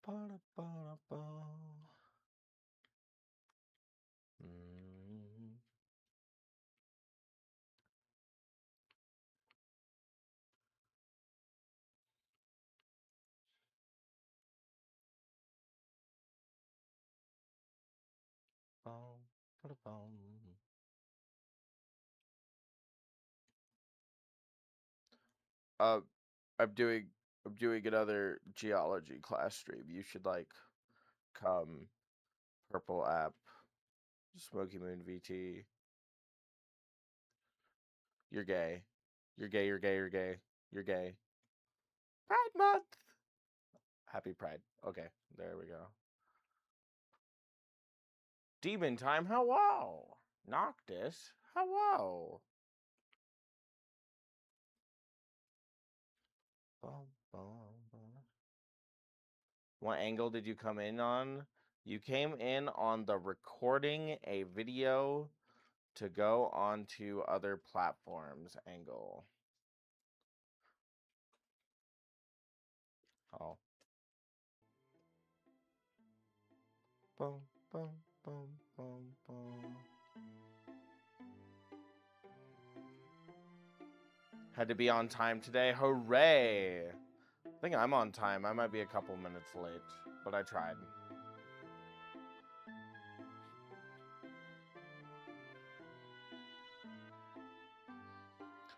Ba-da-ba-da-ba. Uh, I'm doing another geology class stream. You should like come. Purple app, SmokeyMoon VT. You're gay. You're gay. You're gay. You're gay. You're gay. Pride Month. Happy Pride. Okay, there we go. Demon time. Hello. Noctis. Hello. What angle did you come in on? You came in on the recording a video to go onto other platforms angle. Oh. Boom, boom, boom, boom, boom. Had to be on time today. Hooray! I think I'm on time. I might be a couple minutes late, but I tried.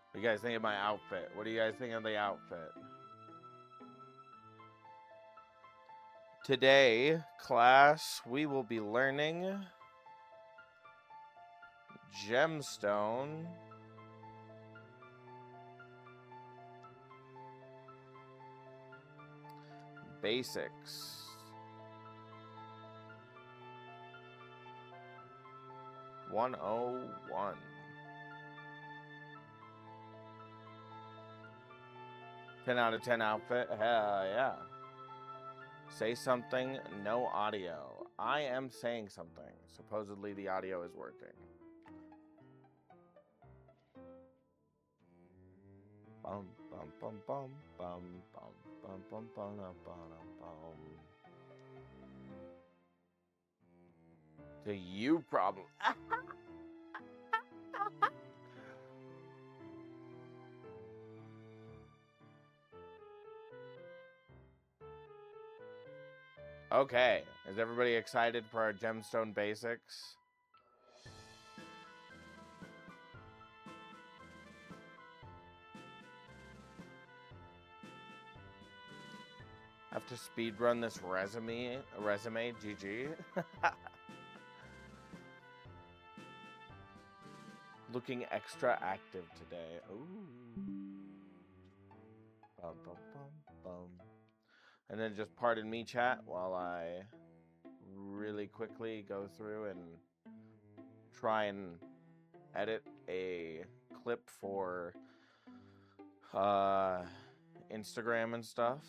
What do you guys think of my outfit? What do you guys think of the outfit? Today, class, we will be learning Gemstone. Basics. 101. Ten out of 10 outfit. Hell yeah. Say something, no audio. I am saying something. Supposedly the audio is working. Bum bum bum bum bum bum bum bum bum bum. Do you problem? Okay, is everybody excited for our gemstone basics? I have to speedrun this resume, GG. Looking extra active today. Ooh. Bum, bum, bum, bum. And then just pardon me, chat, while I really quickly go through and try and edit a clip for Instagram and stuff.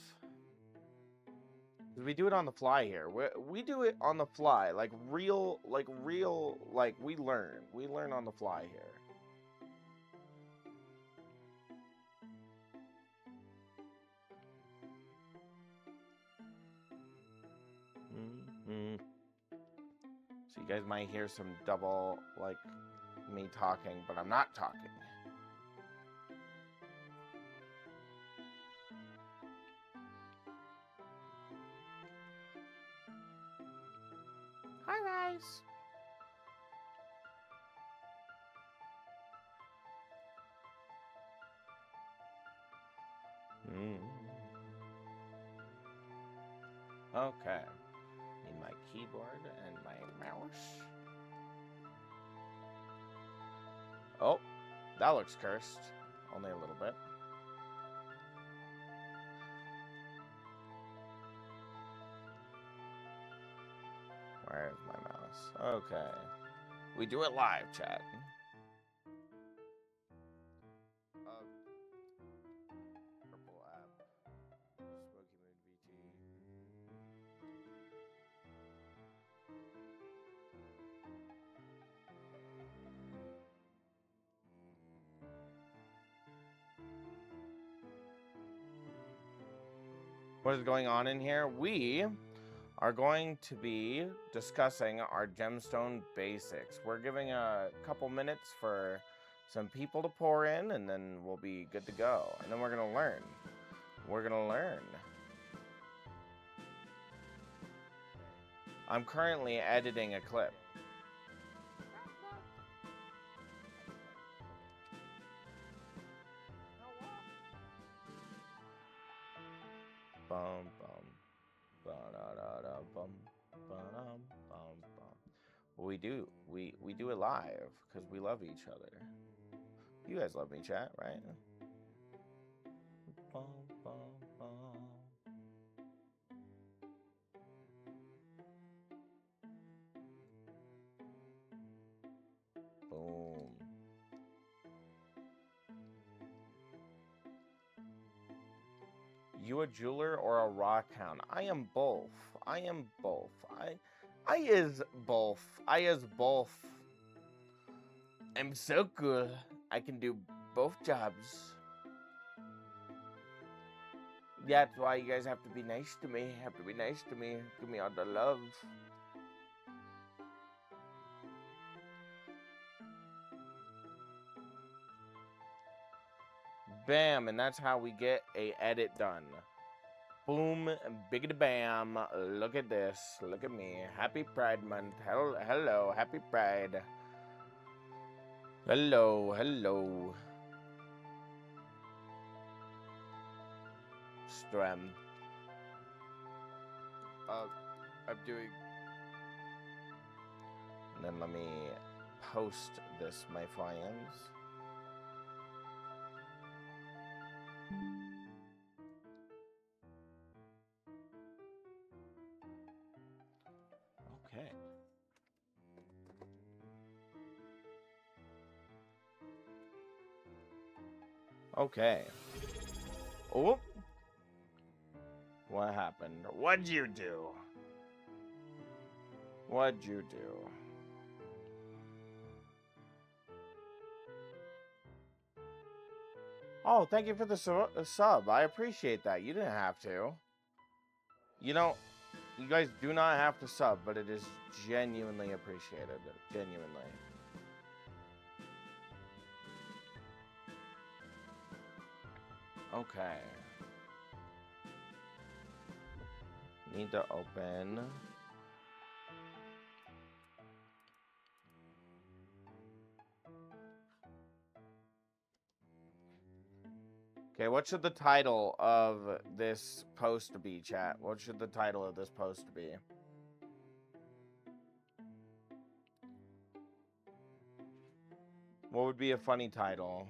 We do it on the fly here. We do it on the fly, like real, like we learn on the fly here. So you guys might hear some double, like, me talking, but I'm not talking. Hi, guys. Okay. Need my keyboard and my mouse. Oh, that looks cursed. Only a little bit. Where's my mouse? Okay. We do it live, chat. Purple app. SmokeyMoon VT. What is going on in here? We are going to be discussing our gemstone basics. We're giving a couple minutes for some people to pour in, and then we'll be good to go. And then we're gonna learn. We're gonna learn. I'm currently editing a clip. Bum bum. Ba-da-da-da-bum. Ba-dum, bum, bum. We do it live because we love each other. You guys love me, chat, right? Bum, bum, bum. Boom. You a jeweler or a rock hound? I am both. I am both. I is both. I is both. I'm so good. I can do both jobs. That's why you guys have to be nice to me. Have to be nice to me. Give me all the love. Bam, and that's how we get a edit done. Boom, biggity bam. Look at this. Look at me. Happy Pride Month. Hello, happy Pride. Hello, hello. Strem. I'm doing. And then let me post this, my friends. Okay. Okay. Oh. What happened? What'd you do? What'd you do? Oh, thank you for the sub. I appreciate that. You didn't have to. You know, you guys do not have to sub, but it is genuinely appreciated. Genuinely. Okay. Need to open. Okay, what should the title of this post be, chat? What should the title of this post be? What would be a funny title?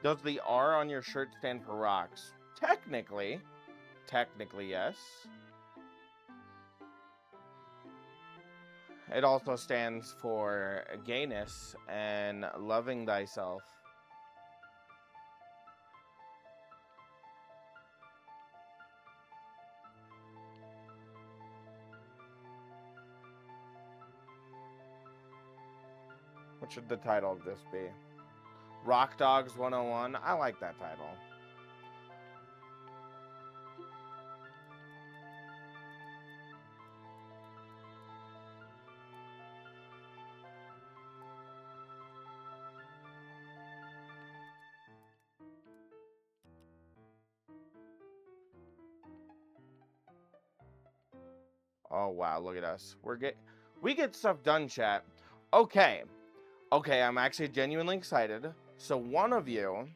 Does the R on your shirt stand for rocks? Technically. Technically, yes. It also stands for gayness and loving thyself. What should the title of this be? Rock Dogs 101. I like that title. Oh wow, look at us. We get stuff done, chat. Okay. Okay, I'm actually genuinely excited. So one of you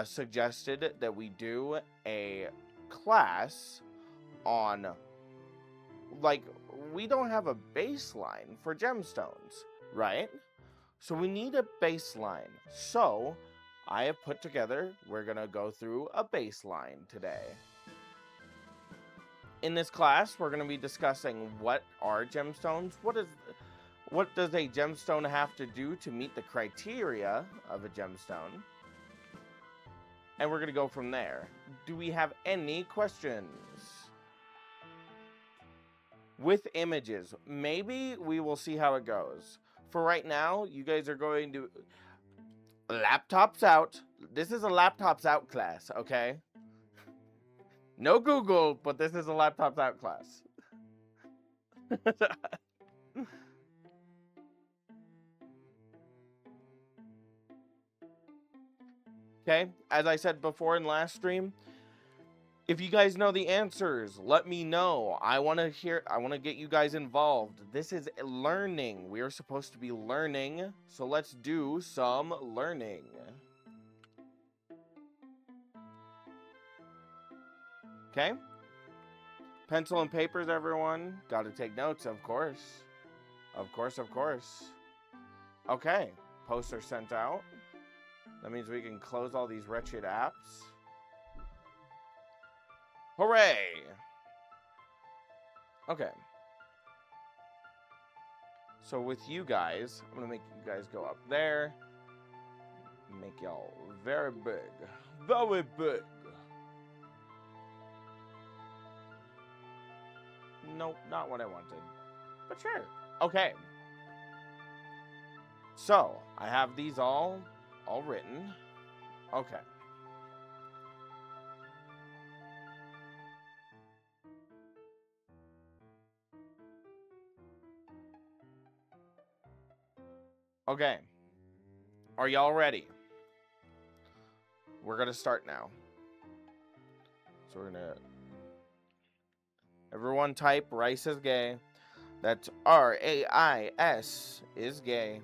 suggested that we do a class on, like, we don't have a baseline for gemstones, right? So we need a baseline. So I have put together, we're gonna go through a baseline today. In this class, we're gonna be discussing what are gemstones, what does a gemstone have to do to meet the criteria of a gemstone? and we're going to go from there. Do we have any questions? With images, maybe we will see how it goes. For right now, you guys are going to... Laptops out. This is a laptops out class, okay? No Google, but this is a laptops out class. Okay, as I said before in last stream, if you guys know the answers, let me know. I want to get you guys involved. This is learning. We are supposed to be learning, so let's do some learning. Okay? Pencil and papers, everyone. Got to take notes, of course. Of course, of course. Okay, posts are sent out. That means we can close all these wretched apps. Hooray! Okay. So with you guys, I'm going to make you guys go up there. Make y'all very big. Very big. Nope, not what I wanted. But sure. Okay. So, I have these all written. Okay. Okay. Are y'all ready? We're gonna start now. So we're gonna... Everyone type Rice is gay. That's R-A-I-S is gay.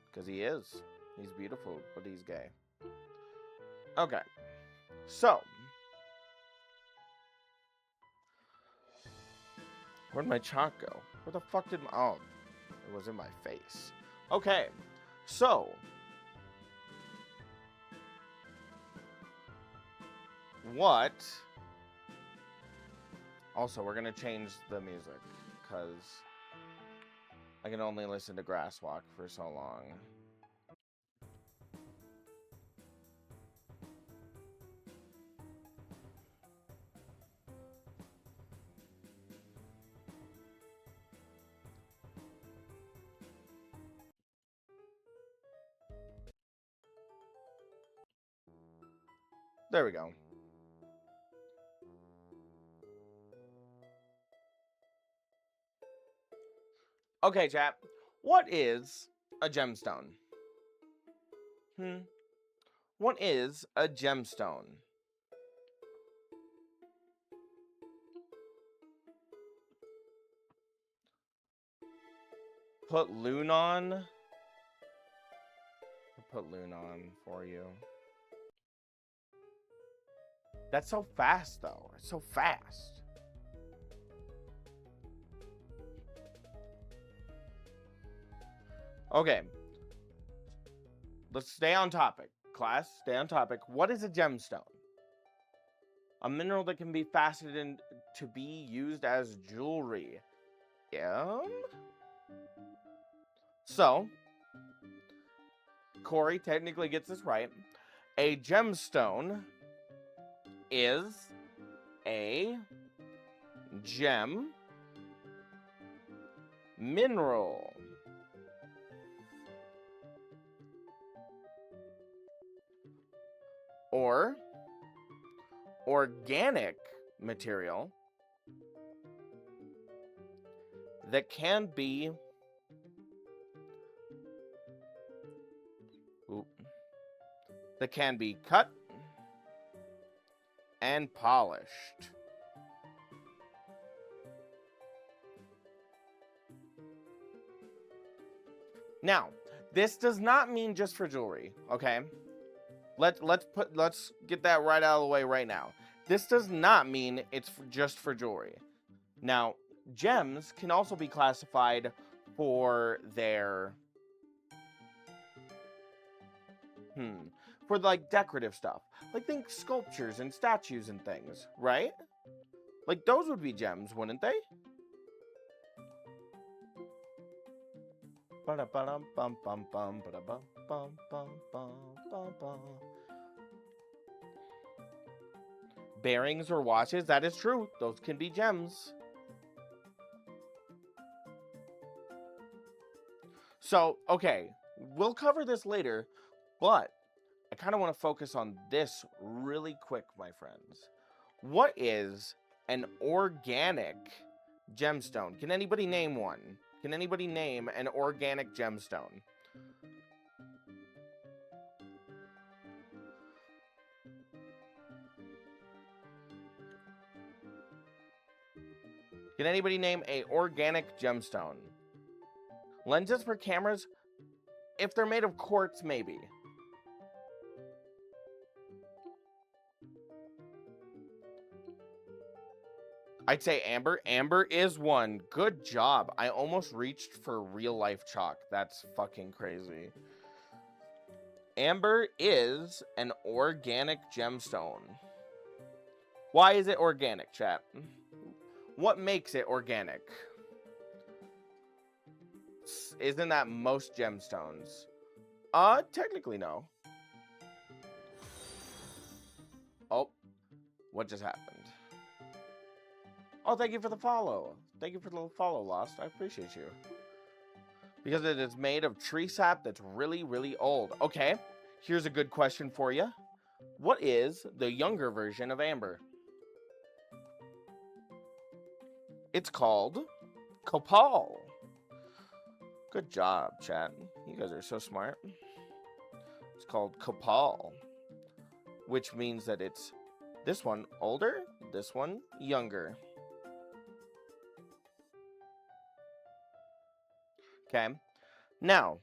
Because he is. He's beautiful, but he's gay. Okay. So. Where'd my chalk go? Where the fuck did my... Oh. It was in my face. Okay. So. What... Also, we're going to change the music, because I can only listen to Grasswalk for so long. There we go. Okay, chat. What is a gemstone? What is a gemstone? Put Loon on. I'll put Loon on for you. That's so fast, though. It's so fast. Okay. Let's stay on topic. Class, stay on topic. What is a gemstone? A mineral that can be faceted to be used as jewelry. So, Corey technically gets this right. A gemstone is a gem mineral. Or organic material that can be cut and polished. Now, this does not mean just for jewelry, okay? Let's get that right out of the way right now. This does not mean it's just for jewelry. Now, gems can also be classified for their for like decorative stuff. Like think sculptures and statues and things, right? Like those would be gems, wouldn't they? Bearings or watches, that is true. Those can be gems. So, okay, we'll cover this later, but I kind of want to focus on this really quick, my friends. What is an organic gemstone? Can anybody name one? Can anybody name an organic gemstone? Can anybody name a organic gemstone? Lenses for cameras? If they're made of quartz, maybe. I'd say amber. Amber is one. Good job. I almost reached for real life chalk. That's fucking crazy. Amber is an organic gemstone. Why is it organic, chat? What makes it organic? Isn't that most gemstones? Technically no. Oh, what just happened? Oh, thank you for the follow. Thank you for the follow, Lost. I appreciate you. Because it is made of tree sap that's really, really old. Okay, here's a good question for you. What is the younger version of amber? It's called copal. Good job, chat. You guys are so smart. It's called copal, which means that it's this one older, this one younger. Okay. Now,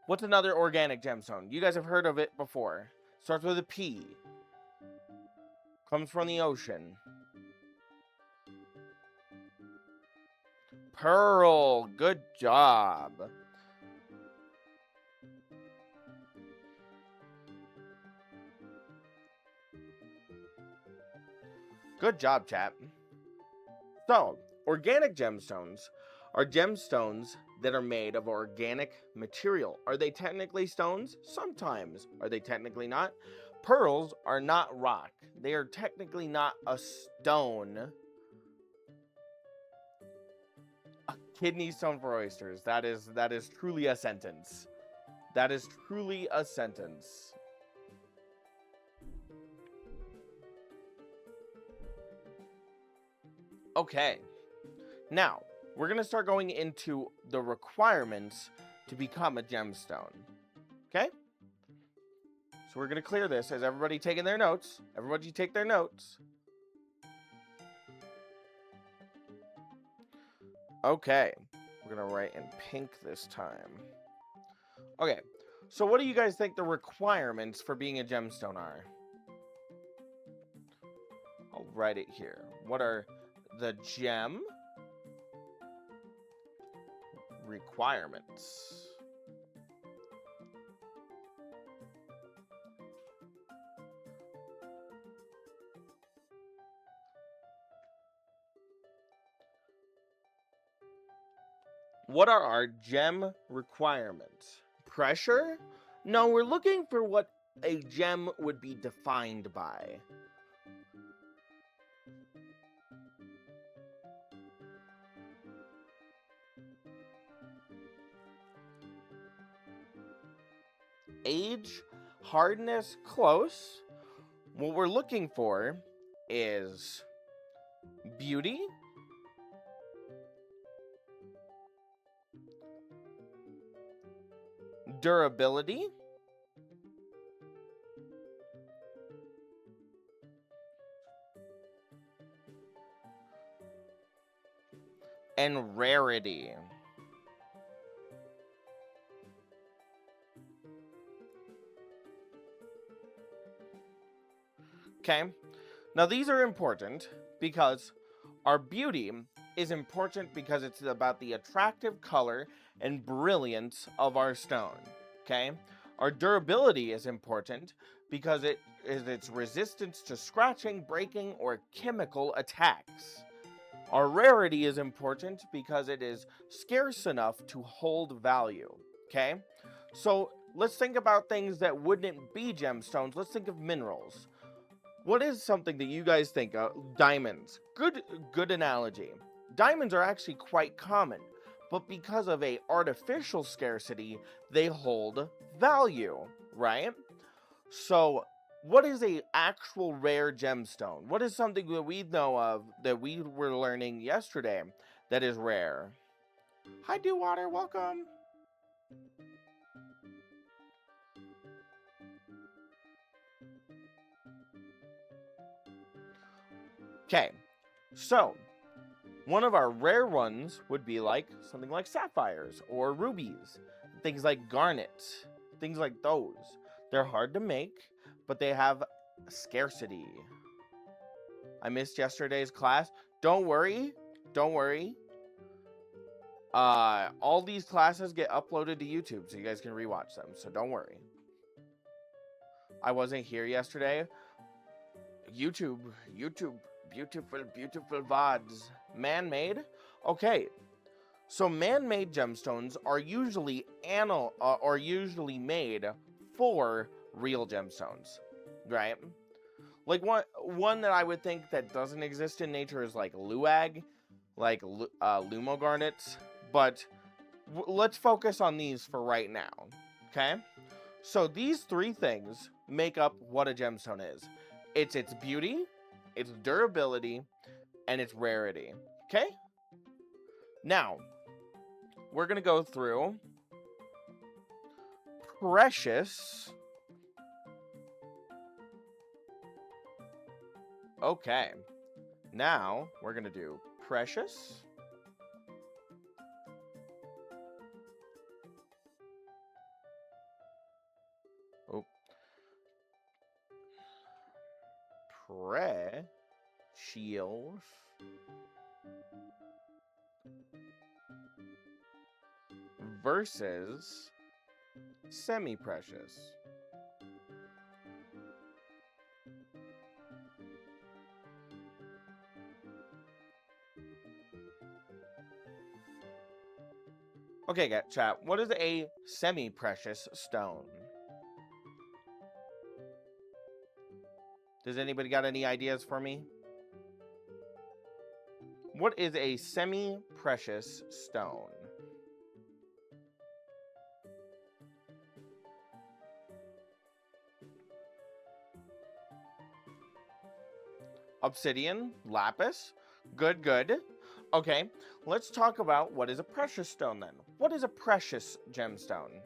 what's another organic gemstone? You guys have heard of it before. Starts with a P. Comes from the ocean. Pearl. Good job. Good job, chat. So, organic gemstones are gemstones that are made of organic material. Are they technically stones? Sometimes. Are they technically not? Pearls are not rock. They are technically not a stone. A kidney stone for oysters. That is truly a sentence. That is truly a sentence. Okay. Now, we're going to start going into the requirements to become a gemstone. Okay? So we're going to clear this as everybody taking their notes. Everybody take their notes. Okay. We're going to write in pink this time. Okay. So what do you guys think the requirements for being a gemstone are? I'll write it here. What are the gem requirements? What are our gem requirements? Pressure? No, we're looking for what a gem would be defined by. Age, hardness, close. What we're looking for is beauty, durability, and rarity. Okay, now these are important because our beauty is important because it's about the attractive color and brilliance of our stone. Okay, our durability is important because it is its resistance to scratching, breaking, or chemical attacks. Our rarity is important because it is scarce enough to hold value. Okay, so let's think about things that wouldn't be gemstones. Let's think of minerals. What is something that you guys think of? Diamonds. Good analogy. Diamonds are actually quite common, but because of a artificial scarcity, they hold value, right? So, what is a actual rare gemstone? What is something that we know of that we were learning yesterday that is rare? Hi, Dewwater, welcome. Okay, so one of our rare ones would be like something like sapphires or rubies, things like garnets, things like those. They're hard to make, but they have scarcity. I missed yesterday's class. Don't worry. Don't worry. All these classes get uploaded to YouTube so you guys can rewatch them. So don't worry. I wasn't here yesterday. YouTube, beautiful VODs. Man-made? Okay. So man-made gemstones are usually made for real gemstones, right? Like one that I would think that doesn't exist in nature is like luag, like lumo garnets. But let's focus on these for right now, okay? So these three things make up what a gemstone is. It's its beauty, its durability, and its rarity, okay? Now, we're going to go through precious. Okay. Now, we're going to do precious. Oh. Precious. Versus semi-precious. Okay, chat. What is a semi-precious stone? Does anybody got any ideas for me? What is a semi-precious stone? Obsidian, lapis. Good. Okay, let's talk about what is a precious stone then. What is a precious gemstone?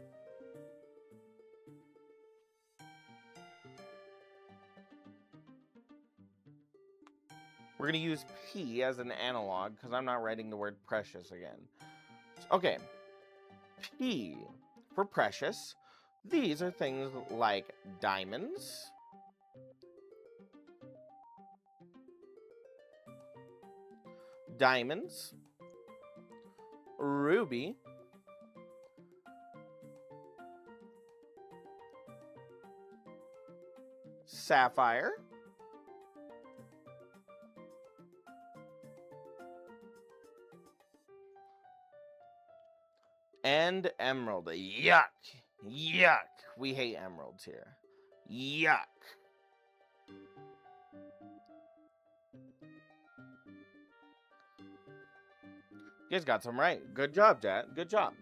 We're going to use P as an analog because I'm not writing the word precious again. Okay, P for precious. These are things like diamonds, ruby, sapphire, and emerald. Yuck. We hate emeralds here. Yuck. You guys got some right. Good job, Dad. Good job.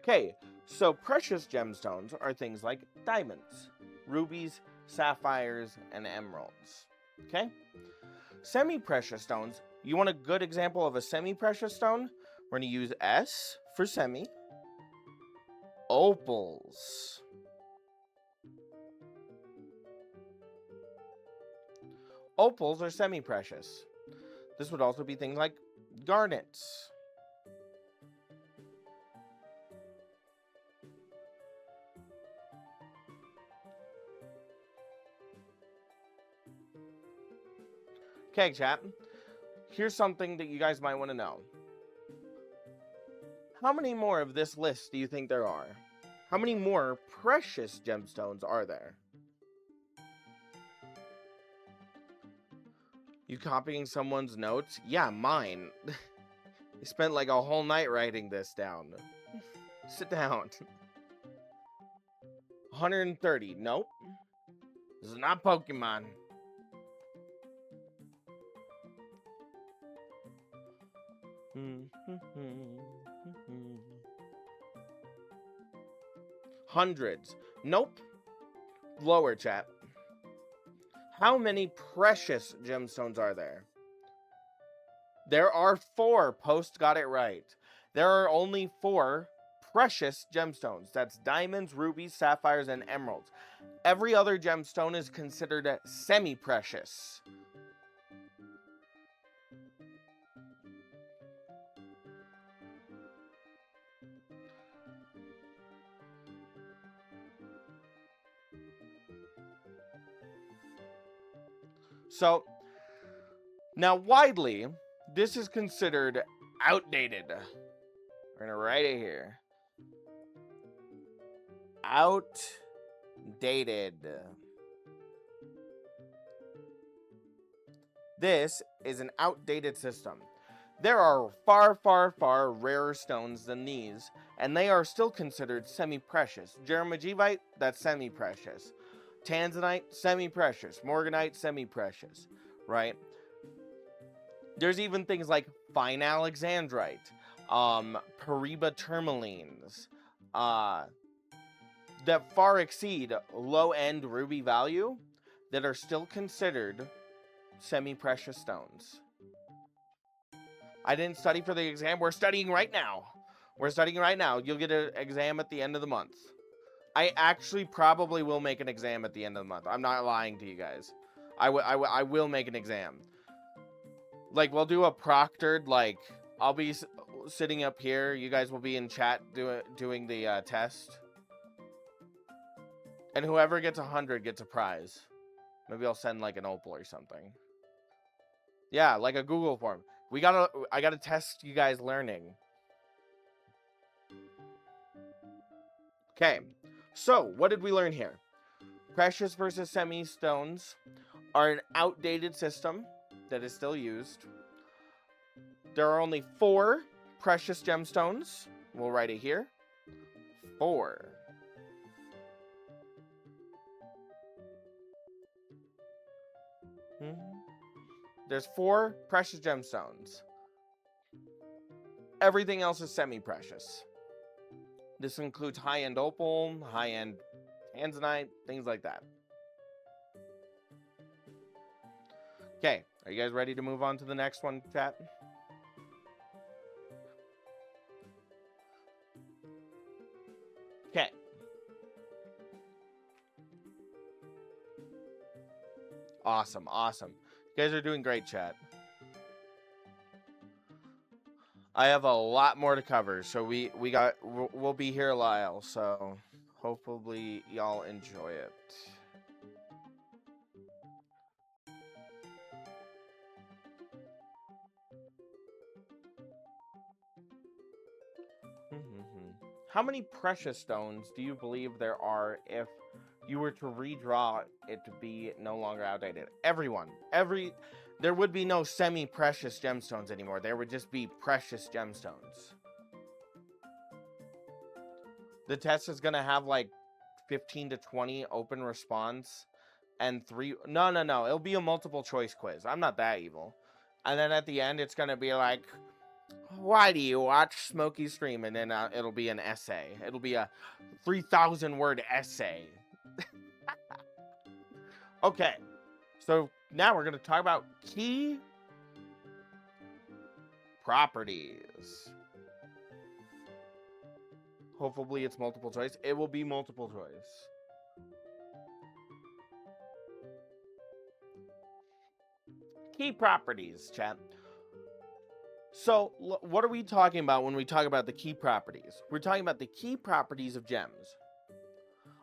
Okay, so precious gemstones are things like diamonds, rubies, sapphires, and emeralds. Okay? Semi-precious stones. You want a good example of a semi-precious stone? We're going to use S for semi. Opals. Opals are semi-precious. This would also be things like garnets. Okay, chat. Here's something that you guys might want to know. How many more of this list do you think there are? How many more precious gemstones are there? You copying someone's notes? Yeah, mine. I spent like a whole night writing this down. Sit down. 130. Nope. This is not Pokemon. Hundreds. Nope. Lower, chat. How many precious gemstones are there? There are 4. Post got it right. There are only 4 precious gemstones. That's diamonds, rubies, sapphires, and emeralds. Every other gemstone is considered semi-precious. So, now widely, this is considered outdated. We're gonna write it here. Outdated. This is an outdated system. There are far, far, far rarer stones than these, and they are still considered semi-precious. Geomagivite, that's semi-precious. Tanzanite, semi-precious. Morganite, semi-precious, right? There's even things like fine alexandrite, Pariba tourmalines, that far exceed low-end ruby value that are still considered semi-precious stones. I didn't study for the exam. We're studying right now. You'll get an exam at the end of the month. I actually probably will make an exam at the end of the month. I'm not lying to you guys. I will make an exam. Like, we'll do a proctored, like, I'll be sitting up here. You guys will be in chat doing the test. And whoever gets 100 gets a prize. Maybe I'll send, like, an opal or something. Yeah, like a Google form. I gotta test you guys learning. Okay, so what did we learn here? Precious versus semi-stones are an outdated system that is still used. There are only 4 precious gemstones. We'll write it here. 4. There's 4 precious gemstones. Everything else is semi-precious. This includes high-end opal, high-end tanzanite, things like that. Okay, are you guys ready to move on to the next one, chat? Okay. Awesome, awesome. You guys are doing great, chat. I have a lot more to cover, so we'll be here a while, so hopefully y'all enjoy it. How many precious stones do you believe there are if you were to redraw it to be no longer outdated? There would be no semi-precious gemstones anymore. There would just be precious gemstones. The test is going to have like 15 to 20 open response and 3... No. It'll be a multiple choice quiz. I'm not that evil. And then at the end, it's going to be like, why do you watch Smokey stream? And then it'll be an essay. It'll be a 3,000 word essay. Okay. So now we're going to talk about key properties. Hopefully it's multiple choice. It will be multiple choice. Key properties, chat. So what are we talking about when we talk about the key properties? We're talking about the key properties of gems.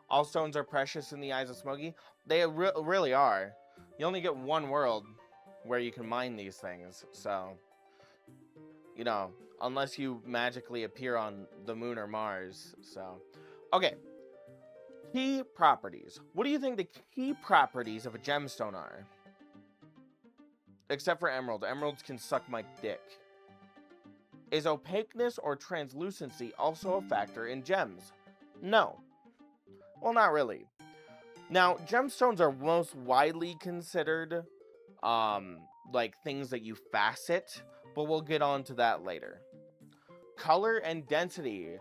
All stones are precious in the eyes of Smokey. They really are. You only get one world where you can mine these things. So, you know, unless you magically appear on the moon or Mars. So, okay. Key properties. What do you think the key properties of a gemstone are? Except for emerald. Emeralds can suck my dick. Is opaqueness or translucency also a factor in gems? No. Well, not really. Now, gemstones are most widely considered like things that you facet, but we'll get on to that later. Color and density.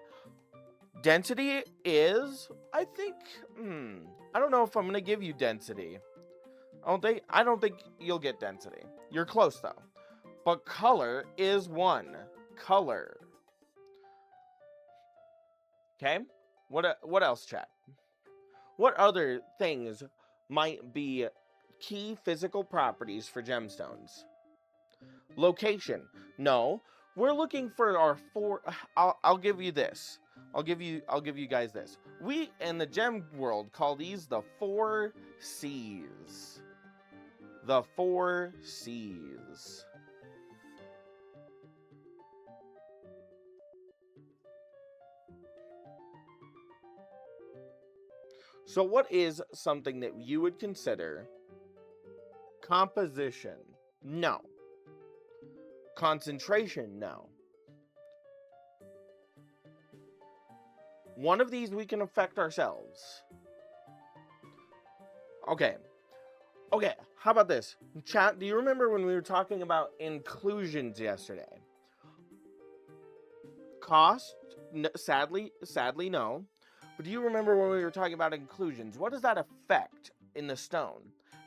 Density is, I think, I don't know if I'm gonna give you density. I don't think you'll get density. You're close though. But color is one. Color. Okay? What else, chat? What other things might be key physical properties for gemstones? Location. No, we're looking for our four. I'll give you this. I'll give you guys this. We in the gem world call these the 4 C's. The 4 C's. So what is something that you would consider composition? No. Concentration? No. One of these we can affect ourselves. Okay. Okay, how about this? Chat, do you remember when we were talking about inclusions yesterday? Cost? Sadly, no. But do you remember when we were talking about inclusions? What does that affect in the stone?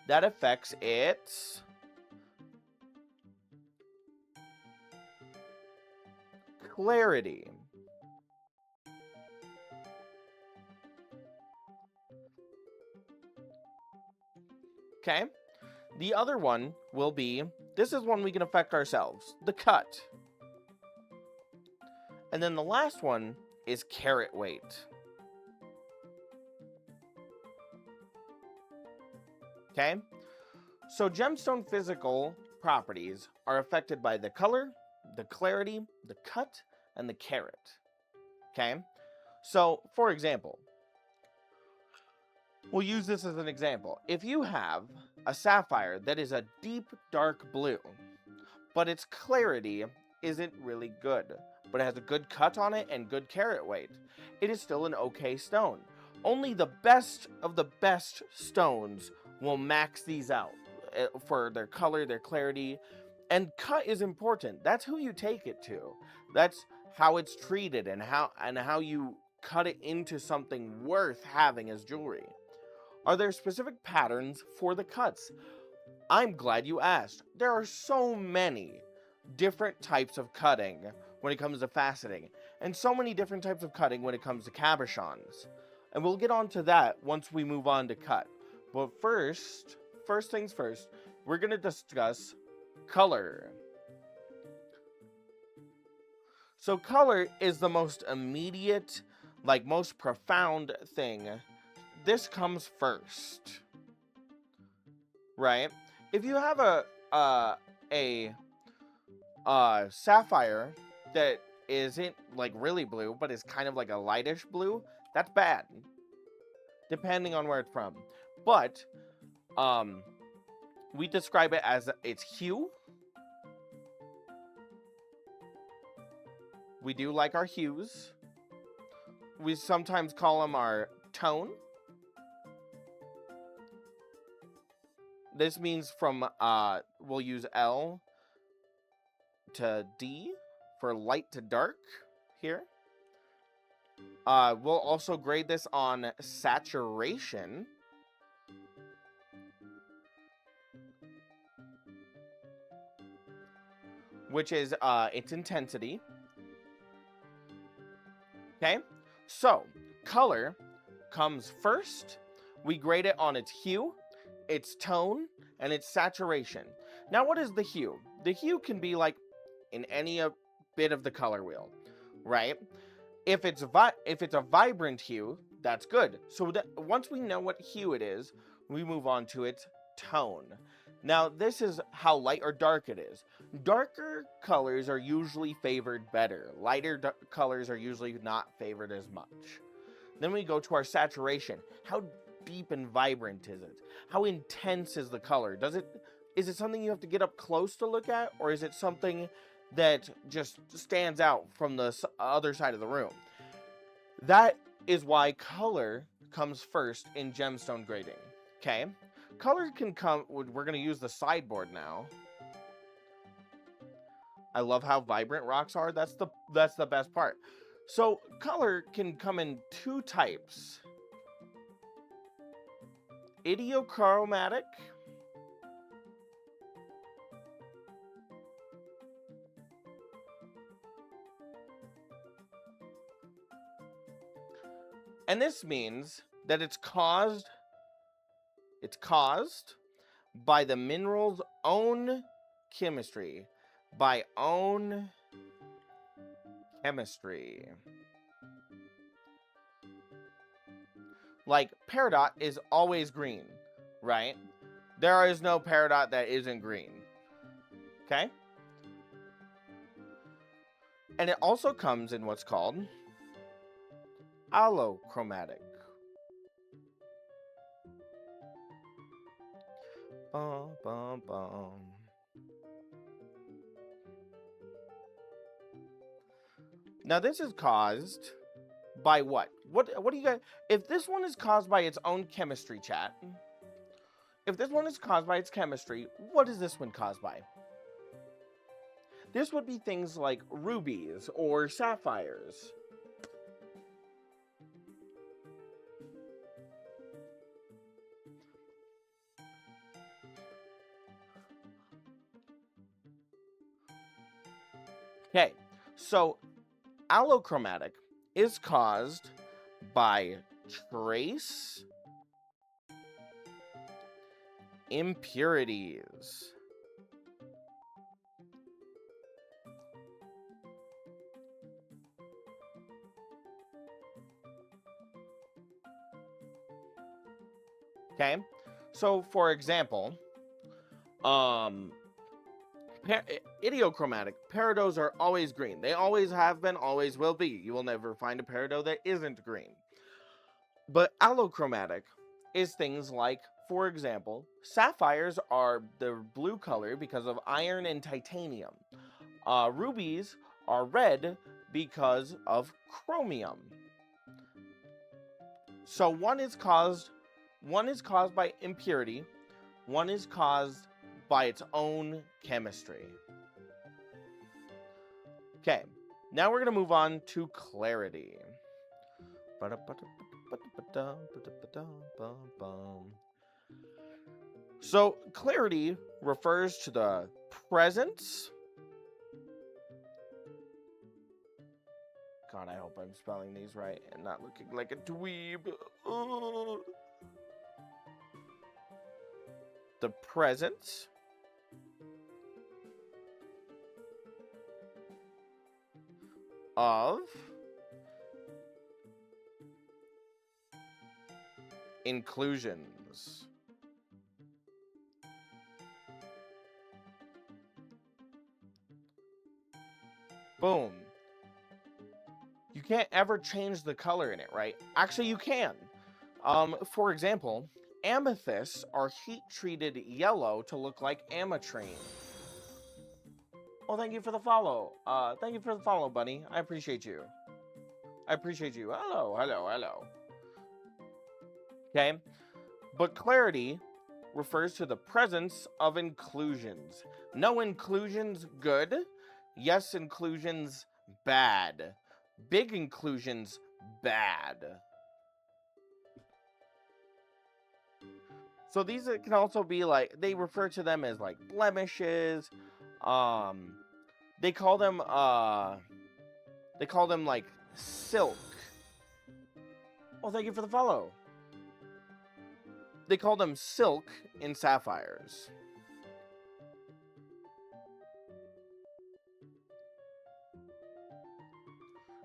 That affects its clarity. Okay? The other one will be, this is one we can affect ourselves, the cut. And then the last one is carat weight. Okay? So gemstone physical properties are affected by the color, the clarity, the cut, and the carat. Okay? So, for example, we'll use this as an example. If you have a sapphire that is a deep dark blue, but its clarity isn't really good, but it has a good cut on it and good carat weight, it is still an okay stone. Only the best of the best stones will max these out for their color, their clarity, and cut is important. That's who you take it to. That's how it's treated and how you cut it into something worth having as jewelry. Are there specific patterns for the cuts? I'm glad you asked. There are so many different types of cutting when it comes to faceting, and so many different types of cutting when it comes to cabochons. And we'll get on to that once we move on to cut. But first things first, we're going to discuss color. So color is the most immediate, most profound thing. This comes first, right? If you have a sapphire that isn't really blue, but is kind of like a lightish blue, that's bad, depending on where it's from. But we describe it as its hue. We do like our hues. We sometimes call them our tone. This means from, we'll use L to D for light to dark here. We'll also grade this on saturation. Which is its intensity. Okay? So, color comes first. We grade it on its hue, its tone, and its saturation. Now, what is the hue? The hue can be in any bit of the color wheel, right? If it's a vibrant hue, that's good. So once we know what hue it is, we move on to its tone. Now, this is how light or dark it is. Darker colors are usually favored better. Lighter colors are usually not favored as much. Then we go to our saturation. How deep and vibrant is it? How intense is the color? Is it something you have to get up close to look at, or is it something that just stands out from the other side of the room? That is why color comes first in gemstone grading. Okay, color can come. We're going to use the sideboard now. I love how vibrant rocks are. That's the best part. So color can come in two types. Idiochromatic and this means that it's caused by the mineral's own chemistry. By own chemistry. Like, peridot is always green, right? There is no peridot that isn't green. Okay? And it also comes in what's called allochromatic. Bum, bum, bum. Now this is caused by what? What do you guys... If this one is caused by its own chemistry, chat. If this one is caused by its chemistry, what is this one caused by? This would be things like rubies or sapphires. Okay, so allochromatic is caused by trace impurities. Okay, so for example, idiochromatic peridots are always green. They always have been, always will be. You will never find a peridot that isn't green. But allochromatic is things like, for example, sapphires are the blue color because of iron and titanium. Rubies are red because of chromium. So one is caused by impurity, one is caused by its own chemistry. Okay, now we're going to move on to clarity. So clarity refers to the presence. God, I hope I'm spelling these right and not looking like a dweeb. The presence of inclusions. Boom. You can't ever change the color in it, right? Actually, you can. For example, amethysts are heat-treated yellow to look like ametrine. Oh, thank you for the follow. Thank you for the follow, buddy. I appreciate you. I appreciate you. Hello, hello, hello. Okay, but clarity refers to the presence of inclusions. No inclusions good. Yes inclusions bad. Big inclusions bad. So these can also be like, they refer to them as like blemishes. They call them like silk. Oh, thank you for the follow. They call them silk in sapphires.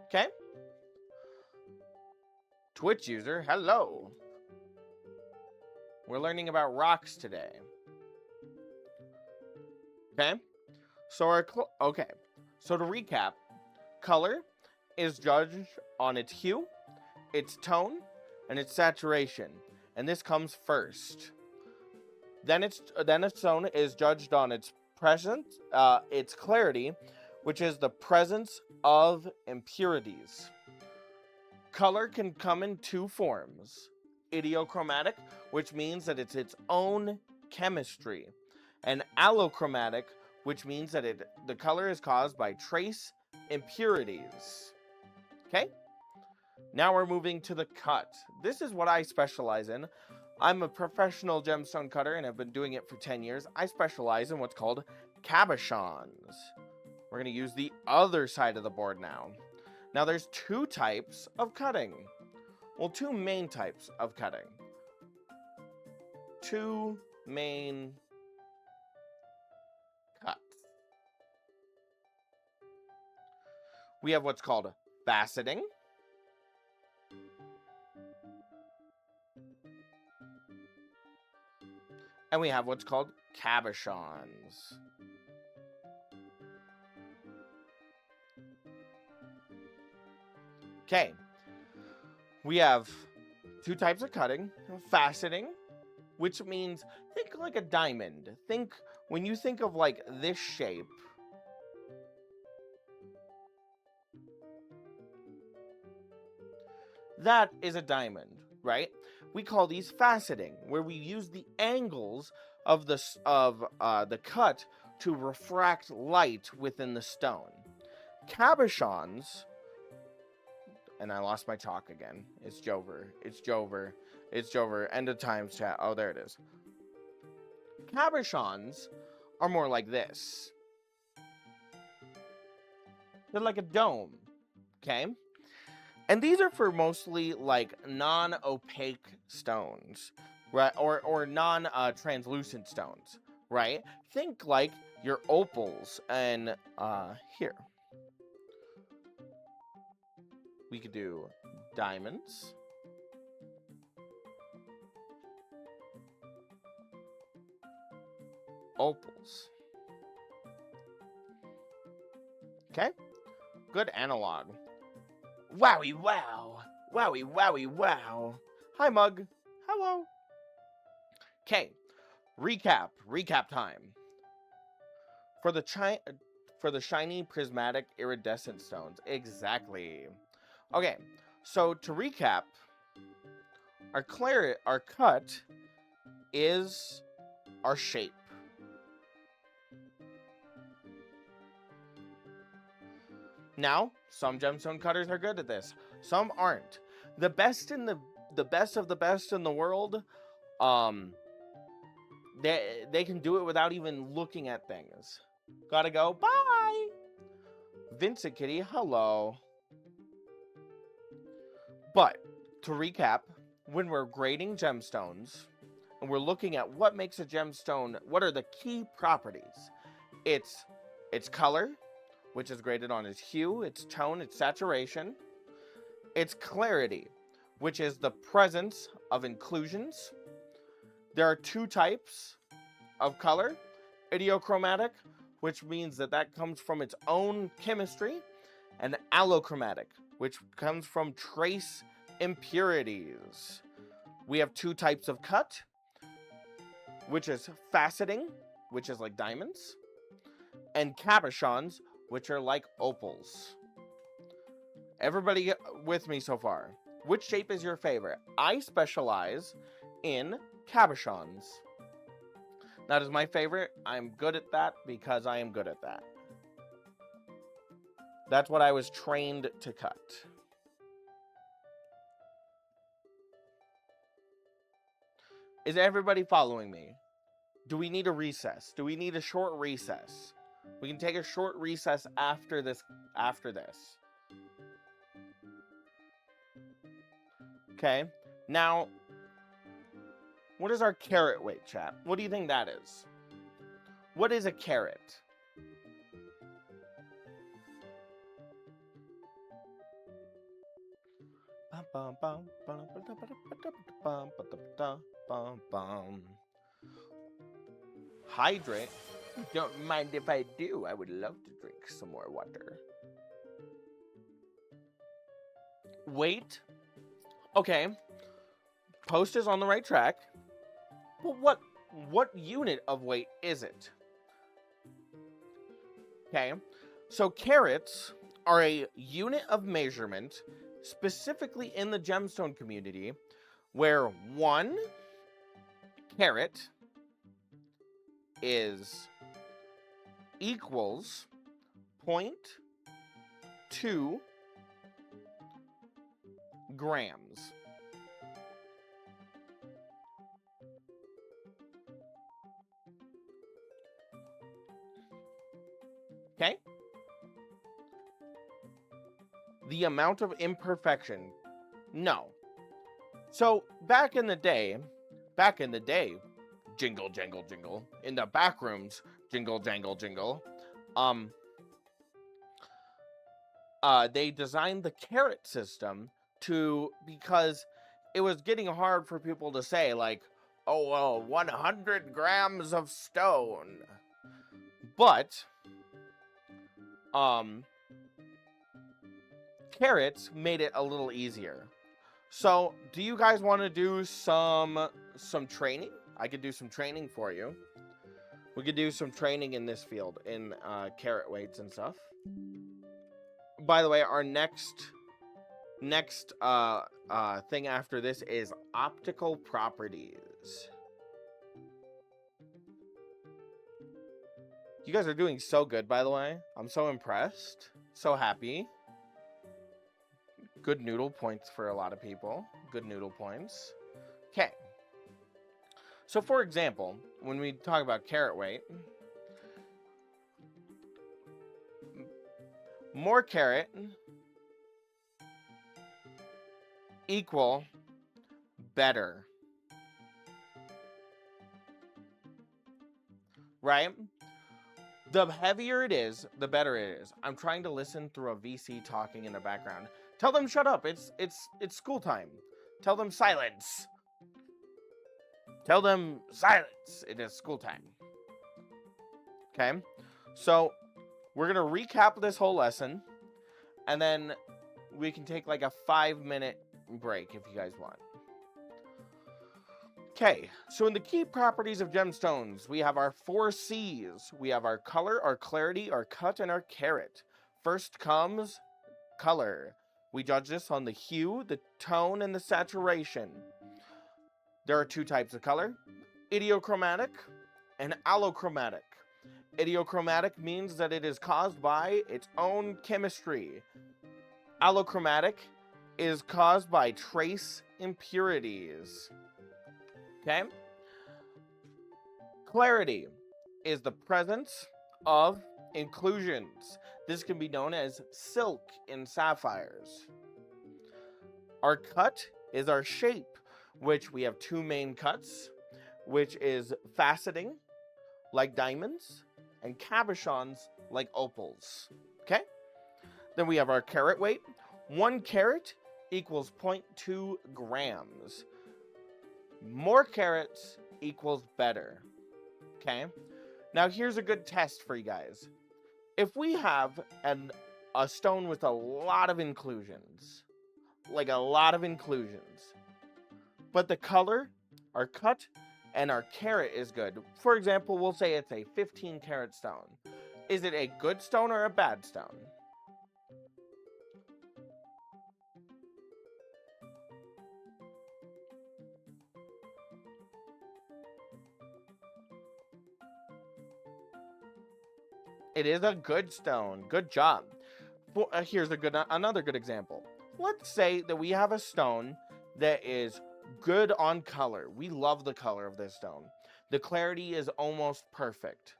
Okay. Twitch user, hello. We're learning about rocks today. Okay. So So to recap, color is judged on its hue, its tone, and its saturation, and this comes first. Then its tone is judged on its presence, its clarity, which is the presence of impurities. Color can come in two forms: idiochromatic, which means that it's its own chemistry, and allochromatic, which means that the color is caused by trace impurities. Okay? Now we're moving to the cut. This is what I specialize in. I'm a professional gemstone cutter and I've been doing it for 10 years. I specialize in what's called cabochons. We're going to use the other side of the board now. Now there's two types of cutting. Well, two main types of cutting. Two main cuts. We have what's called faceting. And we have what's called cabochons. Okay. We have two types of cutting. Faceting, which means, think like a diamond. When you think of like this shape, that is a diamond, right? We call these faceting, where we use the angles of the cut to refract light within the stone. Cabochons, and I lost my chalk again. It's Jover. It's Jover. It's Jover. End of times, chat. Oh, there it is. Cabochons are more like this. They're like a dome, okay? And these are for mostly like non-opaque stones, right? Or non-translucent stones, right? Think like your opals and here. We could do diamonds. Opals. Okay? Good analog. Wowie wow. Wowie wowie wow. Hi, Mug. Hello. Okay. Recap time. For the shiny prismatic iridescent stones. Exactly. Okay. So to recap, our cut is our shape. Now, some gemstone cutters are good at this. Some aren't. The best of the best in the world, they can do it without even looking at things. Gotta go. Bye. Vincent Kitty, hello. But to recap, when we're grading gemstones and we're looking at what makes a gemstone, what are the key properties? It's its color, which is graded on its hue, its tone, its saturation. Its clarity, which is the presence of inclusions. There are two types of color. Idiochromatic, which means that comes from its own chemistry, and allochromatic, which comes from trace impurities. We have two types of cut, which is faceting, which is like diamonds, and cabochons, which are like opals. Everybody with me so far? Which shape is your favorite? I specialize in cabochons. That is my favorite. I'm good at that because I am good at that. That's what I was trained to cut. Is everybody following me? Do we need a recess? Do we need a short recess? We can take a short recess after this. Okay. Now, what is our carat weight, chat? What do you think that is? What is a carat? Hydrate? Don't mind if I do. I would love to drink some more water. Weight? Okay. Post is on the right track. But what unit of weight is it? Okay. So carats are a unit of measurement, specifically in the gemstone community, where 1 carat is equals 0.2 grams. Okay? The amount of imperfection. No. So back in the day, jingle, jangle, jingle, in the back rooms, jingle, jangle, jingle, they designed the carat system because it was getting hard for people to say, like, oh, well, 100 grams of stone. But, carats made it a little easier. So, do you guys want to do some training? I could do some training for you. We could do some training in this field, in carat weights and stuff. By the way, our next thing after this is optical properties. You guys are doing so good, by the way. I'm so impressed. So happy. Good noodle points for a lot of people. Good noodle points. Okay. So, for example, when we talk about carat weight, more carat equal better. Right? The heavier it is, the better it is. I'm trying to listen through a VC talking in the background. Tell them shut up. It's school time. Tell them silence. Tell them silence. It is school time. Okay? So, we're going to recap this whole lesson, and then we can take like a 5-minute break if you guys want. Okay, so in the key properties of gemstones, we have our 4 C's. We have our color, our clarity, our cut, and our carat. First comes color. We judge this on the hue, the tone, and the saturation. There are 2 types of color, idiochromatic and allochromatic. Idiochromatic means that it is caused by its own chemistry. Allochromatic is caused by trace impurities. Okay? Clarity is the presence of inclusions. This can be known as silk in sapphires. Our cut is our shape, which we have 2 main cuts, which is faceting, like diamonds, and cabochons, like opals. Okay? Then we have our carat weight. 1 carat equals 0.2 grams. More carats equals better. Okay? Now here's a good test for you guys. If we have a stone with a lot of inclusions, like a lot of inclusions, but the color, our cut, and our carat is good. For example, we'll say it's a 15 carat stone. Is it a good stone or a bad stone? It is a good stone. Good job. Here's another good example. Let's say that we have a stone that is good on color. We love the color of this stone. The clarity is almost perfect,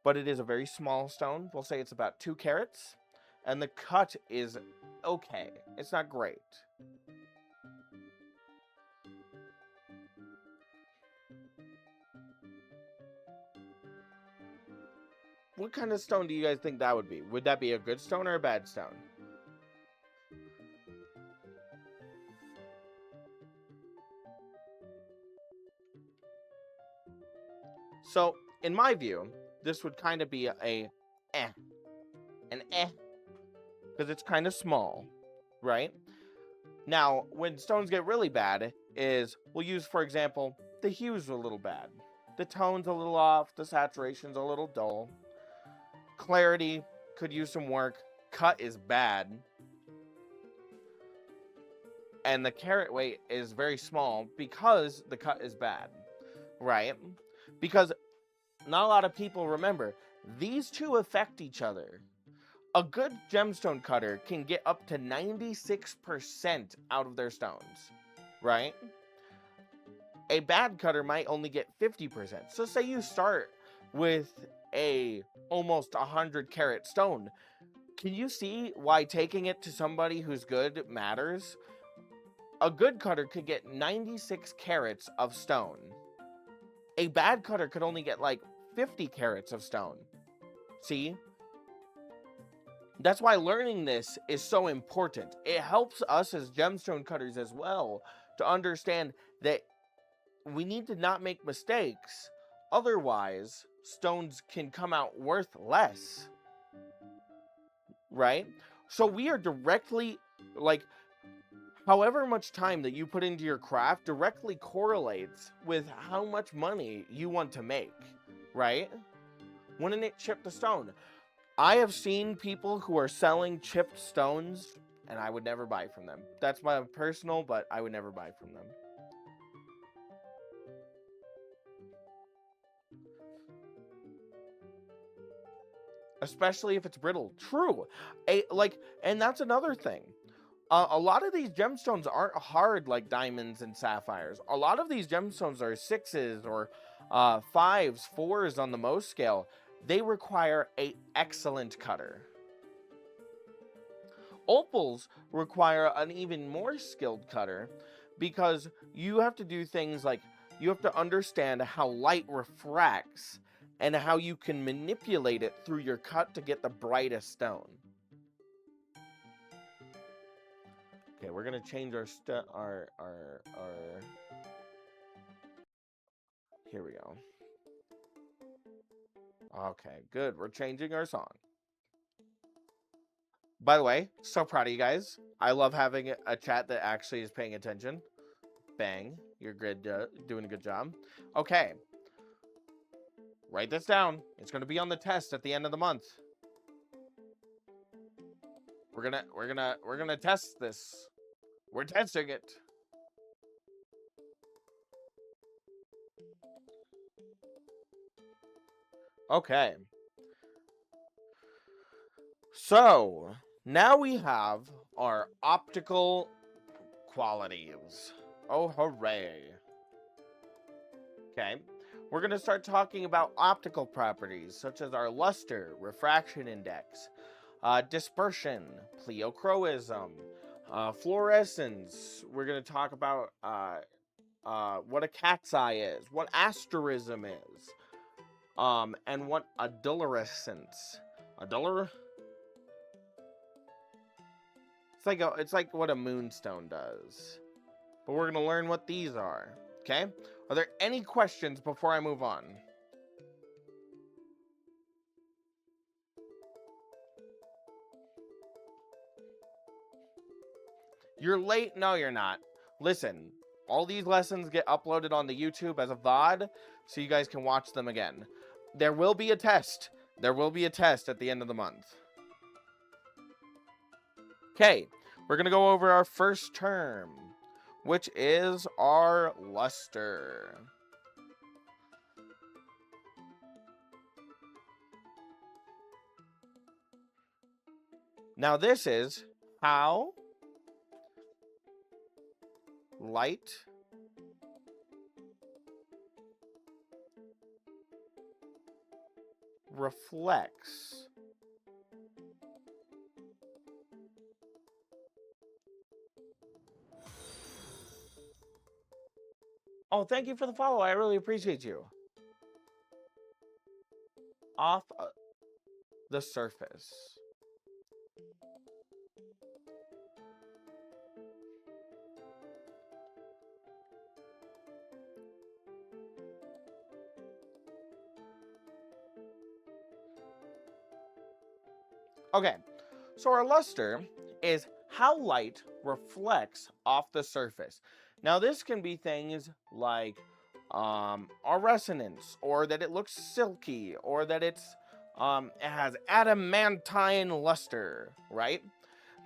but it is a very small stone. We'll say it's about 2 carats, and the cut is okay. It's not great. What kind of stone do you guys think that would be? Would that be a good stone or a bad stone? So, in my view, this would kind of be an eh, because it's kind of small, right? Now, when stones get really bad, we'll use, for example, the hue's a little bad, the tone's a little off, the saturation's a little dull, clarity could use some work, cut is bad, and the carat weight is very small because the cut is bad, right? Because not a lot of people remember, these two affect each other. A good gemstone cutter can get up to 96% out of their stones, right? A bad cutter might only get 50%. So say you start with a almost 100 carat stone. Can you see why taking it to somebody who's good matters? A good cutter could get 96 carats of stone. A bad cutter could only get like 50 carats of stone. See? That's why learning this is so important. It helps us as gemstone cutters as well to understand that we need to not make mistakes. Otherwise, stones can come out worth less. Right? So we are directly, like, however much time that you put into your craft directly correlates with how much money you want to make. Right? Wouldn't it chip the stone? I have seen people who are selling chipped stones, and I would never buy from them. That's my personal, but I would never buy from them. Especially if it's brittle. True. And that's another thing. A lot of these gemstones aren't hard like diamonds and sapphires. A lot of these gemstones are 6s or 5s, 4s on the most scale. They require an excellent cutter. Opals require an even more skilled cutter because you have to do things like you have to understand how light refracts and how you can manipulate it through your cut to get the brightest stone. Okay, we're gonna change our here we go. Okay, good. We're changing our song. By the way, so proud of you guys. I love having a chat that actually is paying attention. Bang. You're good, doing a good job. Okay. Write this down. It's going to be on the test at the end of the month. We're gonna test this. We're testing it. Okay. So, now we have our optical qualities. Oh, hooray. Okay. We're going to start talking about optical properties, such as our luster, refraction index, dispersion, pleochroism, fluorescence. We're going to talk about what a cat's eye is, what asterism is, and what adulorescence. It's like what a moonstone does. But we're going to learn what these are. Okay? Are there any questions before I move on? You're late? No, you're not. Listen, all these lessons get uploaded on the YouTube as a VOD, so you guys can watch them again. There will be a test. There will be a test at the end of the month. Okay, we're going to go over our first term, which is our luster. Now this is how light reflects Oh, thank you for the follow. I really appreciate you. Off the surface. Okay, so our luster is how light reflects off the surface. Now, this can be things like our resonance, or that it looks silky, or that it has adamantine luster, right?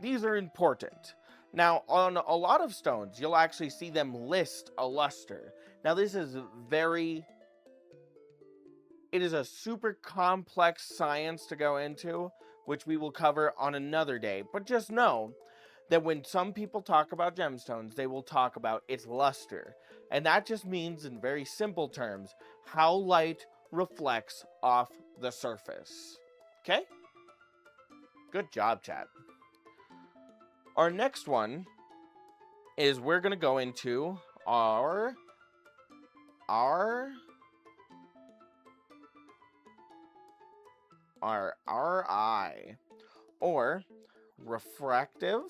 These are important. Now, on a lot of stones, you'll actually see them list a luster. Now, this is it is a super complex science to go into, which we will cover on another day. But just know that when some people talk about gemstones, they will talk about its luster. And that just means, in very simple terms, how light reflects off the surface. Okay? Good job, chat. Our next one is we're going to go into our RI, or refractive.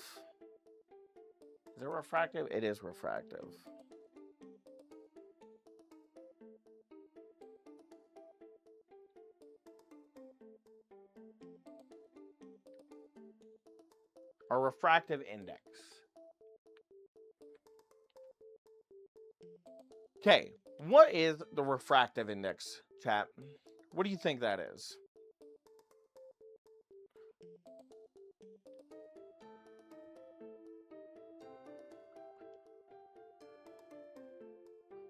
Is it refractive? It is refractive. Our refractive index. Okay, what is the refractive index, chat? What do you think that is?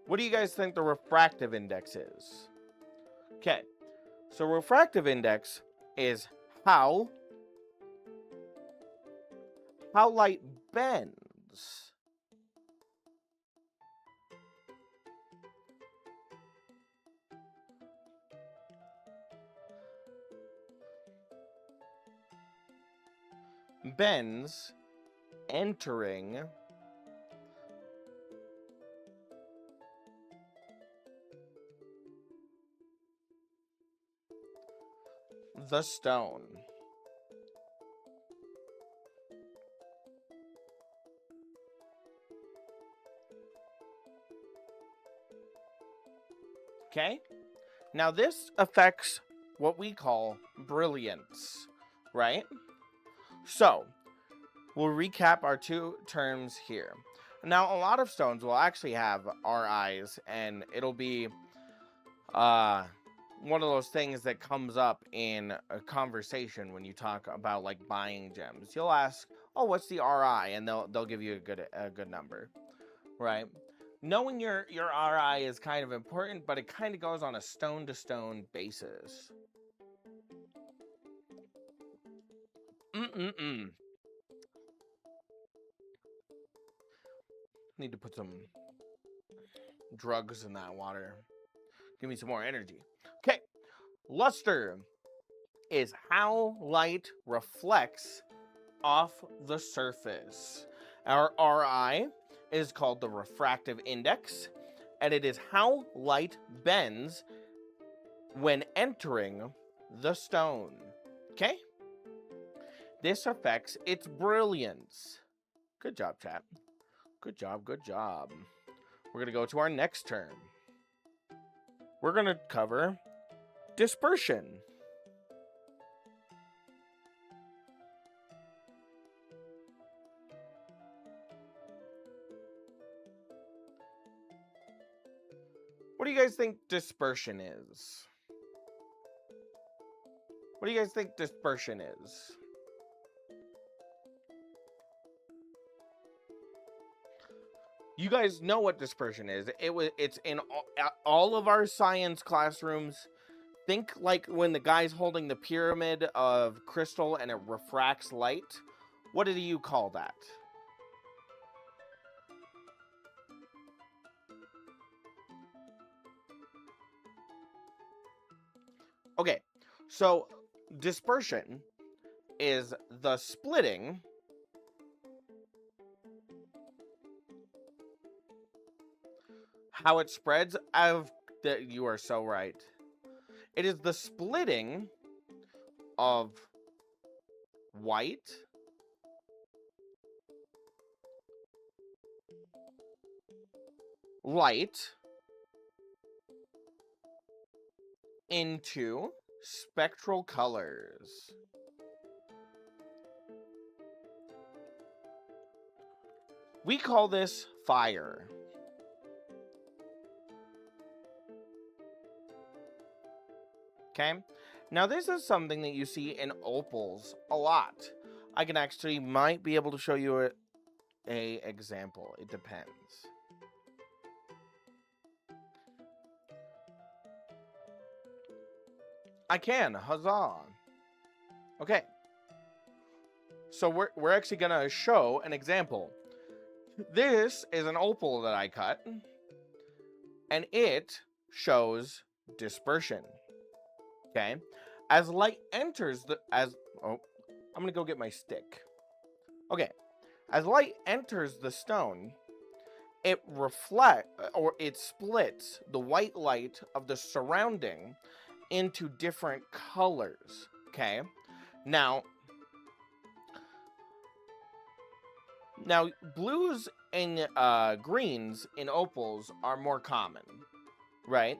What do you guys think the refractive index is? Okay, so refractive index is how light bends. Bends entering the stone. Okay? Now this affects what we call brilliance, right? So, we'll recap our two terms here. Now, a lot of stones will actually have RIs, and it'll be one of those things that comes up in a conversation when you talk about like buying gems. You'll ask, "Oh, what's the RI?" and they'll give you a good number, right? Knowing your RI is kind of important, but it kind of goes on a stone to stone basis. Need to put some drugs in that water. Give me some more energy. Okay, luster is how light reflects off the surface. Our RI is called the refractive index, and it is how light bends when entering the stone. Okay? This affects its brilliance. Good job, chat. Good job, good job. We're going to go to our next term. We're going to cover dispersion. What do you guys think dispersion is? What do you guys think dispersion is? You guys know what dispersion is. It's in all of our science classrooms. Think like when the guy's holding the pyramid of crystal and it refracts light. What do you call that? Okay, so dispersion is the splitting how it spreads. You are so right. It is the splitting of white light into spectral colors. We call this fire. Okay? Now this is something that you see in opals a lot. I can actually might be able to show you it a example? It depends. I can. Huzzah. Okay. So we're actually gonna show an example. This is an opal that I cut, and it shows dispersion. Okay. As light enters I'm gonna go get my stick. Okay. As light enters the stone, it splits the white light of the surrounding into different colors. Okay. Now blues and greens in opals are more common, right?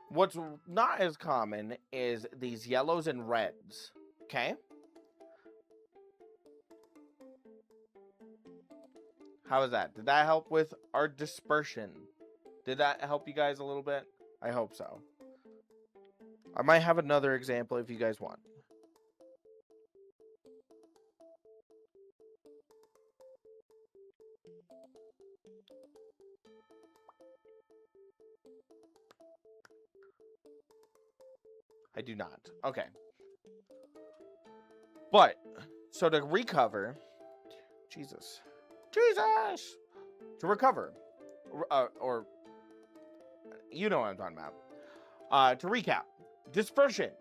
What's not as common is these yellows and reds. Okay. How is that? Did that help with our dispersion? Did that help you guys a little bit? I hope so. I might have another example if you guys want. I do not. Okay. But, so to recover, Jesus. To recover, or you know what I'm talking about. To recap, dispersion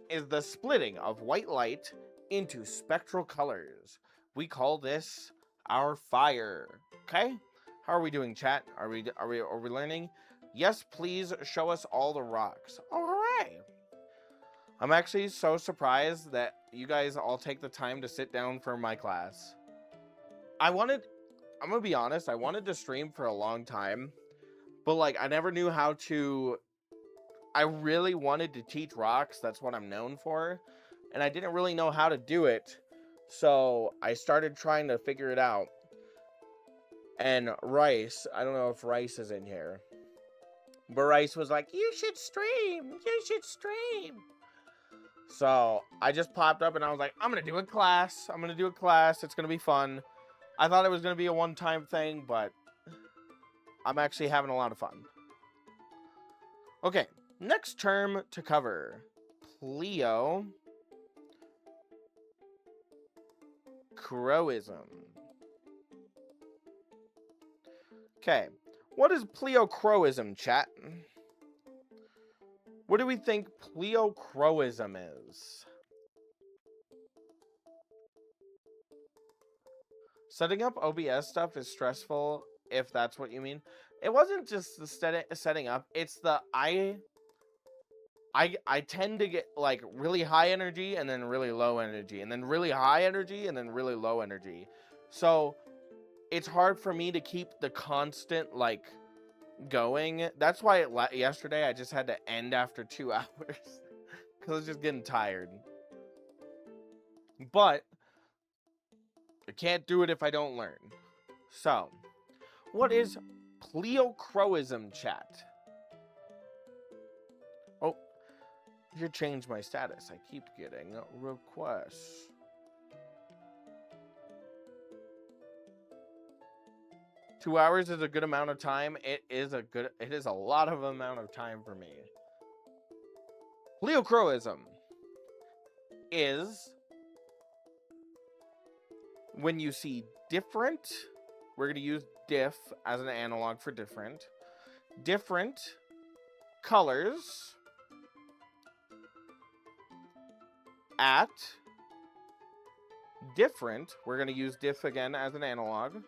is the splitting of white light into spectral colors. We call this our fire. Okay? How are we doing, chat? Are we learning? Yes, please show us all the rocks. Oh, hooray! I'm actually so surprised that you guys all take the time to sit down for my class. I'm gonna be honest, I wanted to stream for a long time, but like I never knew how to. I really wanted to teach rocks, that's what I'm known for, and I didn't really know how to do it, so I started trying to figure it out. And Rice, I don't know if Rice is in here, but Rice was like, you should stream. So I just popped up and I was like, I'm gonna do a class. It's gonna be fun. I thought it was gonna be a one-time thing, but I'm actually having a lot of fun. Okay, next term to cover. Pleocroism. Okay, what is pleocroism, chat? What do we think pleocroism is? Setting up OBS stuff is stressful, if that's what you mean. It wasn't just the setting up, it's the I tend to get like really high energy and then really low energy and then really high energy and then really low energy. So it's hard for me to keep the constant like going. That's why yesterday I just had to end after 2 hours because I was just getting tired. But I can't do it if I don't learn. So, what is pleocroism, chat? Oh, you should change my status. I keep getting requests. Two hours is a good amount of time. It is a lot of amount of time for me. Pleocroism is when you see different, we're going to use diff as an analog for different colors at different, we're going to use diff again as an analog,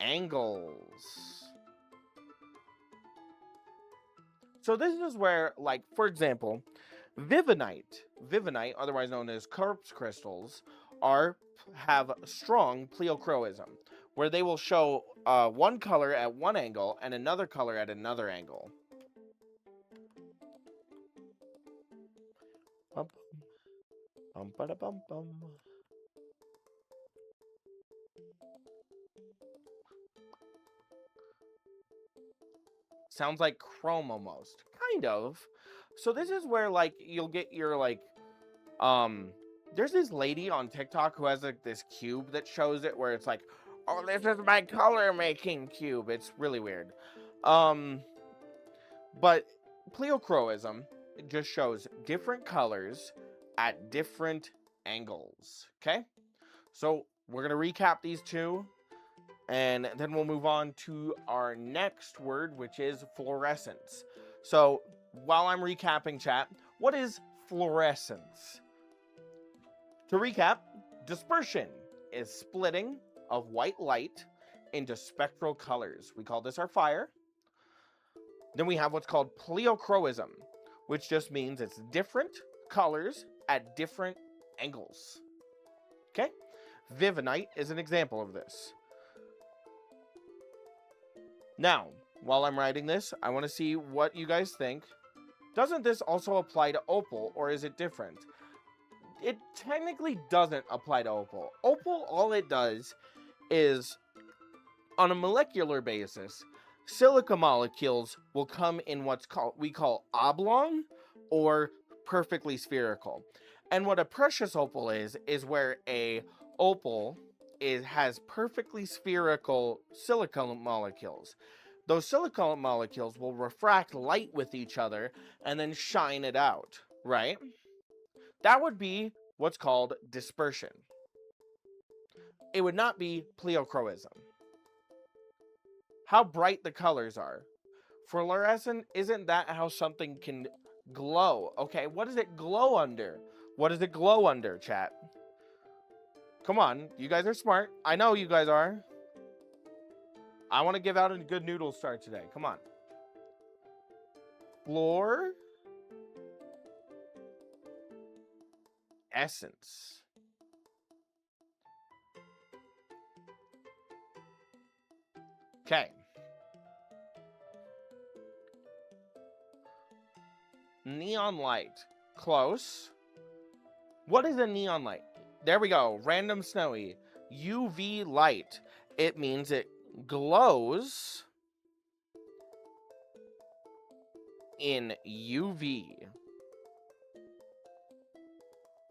angles. So this is where, like, for example, vivinite, otherwise known as corpse crystals, have strong pleocroism, where they will show one color at one angle and another color at another angle. Sounds like Chrome almost. Kind of. So this is where, like, you'll get your, like, there's this lady on TikTok who has, like, this cube that shows it where it's like Oh, this is my color making cube. It's really weird. But pleochroism just shows different colors at different angles. Okay? So we're going to recap these two, and then we'll move on to our next word, which is fluorescence. So while I'm recapping, chat, what is fluorescence? To recap, dispersion is splitting of white light into spectral colors. We call this our fire. Then we have what's called pleochroism, which just means it's different colors at different angles. Okay? Vivinite is an example of this. Now, while I'm writing this, I want to see what you guys think. Doesn't this also apply to opal, or is it different? It technically doesn't apply to opal. Opal, all it does is, on a molecular basis, silica molecules will come in we call oblong or perfectly spherical. And what a precious opal is where a opal has perfectly spherical silica molecules. Those silica molecules will refract light with each other and then shine it out, right? That would be what's called dispersion. It would not be pleochroism. How bright the colors are. Fluorescent, isn't that how something can glow? Okay, what does it glow under? What does it glow under, chat? Come on, you guys are smart. I know you guys are. I want to give out a good noodle star today. Come on. Fluorescence. Okay. Neon light. Close. What is a neon light? There we go. Random Snowy. UV light. It means it glows in UV.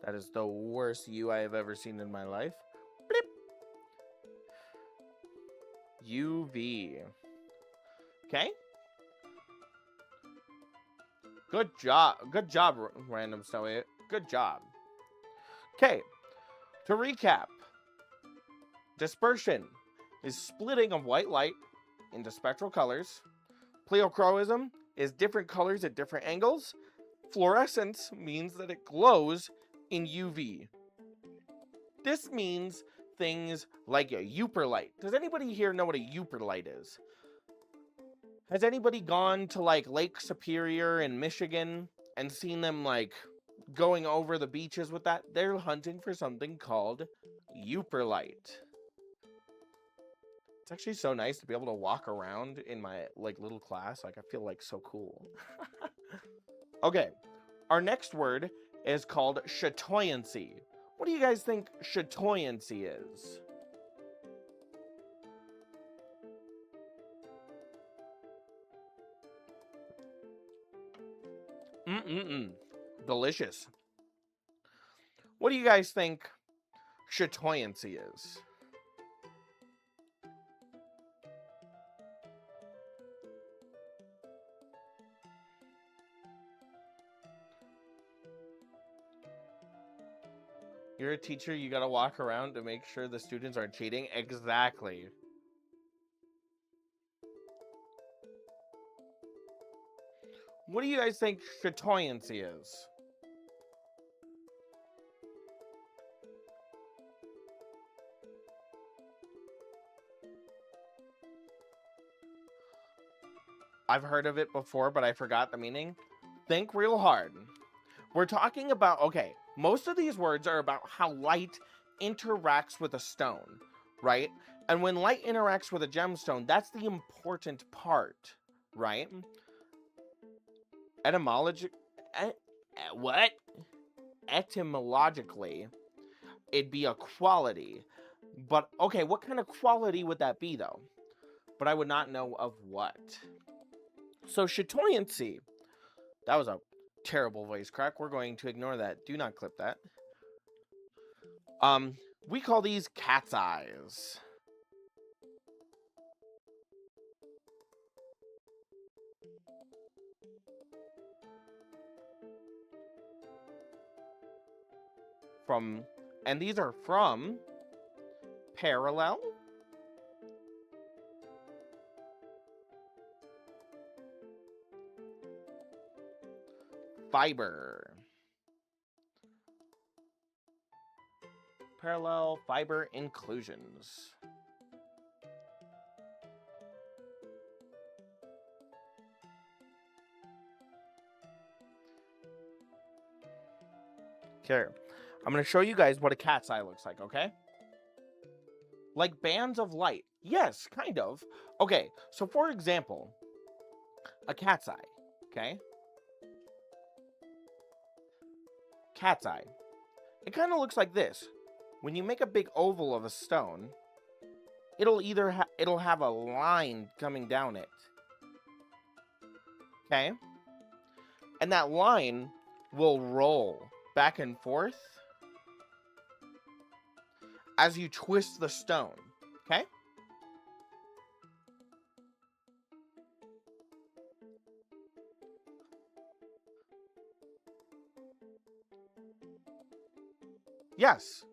That is the worst U I have ever seen in my life. Blip. UV. Okay. Good job. Good job, Random Snowy. Good job. Okay. To recap, dispersion is splitting of white light into spectral colors. Pleochroism is different colors at different angles. Fluorescence means that it glows in UV. This means things like a Uper light. Does anybody here know what a Uper light is? Has anybody gone to like Lake Superior in Michigan and seen them like going over the beaches with that? They're hunting for something called Uper light. It's actually so nice to be able to walk around in my like little class. Like I feel like so cool. Okay, our next word is called chatoyancy. What do you guys think chatoyancy is? Delicious. What do you guys think chatoyancy is? You're a teacher, you gotta walk around to make sure the students aren't cheating. Exactly. What do you guys think chatoyancy is? I've heard of it before, but I forgot the meaning. Think real hard. We're talking about, okay, most of these words are about how light interacts with a stone, right? And when light interacts with a gemstone, that's the important part, right? Etymologically, it'd be a quality. But, okay, what kind of quality would that be, though? But I would not know of what. So, chatoyancy. That was a terrible voice crack. We're going to ignore that. Do not clip that. We call these cat's eyes. from, and these are from parallel, fiber. Parallel fiber inclusions. Okay, I'm going to show you guys what a cat's eye looks like, okay? Like bands of light. Yes, kind of. Okay, so for example, a cat's eye, okay? Cat's eye. It kind of looks like this. When you make a big oval of a stone, it'll either it'll have a line coming down it. Okay? And that line will roll back and forth as you twist the stone. Okay? Yes.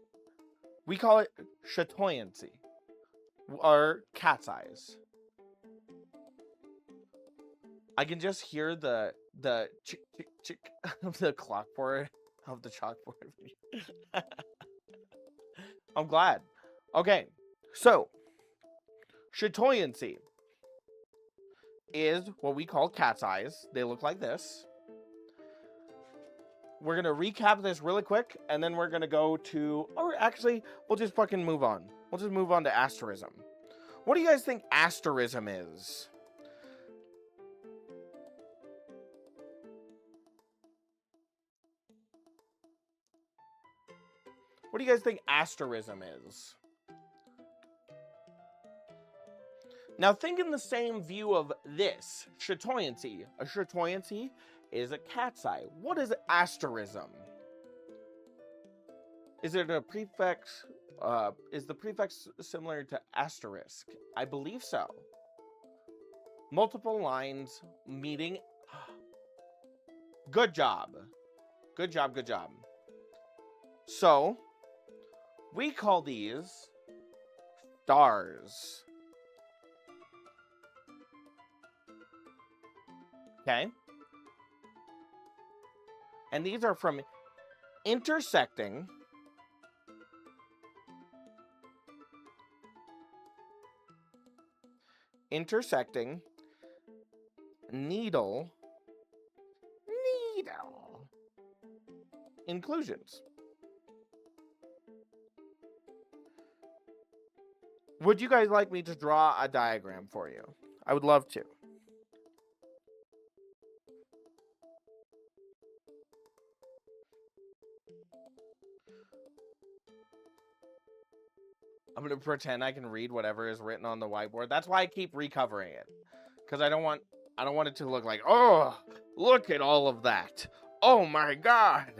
We call it chatoyancy, or cat's eyes. I can just hear the chick chick chick of the chalkboard. I'm glad. Okay, so chatoyancy is what we call cat's eyes. They look like this. We're going to recap this really quick, and then we're going to go to... Or actually, we'll just fucking move on. We'll just move on to asterism. What do you guys think asterism is? What do you guys think asterism is? Now, think in the same view of this. Chatoyancy. A chatoyancy is a cat's eye. What is asterism? Is it a prefix? Is the prefix similar to asterisk? I believe so. Multiple lines meeting. Good job. Good job, good job. So, we call these stars. Okay? And these are from intersecting needle inclusions. Would you guys like me to draw a diagram for you? I would love to. I'm going to pretend I can read whatever is written on the whiteboard. That's why I keep recovering it. Because I don't want it to look like, oh, look at all of that. Oh my God.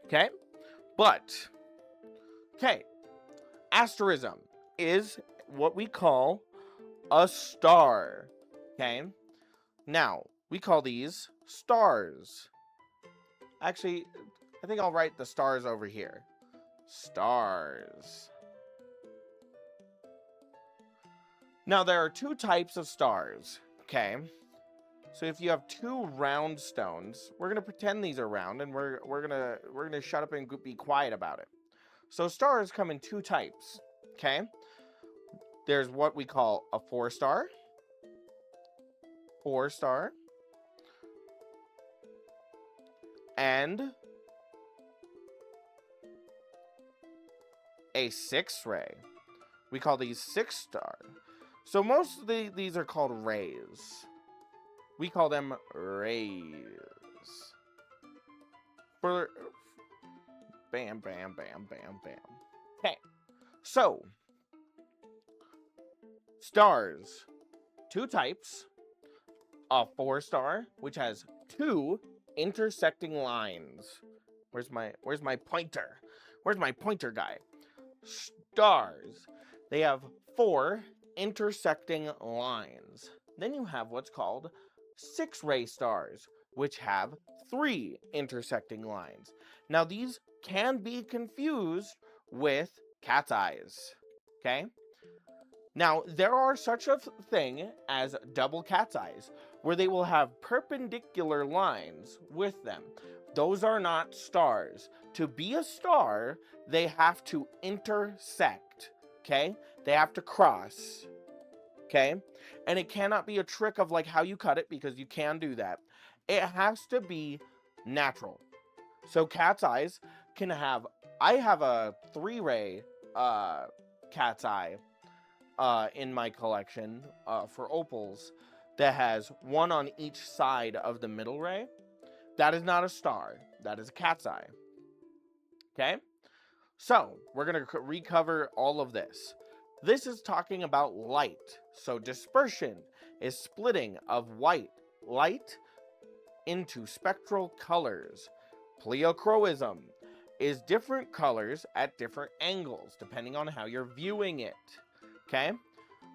Okay? But, okay. Asterism is what we call a star. Okay? Now, we call these stars. Actually, I think I'll write the stars over here. Stars. Now, there are two types of stars. Okay? So if you have two round stones, we're going to pretend these are round, and we're going to shut up and be quiet about it. So stars come in two types, okay? There's what we call a 4-star, and a 6-ray. We call these 6-star. So most of these are called rays. We call them rays. For bam, bam, bam, bam, bam. Okay. So, stars. Two types. A 4-star, which has 2 intersecting lines. Where's my pointer? Where's my pointer guy? Stars. They have 4 intersecting lines. Then you have what's called 6-ray stars. which have 3 intersecting lines. Now, these can be confused with cat's eyes, okay? Now, there are such a thing as double cat's eyes, where they will have perpendicular lines with them. Those are not stars. To be a star, they have to intersect, okay? They have to cross, okay? And it cannot be a trick of like how you cut it, because you can do that. It has to be natural. So cat's eyes can have, I have a 3-ray cat's eye in my collection for opals that has 1 on each side of the middle ray. That is not a star. That is a cat's eye. Okay? So, we're going to recover all of this. This is talking about light. So, dispersion is splitting of white light into spectral colors. Pleochroism is different colors at different angles, depending on how you're viewing it. Okay?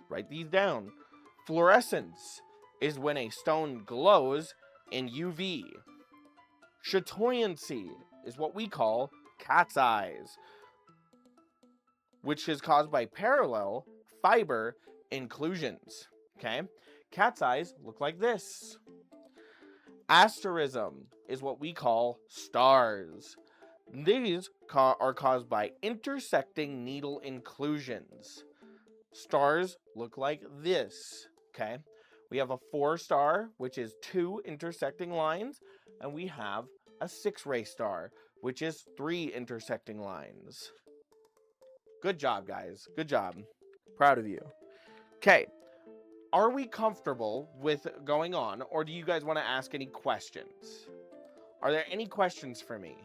Write these down. Fluorescence is when a stone glows in UV. Chatoyancy is what we call cat's eyes, which is caused by parallel fiber inclusions. Okay? Cat's eyes look like this. Asterism is what we call stars. These are caused by intersecting needle inclusions. Stars look like this, okay? We have a 4-star, which is 2 intersecting lines, and we have a 6-ray star, which is 3 intersecting lines. Good job, guys. Good job. Proud of you. Okay. Are we comfortable with going on, or do you guys want to ask any questions? Are there any questions for me?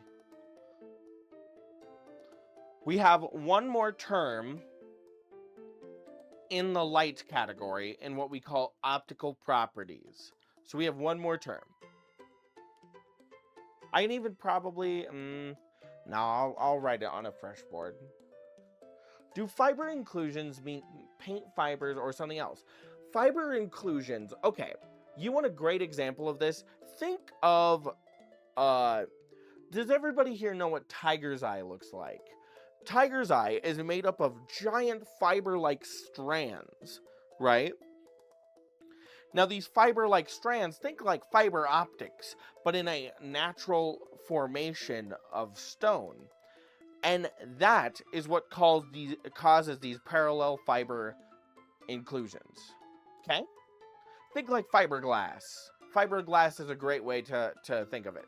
We have one more term in the light category in what we call optical properties. So we have one more term. I can even probably, no, I'll write it on a fresh board. Do fiber inclusions mean paint fibers or something else? Fiber inclusions, okay. You want a great example of this? Think of, does everybody here know what tiger's eye looks like? Tiger's eye is made up of giant fiber-like strands, right? Now, these fiber-like strands, think like fiber optics, but in a natural formation of stone. And that is what causes these parallel fiber inclusions, okay? Think like fiberglass. Fiberglass is a great way to think of it.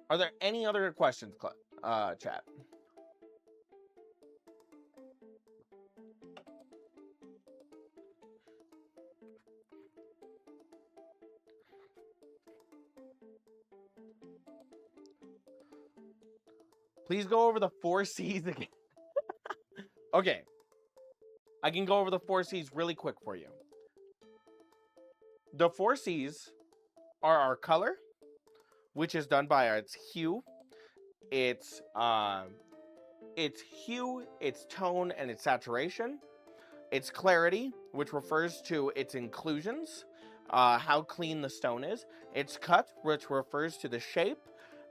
Are there any other questions, chat? Please go over the 4 C's again. Okay. I can go over the 4 C's really quick for you. The 4 C's are our color, which is done by its hue, its hue, its tone, and its saturation. Its clarity, which refers to its inclusions, how clean the stone is. Its cut, which refers to the shape.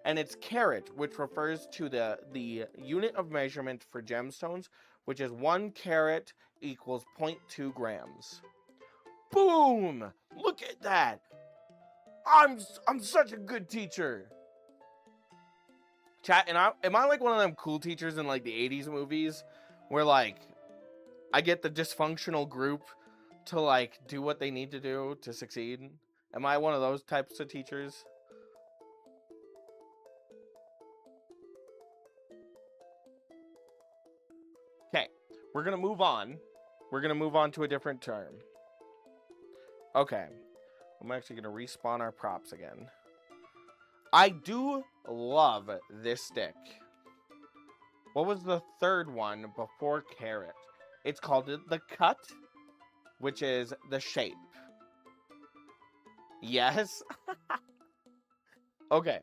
And its carat, which refers to the unit of measurement for gemstones, which is 1 carat equals 0.2 grams. Boom! Look at that! I'm such a good teacher. Chat, and am I like one of them cool teachers in like the 80s movies where like I get the dysfunctional group to like do what they need to do to succeed? Am I one of those types of teachers? Okay, we're gonna move on. We're gonna move on to a different term. Okay, I'm actually gonna respawn our props again. I do love this stick. What was the third one before carat? It's called the cut, which is the shape. Yes. Okay.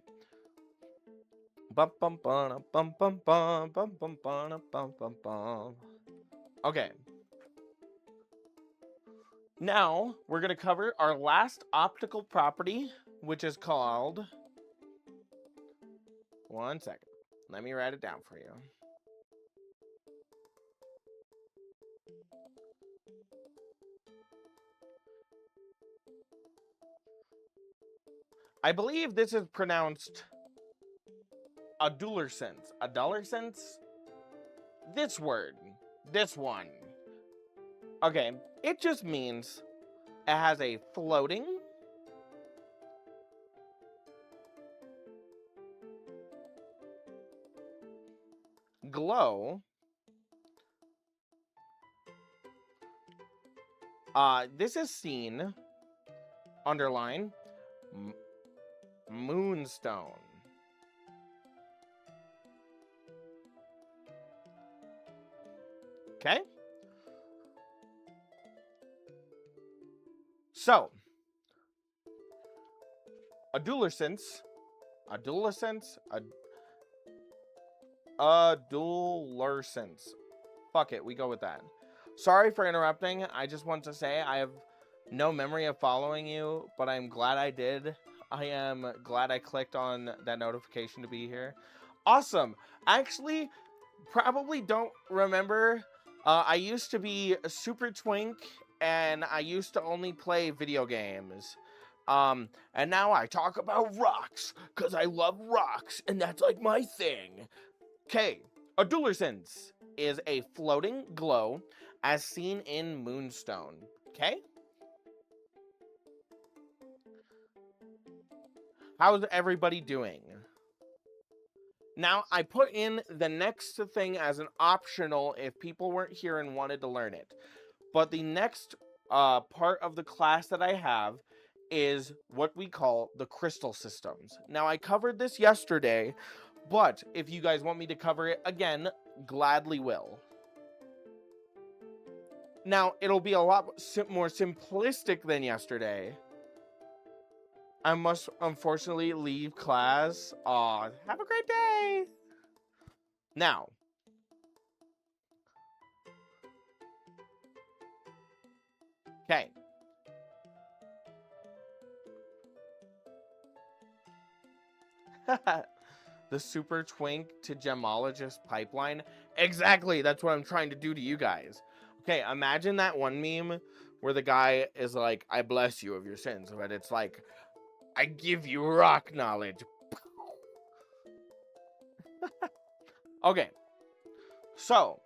Bum bum bum bum bum bum bum bum bum bum bum bum. Okay. Now, we're going to cover our last optical property, which is called... One second. Let me write it down for you. I believe this is pronounced adolescence. Adolescence? This word. This one. Okay, it just means it has a floating glow. This is seen, underline, moonstone. Okay? So, adolescence. Fuck it, we go with that. Sorry for interrupting. I just want to say I have no memory of following you, but I'm glad I did. I am glad I clicked on that notification to be here. Awesome. Actually, probably don't remember. I used to be a super twink, and I used to only play video games. And now I talk about rocks, because I love rocks, and that's like my thing. Okay, adolescence is a floating glow as seen in moonstone. Okay? How's everybody doing? Now, I put in the next thing as an optional if people weren't here and wanted to learn it. But the next part of the class that I have is what we call the crystal systems. Now, I covered this yesterday, but if you guys want me to cover it again, gladly will. Now, it'll be a lot more simplistic than yesterday. I must unfortunately leave class. Aw, have a great day. Now, okay. The super twink to gemologist pipeline. Exactly, that's what I'm trying to do to you guys. Okay, imagine that one meme where the guy is like, I bless you of your sins, but it's like, I give you rock knowledge. Okay, so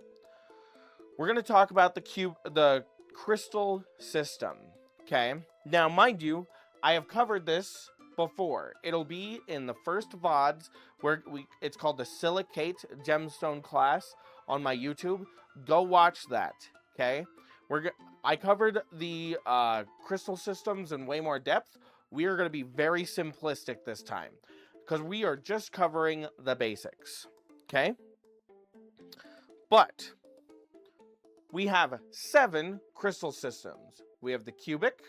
we're gonna talk about the crystal system. Okay, now mind you, I have covered this before. It'll be in the first VODs where it's called the Silicate Gemstone class on my YouTube. Go watch that. Okay, I covered the crystal systems in way more depth. We are going to be very simplistic this time because we are just covering the basics. Okay, but we have 7 crystal systems. We have the cubic.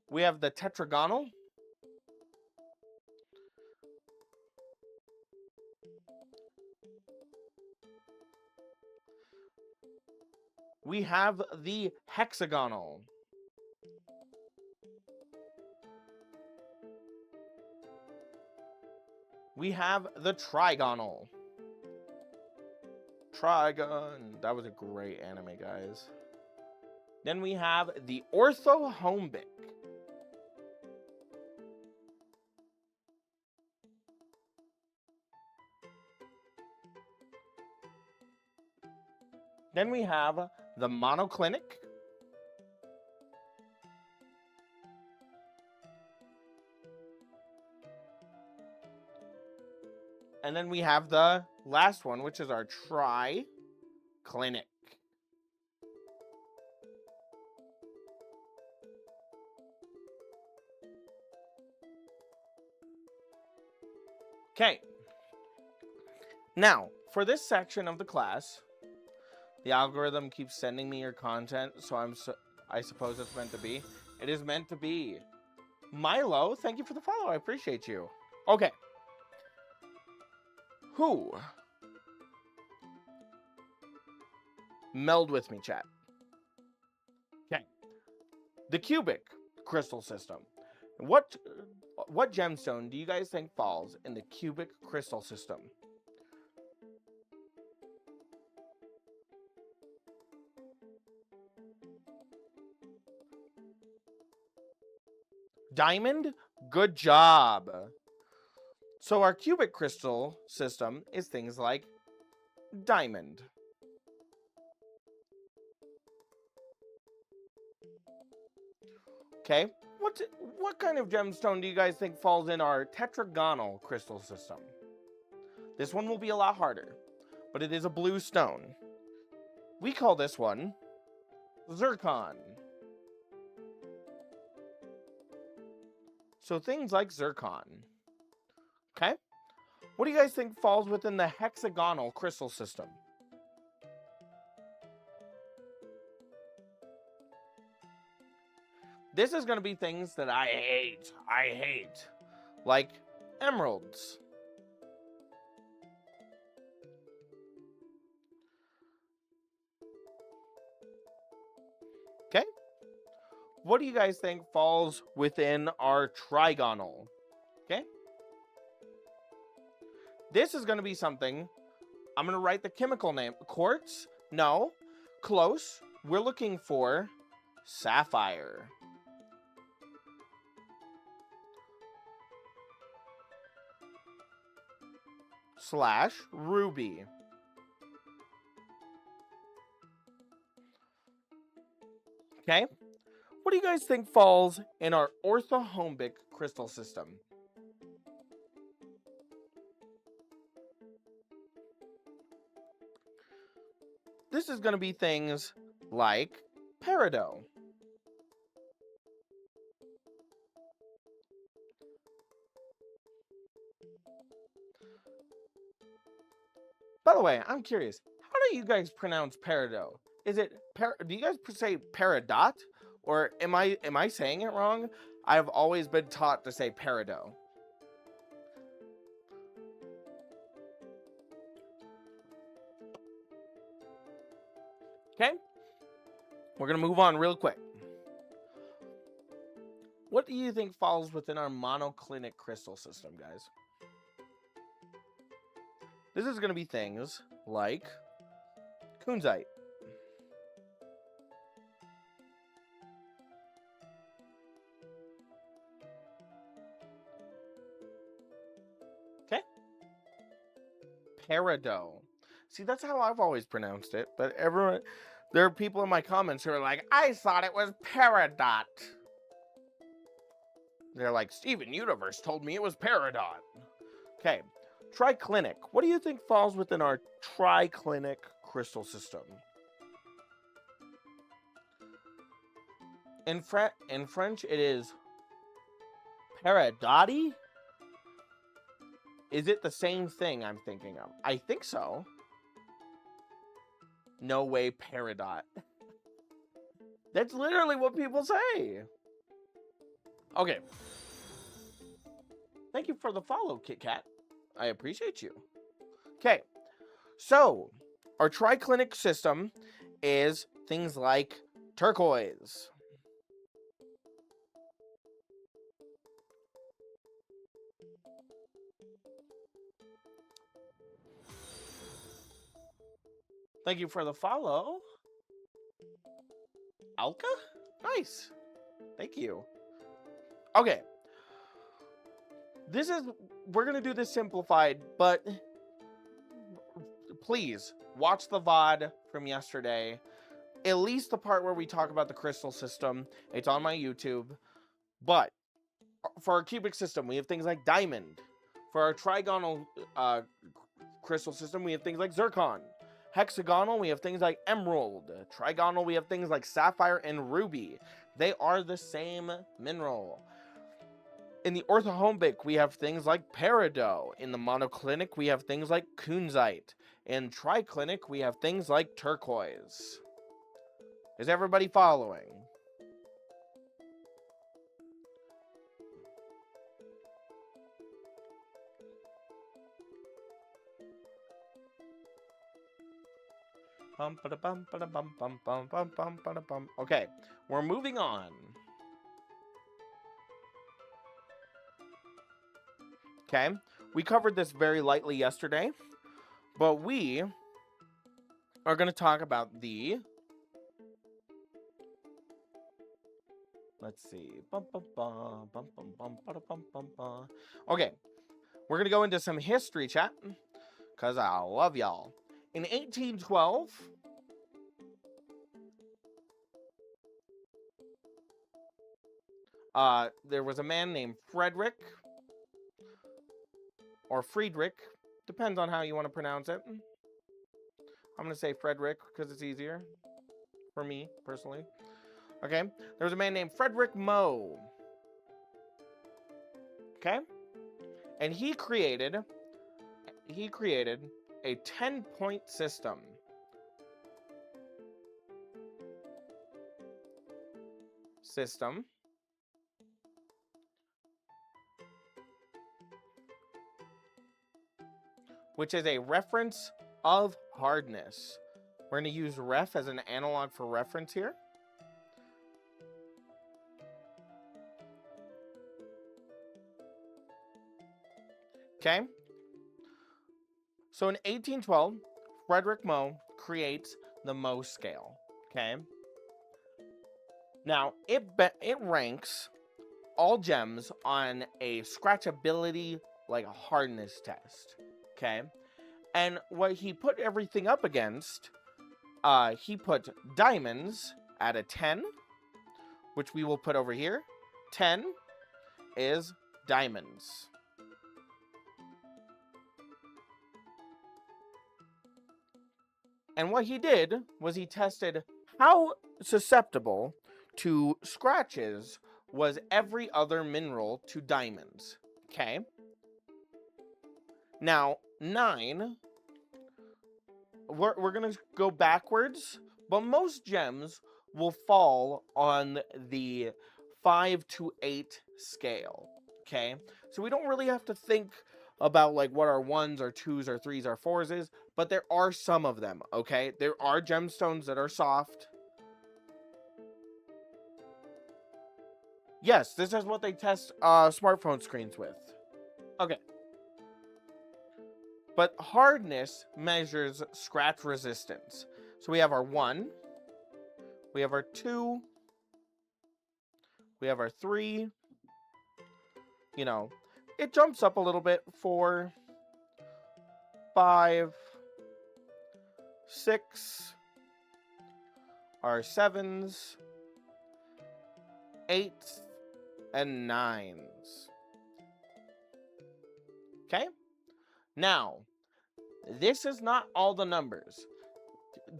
We have the tetragonal. We have the hexagonal. We have the trigonal. Trigon. That was a great anime, guys. Then we have the orthorhombic. Then we have the monoclinic. And then we have the last one, which is our triclinic. Okay. Now, for this section of the class, the algorithm keeps sending me your content, so I suppose it's meant to be. It is meant to be. Milo, thank you for the follow. I appreciate you. Okay. Who Meld with me, chat. Okay. The cubic crystal system. What gemstone do you guys think falls in the cubic crystal system? Diamond? Good job. So our cubic crystal system is things like diamond. Okay. What kind of gemstone do you guys think falls in our tetragonal crystal system? This one will be a lot harder, but it is a blue stone. We call this one zircon. So things like zircon. Okay? What do you guys think falls within the hexagonal crystal system? This is going to be things that I hate. Like emeralds. Okay? What do you guys think falls within our trigonal? Okay? This is going to be something, I'm going to write the chemical name. Quartz? No. Close. We're looking for sapphire. / ruby. Okay? What do you guys think falls in our orthorhombic crystal system? This is going to be things like peridot. By the way, I'm curious, how do you guys pronounce peridot? Is it do you guys say peridot, or am I saying it wrong? I've always been taught to say peridot. Okay? We're going to move on real quick. What do you think falls within our monoclinic crystal system, guys? This is going to be things like kunzite. Okay? Peridot. See, that's how I've always pronounced it, but there are people in my comments who are like, I thought it was peridot. They're like, Steven Universe told me it was peridot. Okay. Triclinic. What do you think falls within our triclinic crystal system? In French, it is peridoti. Is it the same thing I'm thinking of? I think so. No way, peridot. That's literally what people say. Okay. Thank you for the follow, Kit Kat. I appreciate you. Okay. So, our triclinic system is things like turquoise. Thank you for the follow. Alka? Nice. Thank you. Okay. We're going to do this simplified, but please watch the VOD from yesterday. At least the part where we talk about the crystal system. It's on my YouTube. But for our cubic system, we have things like diamond. For our trigonal crystal system, we have things like zircon. Hexagonal, we have things like emerald. Trigonal, we have things like sapphire and ruby. They are the same mineral. In the orthorhombic, we have things like peridot. In the monoclinic, we have things like kunzite. In triclinic, we have things like turquoise. Is everybody following? Okay, we're moving on. Okay, we covered this very lightly yesterday, but we are going to talk about the... Let's see. Okay, we're going to go into some history, chat, because I love y'all. In 1812, there was a man named Frederick, or Friedrich, depends on how you want to pronounce it. I'm going to say Frederick because it's easier for me, personally. Okay, there was a man named Frederick Moe. Okay, and he created a 10-point system. Which is a reference of hardness. We're going to use ref as an analog for reference here. Okay. So in 1812, Frederick Moe creates the Moe scale. Okay. Now, it ranks all gems on a scratchability, like a hardness test. Okay. And what he put everything up against, he put diamonds at a 10, which we will put over here. 10 is diamonds. And what he did was he tested how susceptible to scratches was every other mineral to diamonds. Okay. Now, 9, we're going to go backwards, but most gems will fall on the 5 to 8 scale. Okay. So we don't really have to think about like what our 1s or 2s or 3s or 4s is, but there are some of them. Okay. There are gemstones that are soft. Yes, this is what they test smartphone screens with. Okay. But hardness measures scratch resistance. So we have our 1, we have our 2, we have our 3. You know, it jumps up a little bit. 4, 5, 6, our 7s, 8s, and 9s. Okay? Now, this is not all the numbers.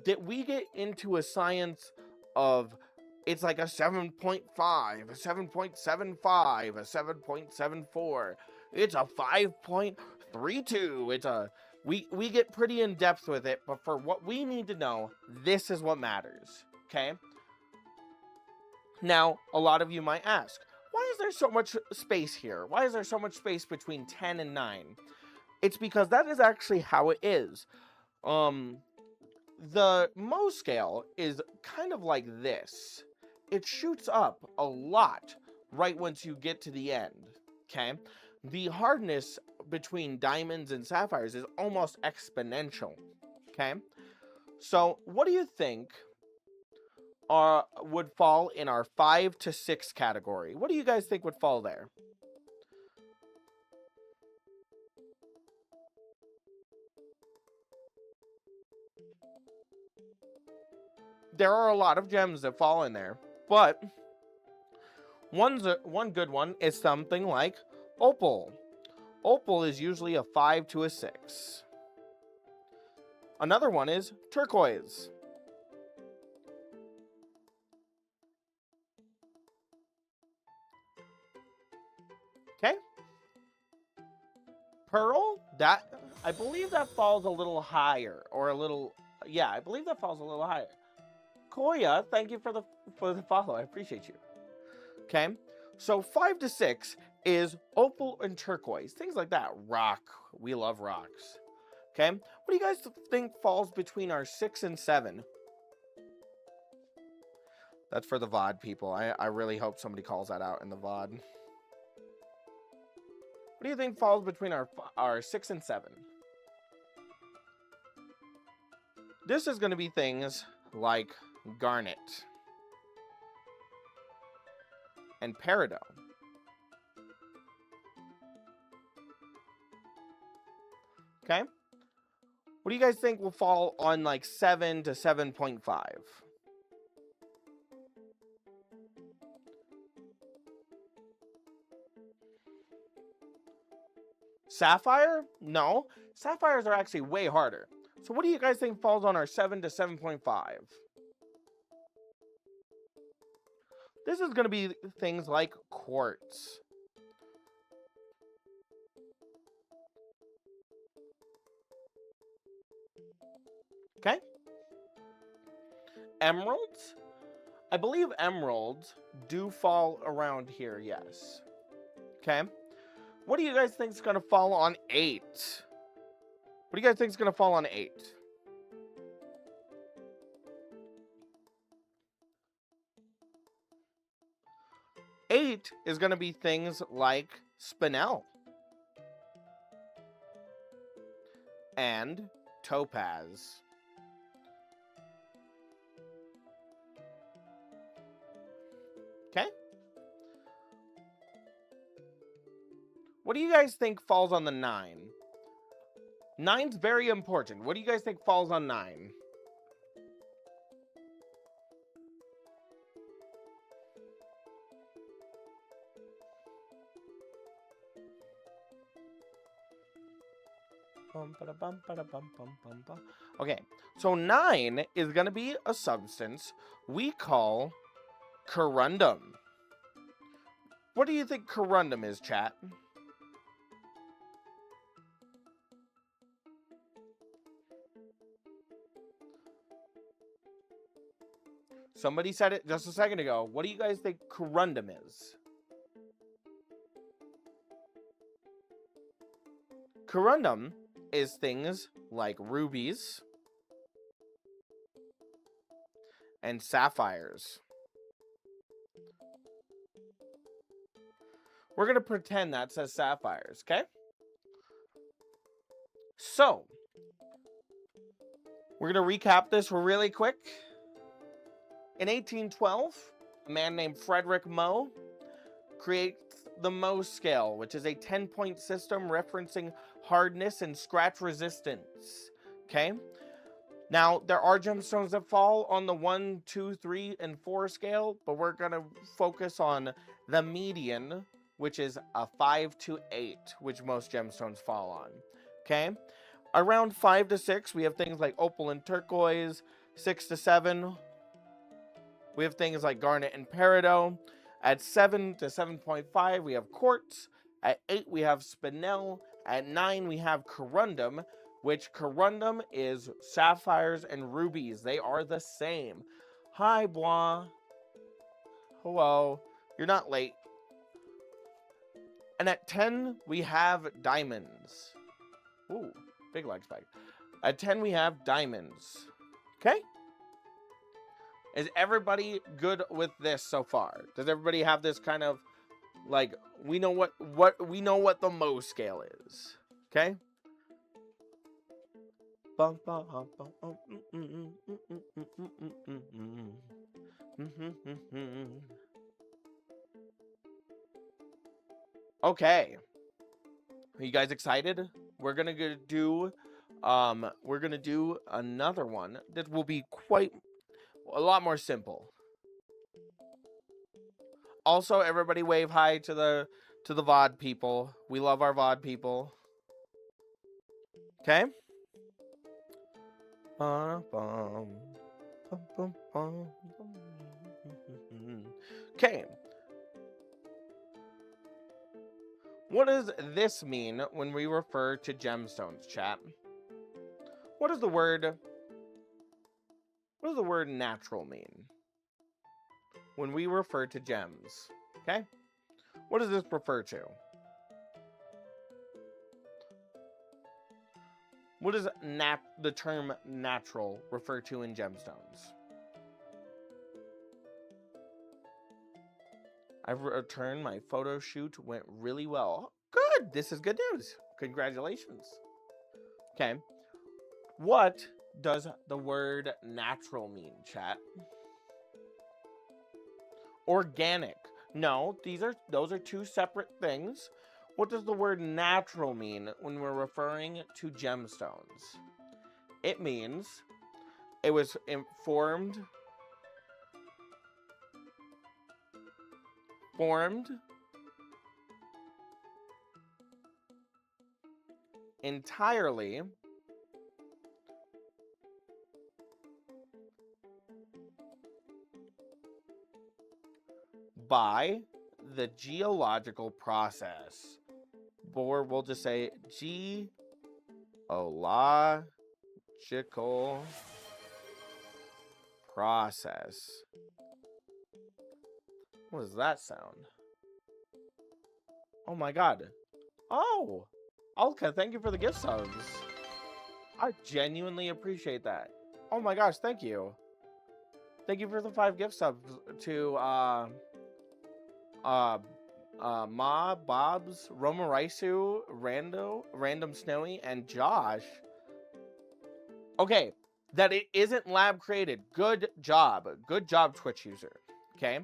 That we get into a science of it's like a 7.5, a 7.75, a 7.74. It's a 5.32. It's a we get pretty in depth with it, but for what we need to know, this is what matters. Okay? Now, a lot of you might ask, why is there so much space here? Why is there so much space between 10 and 9? It's because that is actually how it is. The Moe scale is kind of like this. It shoots up a lot right once you get to the end. Okay? The hardness between diamonds and sapphires is almost exponential. Okay? So, what do you think would fall in our 5 to 6 category? What do you guys think would fall there? There are a lot of gems that fall in there, but one good one is something like opal. Opal is usually a 5 to a 6. Another one is turquoise. Okay. Pearl, I believe that falls a little higher, or a little, yeah, I believe that falls a little higher. Koya, thank you for the follow. I appreciate you. Okay, so 5 to 6 is opal and turquoise, things like that. Rock, we love rocks. Okay? What do you guys think falls between our 6 and 7? That's for the VOD people. I really hope somebody calls that out in the VOD. What do you think falls between our 6 and 7? This is going to be things like garnet and peridot. Okay? What do you guys think will fall on like 7 to 7.5? Sapphire? No. Sapphires are actually way harder. So what do you guys think falls on our 7 to 7.5? This is going to be things like quartz. Okay? Emeralds? I believe emeralds do fall around here, yes. Okay? What do you guys think is going to fall on 8? What do you guys think is going to fall on 8? Eight is going to be things like spinel and topaz. Okay? What do you guys think falls on the 9? 9's very important. What do you guys think falls on 9? Okay, so 9 is going to be a substance we call corundum. What do you think corundum is, chat? Somebody said it just a second ago. What do you guys think corundum is? Corundum is things like rubies and sapphires. We're going to pretend that says sapphires, okay? So, we're going to recap this really quick. In 1812, a man named Frederick Moe creates the Moe scale, which is a 10-point system referencing hardness and scratch resistance. Okay? Now, there are gemstones that fall on the 1, 2, 3, and 4 scale, but we're going to focus on the median, which is a 5 to 8, which most gemstones fall on. Okay? Around 5 to 6, we have things like opal and turquoise. 6 to 7, we have things like garnet and peridot. At 7 to 7.5, we have quartz. At 8, we have spinel. At 9, we have corundum, which corundum is sapphires and rubies. They are the same. Hi, Blah. Hello. You're not late. And at 10, we have diamonds. Ooh, big leg spike. At 10, we have diamonds. Okay? Is everybody good with this so far? Does everybody have this kind of like we know what the Moe scale is? Okay? Okay. Are you guys excited? We're gonna do another one that will be quite a lot more simple. Also, everybody wave hi to the VOD people. We love our VOD people. Okay? Okay. What does this mean when we refer to gemstones, chat? What does the word natural mean when we refer to gems? Okay? What does this refer to? What does the term natural refer to in gemstones? I've returned. My photo shoot went really well. Good. This is good news. Congratulations. Okay. What does the word natural mean, chat? Organic. No, those are two separate things. What does the word natural mean when we're referring to gemstones? It means it was formed entirely by the geological process. Or we'll just say geological process. What does that sound? Oh my god. Oh! Alka, thank you for the gift subs. I genuinely appreciate that. Oh my gosh, thank you. Thank you for the 5 gift subs to Ma, Bobs, Romaraisu, Random Snowy, and Josh. Okay, that it isn't lab created. Good job. Good job, Twitch user. Okay.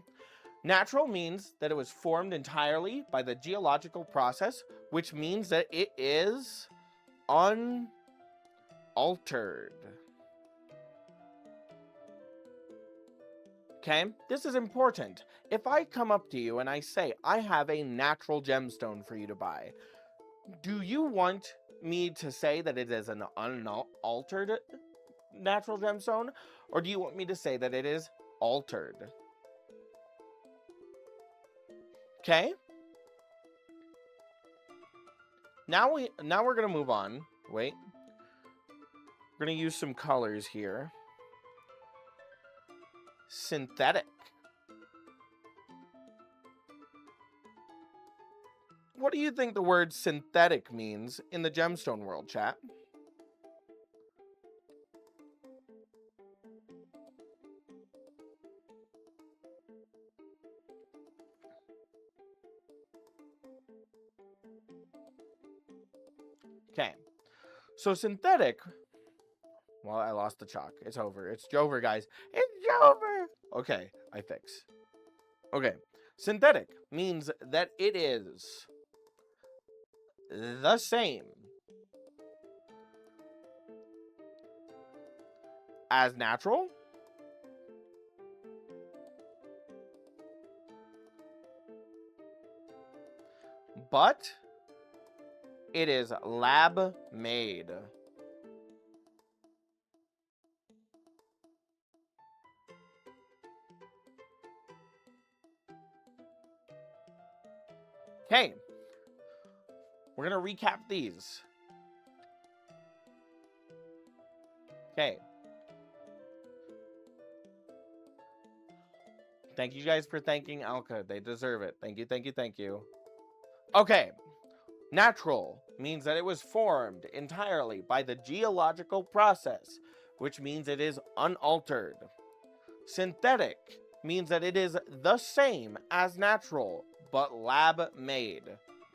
Natural means that it was formed entirely by the geological process, which means that it is unaltered. Okay, this is important. If I come up to you and I say, I have a natural gemstone for you to buy, do you want me to say that it is an unaltered natural gemstone? Or do you want me to say that it is altered? Okay. Now we're gonna move on. Wait. We're gonna use some colors here. Synthetic. What do you think the word synthetic means in the gemstone world, chat? Okay. So synthetic. Well, I lost the chalk. It's over. It's over, guys. It's over. Okay, I fix. Okay. Synthetic means that it is the same as natural, but it is lab made. Okay. We're going to recap these. Okay. Thank you guys for thanking Alka. They deserve it. Thank you, thank you, thank you. Okay. Natural means that it was formed entirely by the geological process, which means it is unaltered. Synthetic means that it is the same as natural, but lab made.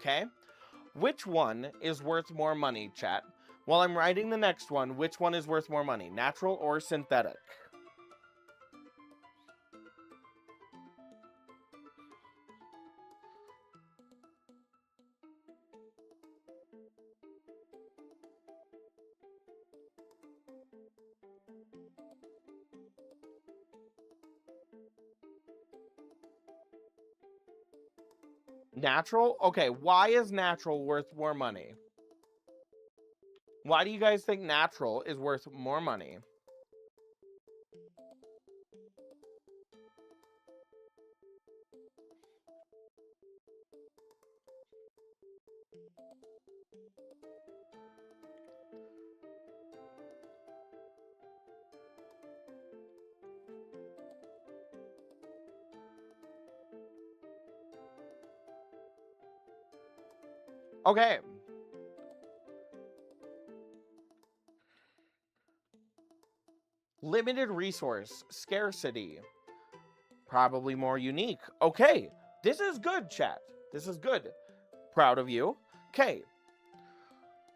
Okay? Which one is worth more money, chat? While I'm writing the next one, which one is worth more money, natural or synthetic? Natural? Okay, why is natural worth more money? Why do you guys think natural is worth more money? Okay. Limited resource, scarcity. Probably more unique. Okay, this is good, chat. This is good. Proud of you. Okay.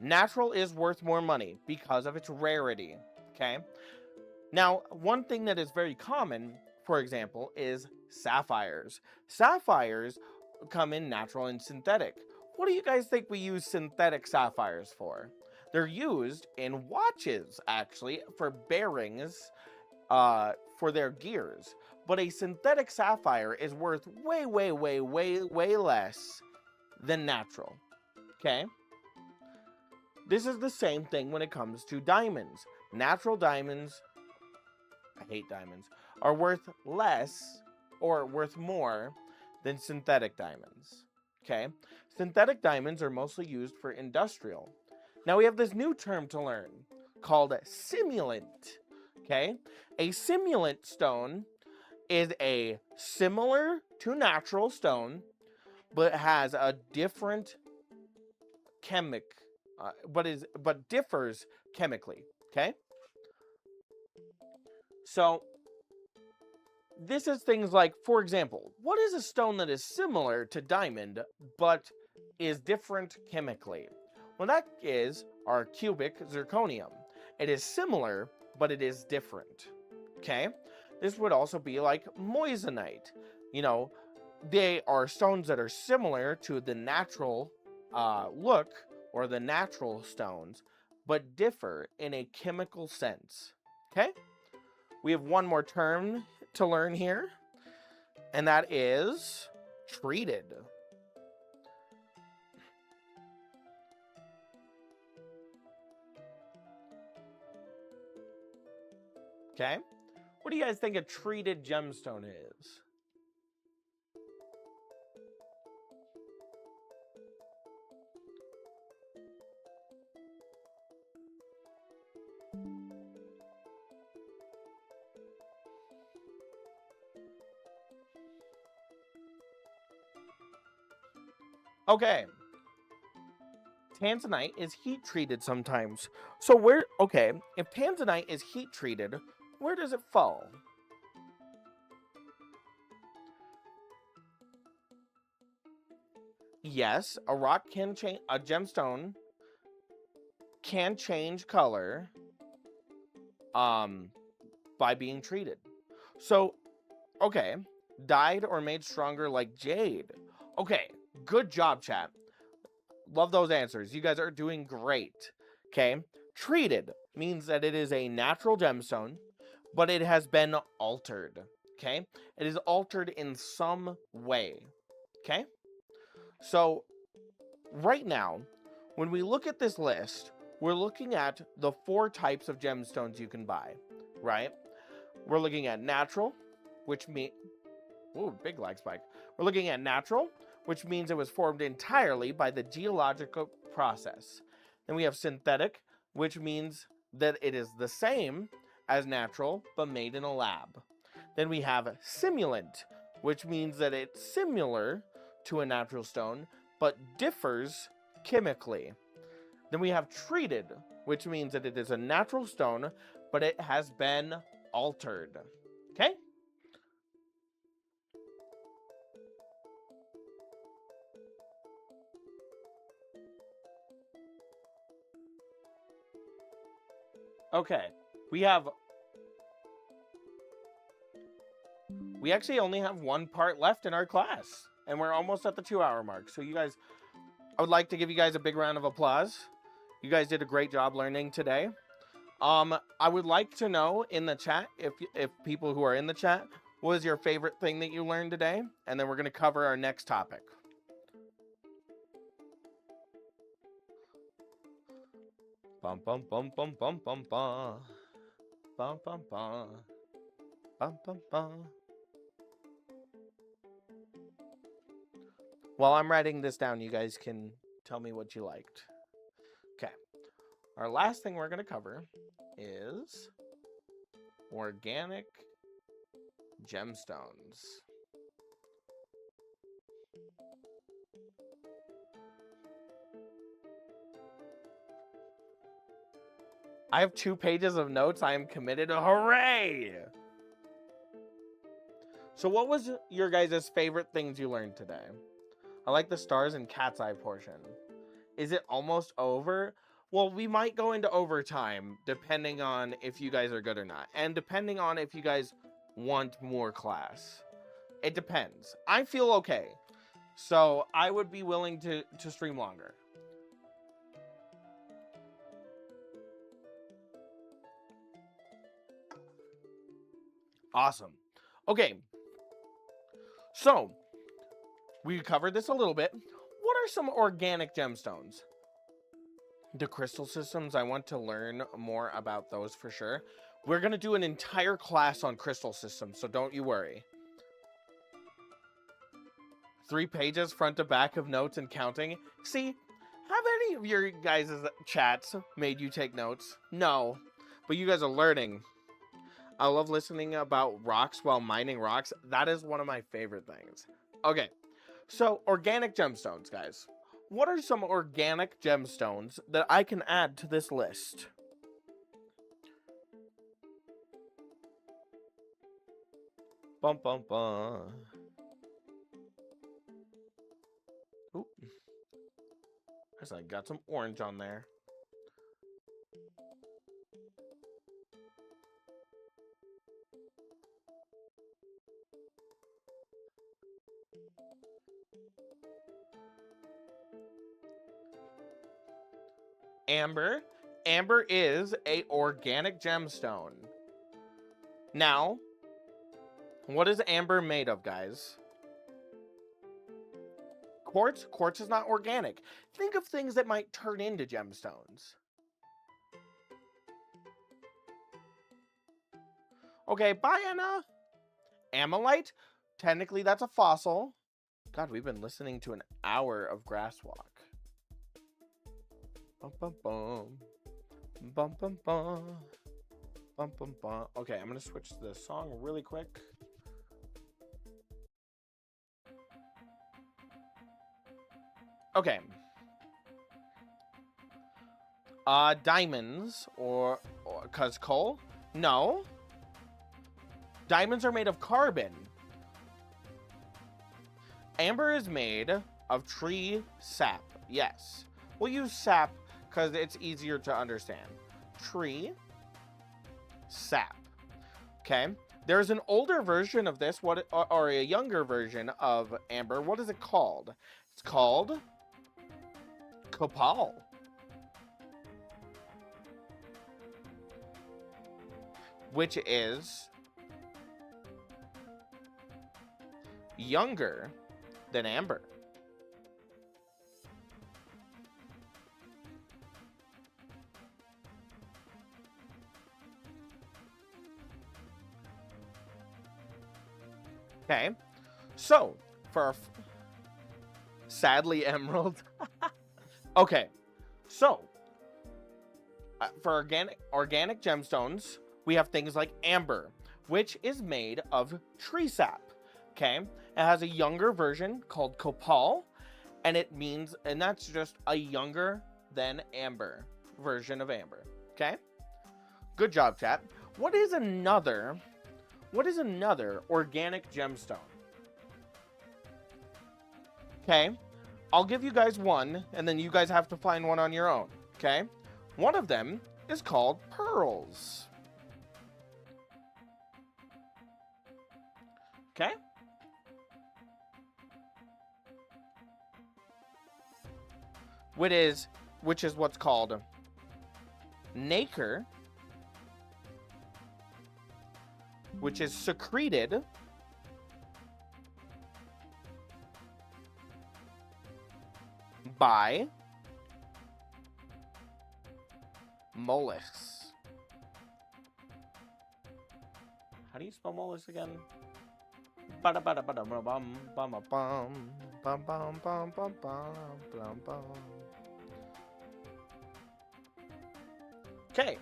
Natural is worth more money because of its rarity. Okay. Now, one thing that is very common, for example, is sapphires. Sapphires come in natural and synthetic. What do you guys think we use synthetic sapphires for? They're used in watches, actually, for bearings, for their gears. But a synthetic sapphire is worth way, way, way, way, way less than natural. Okay? This is the same thing when it comes to diamonds. Natural diamonds, I hate diamonds, are worth less or worth more than synthetic diamonds. Okay? Synthetic diamonds are mostly used for industrial. Now we have this new term to learn called simulant. Okay? A simulant stone is a similar to natural stone, but has a different but differs chemically. Okay? So this is things like, for example, what is a stone that is similar to diamond but is different chemically? Well, that is our cubic zirconium. It is similar, but it is different. Okay? This would also be like moissanite. You know, they are stones that are similar to the natural look or the natural stones, but differ in a chemical sense. Okay? We have one more term to learn here, and that is treated. Okay? What do you guys think a treated gemstone is? Okay. Tanzanite is heat treated sometimes. So if tanzanite is heat treated, where does it fall? Yes, a gemstone can change color by being treated. So, okay, dyed or made stronger like jade. Okay, good job, chat. Love those answers. You guys are doing great. Okay, treated means that it is a natural gemstone, but it has been altered. Okay, it is altered in some way. Okay, so right now, when we look at this list, we're looking at the 4 types of gemstones you can buy, right? We're looking at natural, which means, ooh, big lag spike. We're looking at natural, which means it was formed entirely by the geological process. Then we have synthetic, which means that it is the same as natural, but made in a lab. Then we have simulant, which means that it's similar to a natural stone, but differs chemically. Then we have treated, which means that it is a natural stone, but it has been altered. Okay? Okay. We actually only have one part left in our class, and we're almost at the 2-hour mark. So you guys, I would like to give you guys a big round of applause. You guys did a great job learning today. I would like to know in the chat, if people who are in the chat, what was your favorite thing that you learned today? And then we're going to cover our next topic. Bum bum bum bum bum bum bum. Bum bum bum. Bum bum bum. While I'm writing this down, you guys can tell me what you liked. Okay. Our last thing we're going to cover is organic gemstones. I have 2 pages of notes. I am committed. Hooray! So what was your guys' favorite things you learned today? I like the stars and cat's eye portion. Is it almost over? Well, we might go into overtime depending on if you guys are good or not. And depending on if you guys want more class. It depends. I feel okay. So I would be willing to stream longer. Awesome. Okay. So, we covered this a little bit. What are some organic gemstones? The crystal systems, I want to learn more about those for sure. We're going to do an entire class on crystal systems, so don't you worry. 3 pages, front to back of notes and counting. See, have any of your guys' chats made you take notes? No, but you guys are learning. I love listening about rocks while mining rocks. That is one of my favorite things. Okay, so organic gemstones, guys. What are some organic gemstones that I can add to this list? Bum, bum, bum. Oop. I got some orange on there. Amber. Amber is a organic gemstone. Now, what is amber made of, guys? Quartz? Quartz is not organic. Think of things that might turn into gemstones. Okay, bye, Anna. Ammonite? Technically, that's a fossil. God, we've been listening to an hour of grass walk. Bum, bum, bum. Bum, bum, bum. Bum, bum, bum. Okay, I'm going to switch to the song really quick. Okay. Diamonds or cause coal? No. Diamonds are made of carbon. Amber is made of tree sap. Yes. We'll use sap because it's easier to understand. Tree sap. Okay. There's an older version of this, or a younger version of amber. What is it called? It's called copal. Which is younger than amber. Okay, so for sadly emerald. Okay, so for organic gemstones, we have things like amber, which is made of tree sap. Okay, it has a younger version called copal, and that's just a younger than amber version of amber. Okay, good job, chat. What is another organic gemstone? Okay, I'll give you guys one, and then you guys have to find one on your own. Okay, one of them is called pearls. Okay. Which is what's called nacre, which is secreted by mollusks. How do you spell mollusks again? Okay.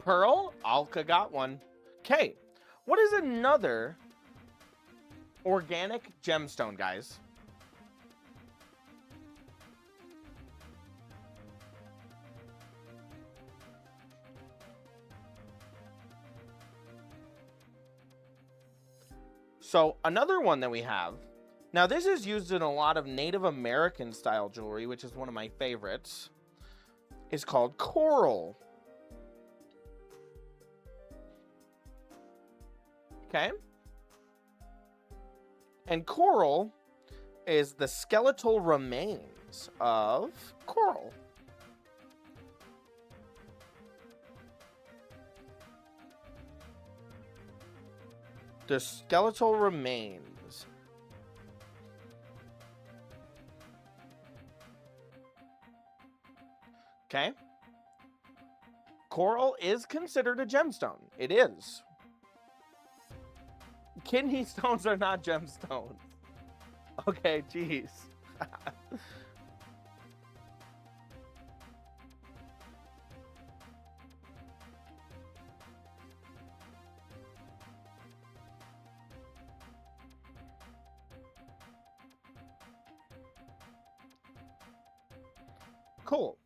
Pearl, Alka got one. Okay. What is another organic gemstone, guys? So another one that we have, now this is used in a lot of Native American style jewelry, which is one of my favorites, is called coral. Okay? And coral is the skeletal remains of coral. The skeletal remains. Okay? Coral is considered a gemstone. It is. Kidney stones are not gemstones. Okay, jeez. Cool.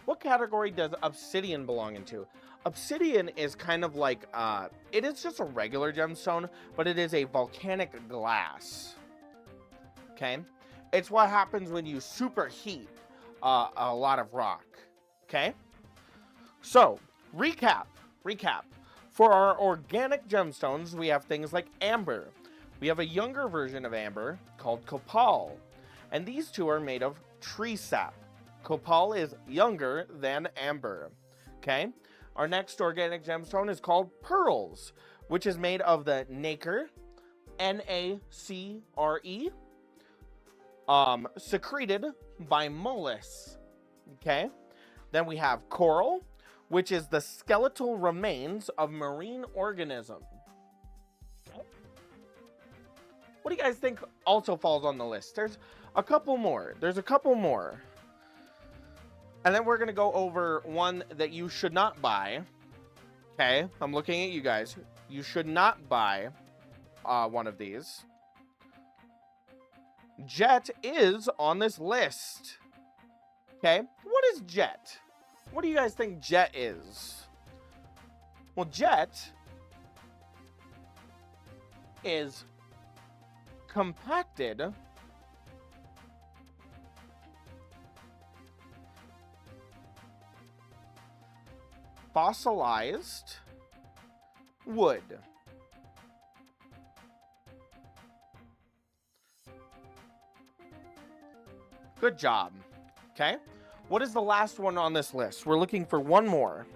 What category does obsidian belong into? Obsidian is kind of like, it is just a regular gemstone, but it is a volcanic glass. Okay? It's what happens when you superheat a lot of rock. Okay? So, recap. For our organic gemstones, we have things like amber. We have a younger version of amber called copal. And these two are made of tree sap. Copal is younger than amber. Okay? Our next organic gemstone is called pearls, which is made of the nacre, N-A-C-R-E, secreted by mollusks. Okay? Then we have coral, which is the skeletal remains of marine organisms. Okay. What do you guys think also falls on the list? There's a couple more. And then we're going to go over one that you should not buy. Okay, I'm looking at you guys. You should not buy one of these. Jet is on this list. Okay, what is jet? What do you guys think jet is? Well, jet is compacted fossilized wood. Good job. Okay. What is the last one on this list? We're looking for one more.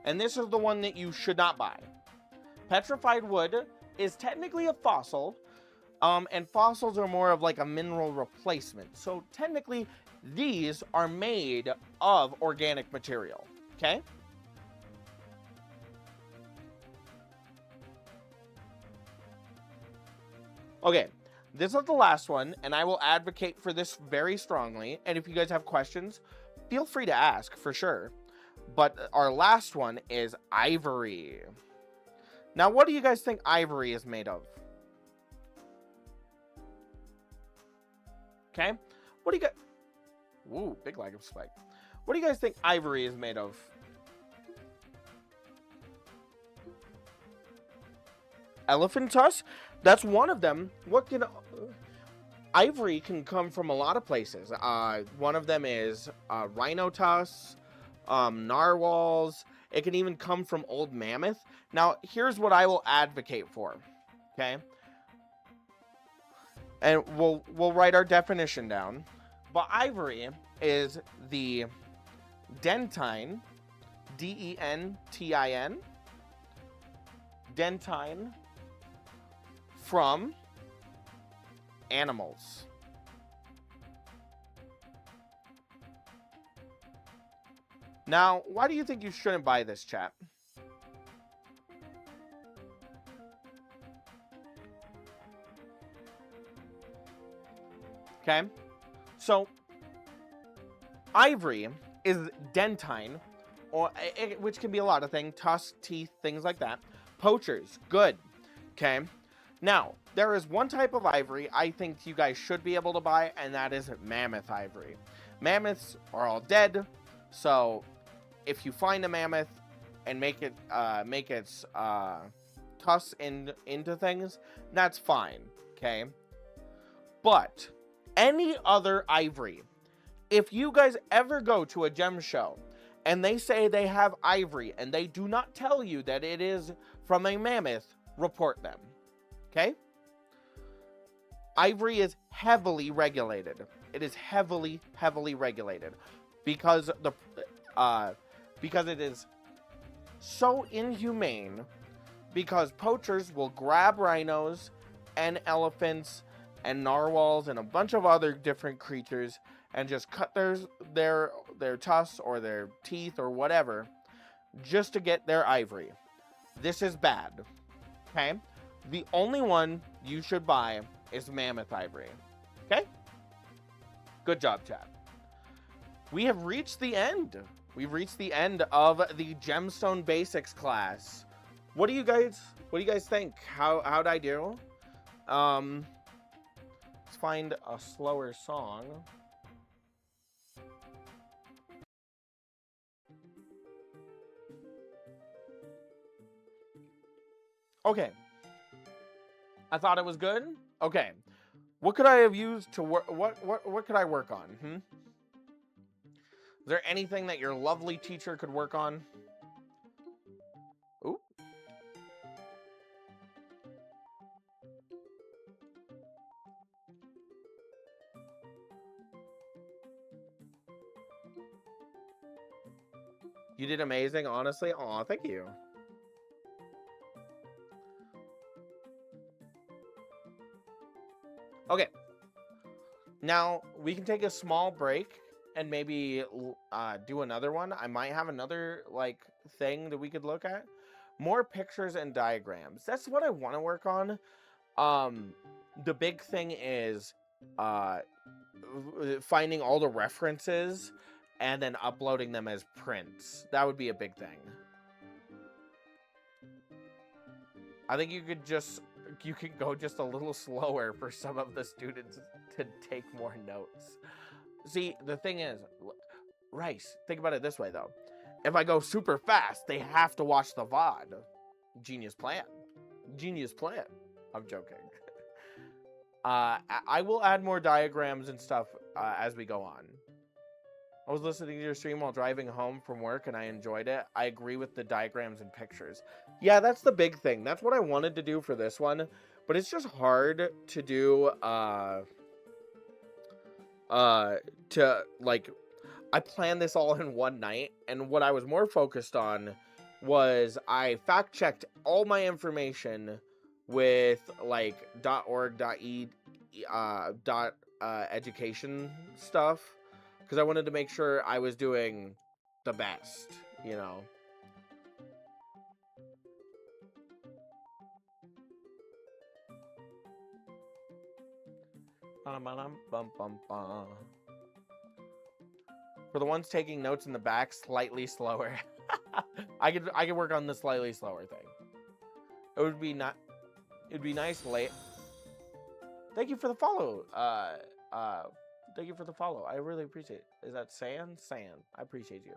And this is the one that you should not buy. Petrified wood is technically a fossil. And fossils are more of like a mineral replacement. So technically, these are made of organic material. Okay? Okay, this is the last one, and I will advocate for this very strongly. And if you guys have questions, feel free to ask for sure. But our last one is ivory. Now, what do you guys think ivory is made of? Okay, what do you guys... Ooh, big lag of spike. What do you guys think ivory is made of? Elephant tusk? That's one of them. What can... Ivory can come from a lot of places. One of them is rhino tusks, narwhals. It can even come from old mammoth. Now, here's what I will advocate for. Okay? And we'll write our definition down. But ivory is the dentine, D-E-N-T-I-N, dentine from animals. Now, why do you think you shouldn't buy this, chat? Okay? So, ivory is dentine, or which can be a lot of things, tusks, teeth, things like that. Poachers, good. Okay? Now, there is one type of ivory I think you guys should be able to buy, and that is mammoth ivory. Mammoths are all dead, so if you find a mammoth and make its tuss into things, that's fine, okay? But any other ivory, if you guys ever go to a gem show and they say they have ivory and they do not tell you that it is from a mammoth, report them, okay? Ivory is heavily regulated. It is heavily regulated because it is so inhumane, because poachers will grab rhinos and elephants and narwhals and a bunch of other different creatures and just cut their tusks or their teeth or whatever just to get their ivory. This is bad, okay? The only one you should buy is mammoth ivory, okay? Good job, chat. We have reached the end. We've reached the end of the Gemstone Basics class. What do you guys think? How'd I do? Let's find a slower song. Okay. I thought it was good. Okay. What could I have used to work? What could I work on? Is there anything that your lovely teacher could work on? Ooh. You did amazing, honestly. Aw, thank you. Okay. Now, we can take a small break and maybe do another one. I might have another, like, thing that we could look at. More pictures and diagrams. That's what I want to work on. The big thing is finding all the references and then uploading them as prints. That would be a big thing. I think you could go just a little slower for some of the students to take more notes. See, the thing is, Rice, think about it this way, though. If I go super fast, they have to watch the VOD. Genius plan. Genius plan. I'm joking. I will add more diagrams and stuff as we go on. I was listening to your stream while driving home from work, and I enjoyed it. I agree with the diagrams and pictures. Yeah, that's the big thing. That's what I wanted to do for this one, but it's just hard to do, I planned this all in one night, and what I was more focused on was I fact-checked all my information with, like, .org.ed, education stuff, because I wanted to make sure I was doing the best, you know. For the ones taking notes in the back, slightly slower. I could work on the slightly slower thing. It'd be nice late. Thank you for the follow. Thank you for the follow. I really appreciate it. Is that San? I appreciate you.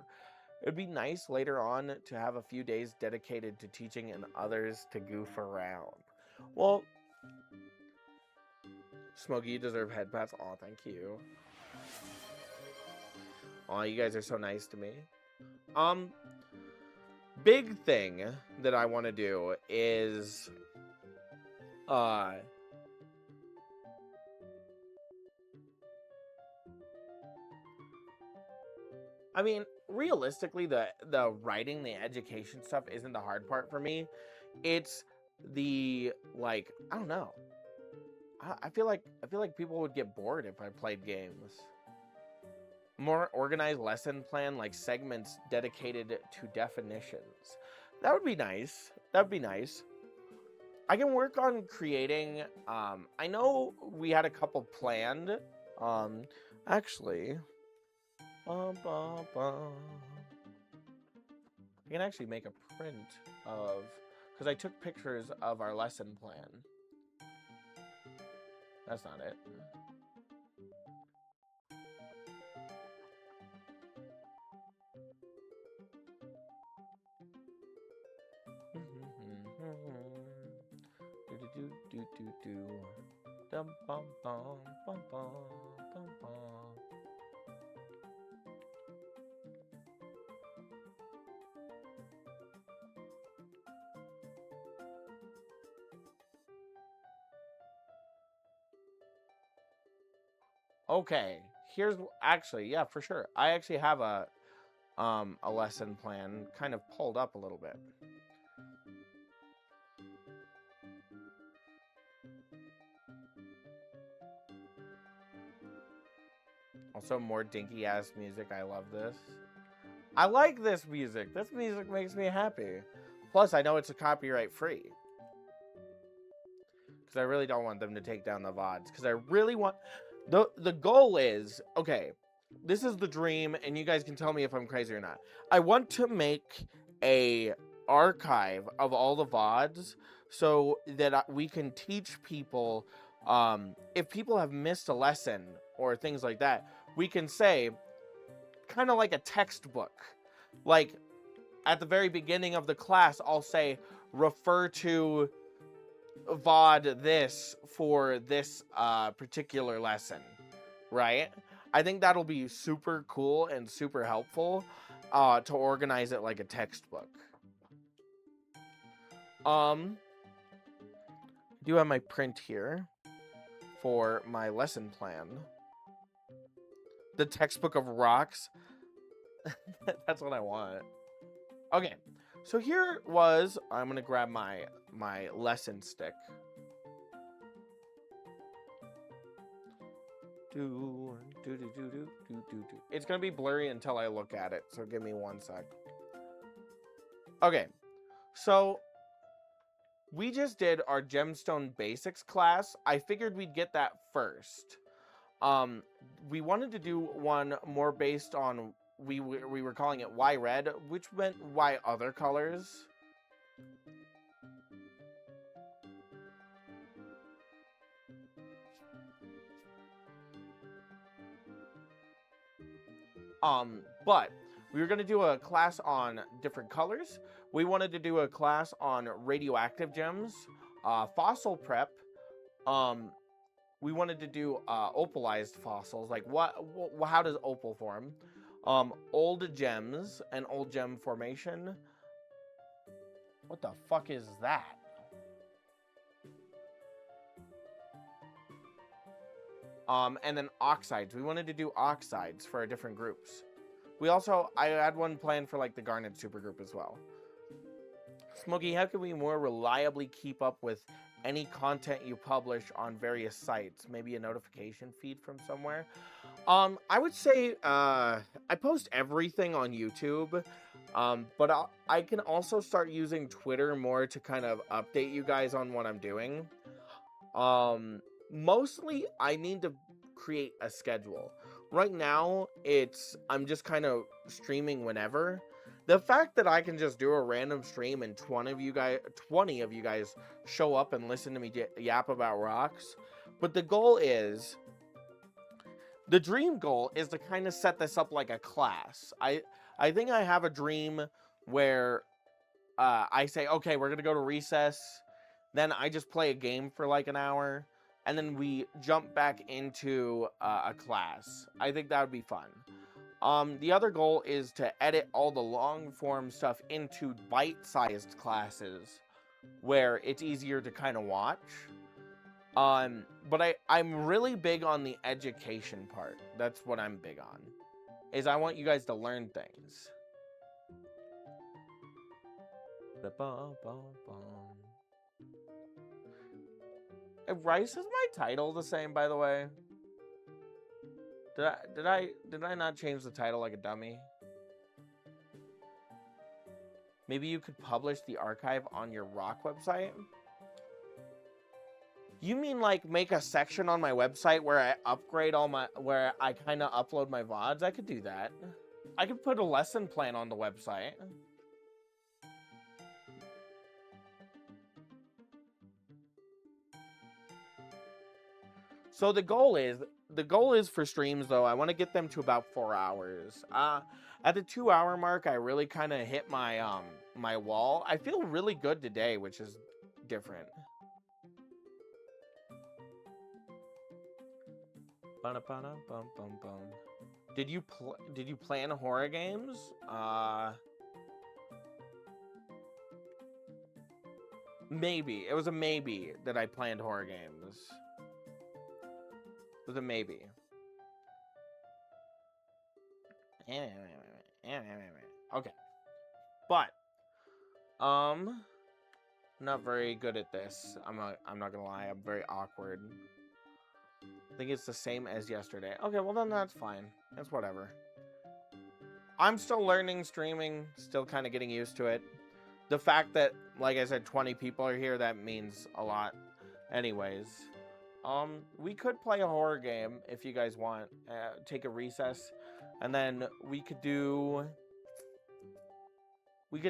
It'd be nice later on to have a few days dedicated to teaching and others to goof around. Well, Smokey, you deserve head pats. Aw, thank you. Aw, you guys are so nice to me. Big thing that I want to do is, I mean, realistically, the writing, the education stuff isn't the hard part for me. It's the, like, I don't know. I feel like people would get bored if I played games. More organized lesson plan, like segments dedicated to definitions. That would be nice. That would be nice. I can work on creating, I know we had a couple planned, actually, I can actually make a print of, because I took pictures of our lesson plan. That's not it. do. Dum bum bum bum bum bum bum. Okay, here's actually, yeah, for sure. I actually have a lesson plan kind of pulled up a little bit. Also, more dinky ass music. I love this. I like this music. This music makes me happy. Plus, I know it's a copyright free. Because I really don't want them to take down the VODs. Because I really want... The goal is... Okay, this is the dream, and you guys can tell me if I'm crazy or not. I want to make a archive of all the VODs so that we can teach people... if people have missed a lesson or things like that, we can say... kind of like a textbook. Like, at the very beginning of the class, I'll say, refer to VOD this for this particular lesson, right? I think that'll be super cool and super helpful to organize it like a textbook. I do have my print here for my lesson plan. The textbook of rocks. That's what I want. Okay, so here was... I'm going to grab my lesson stick. It's going to be blurry until I look at it, so give me one sec. Okay, so we just did our Gemstone Basics class. I figured we'd get that first. We wanted to do one more based on... We were calling it why red, which meant why other colors. But we were going to do a class on different colors. We wanted to do a class on radioactive gems, fossil prep. We wanted to do opalized fossils, like how does opal form? Old gems and old gem formation. What the fuck is that? And then oxides. We wanted to do oxides for our different groups. I had one planned for like the Garnet supergroup as well. Smokey, how can we more reliably keep up with any content you publish on various sites? Maybe a notification feed from somewhere? I would say I post everything on YouTube, but I can also start using Twitter more to kind of update you guys on what I'm doing. Mostly I need to create a schedule. Right now, I'm just kind of streaming whenever. The fact that I can just do a random stream and 20 of you guys show up and listen to me yap about rocks. But the dream goal is to kind of set this up like a class. I think I have a dream where I say, okay, we're going to go to recess. Then I just play a game for like an hour. And then we jump back into a class. I think that would be fun. The other goal is to edit all the long form stuff into bite-sized classes where it's easier to kind of watch. But I'm really big on the education part. That's what I'm big on. Is I want you guys to learn things. Rice is my title the same, by the way? Did I not change the title like a dummy? Maybe you could publish the archive on your rock website? You mean like make a section on my website where I upgrade where I kind of upload my VODs? I could do that. I could put a lesson plan on the website. So the goal is for streams though, I want to get them to about 4 hours. At the 2-hour mark, I really kind of hit my my wall. I feel really good today, which is different. Did you plan horror games? Maybe. It was a maybe that I planned horror games. It was a maybe. Okay. But not very good at this. I'm not gonna lie, I'm very awkward. I think it's the same as yesterday. Okay, well then that's fine. That's whatever. I'm still learning streaming, still kind of getting used to it. The fact that, like I said, 20 people are here, that means a lot. Anyways, we could play a horror game if you guys want. Take a recess, and then we could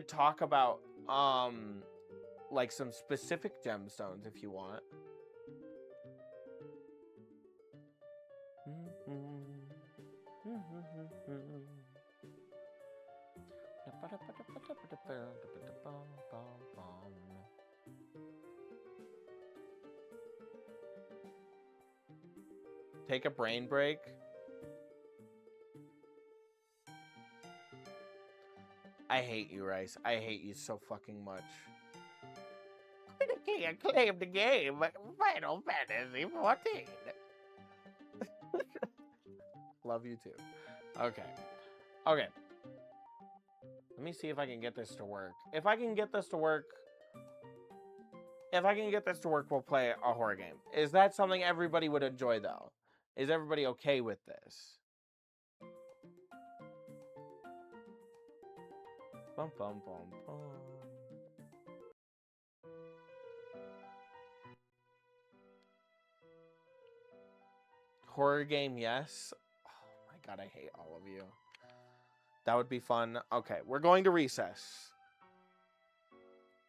talk about, like some specific gemstones if you want. Take a brain break. I hate you, Rice. I hate you so fucking much. Critically acclaimed game, Final Fantasy 14. Love you too. Okay. Okay. Let me see if I can get this to work. If I can get this to work, we'll play a horror game. Is that something everybody would enjoy, though? Is everybody okay with this? Bum, bum, bum, bum. Horror game, yes. Oh my god, I hate all of you. That would be fun. Okay, we're going to recess.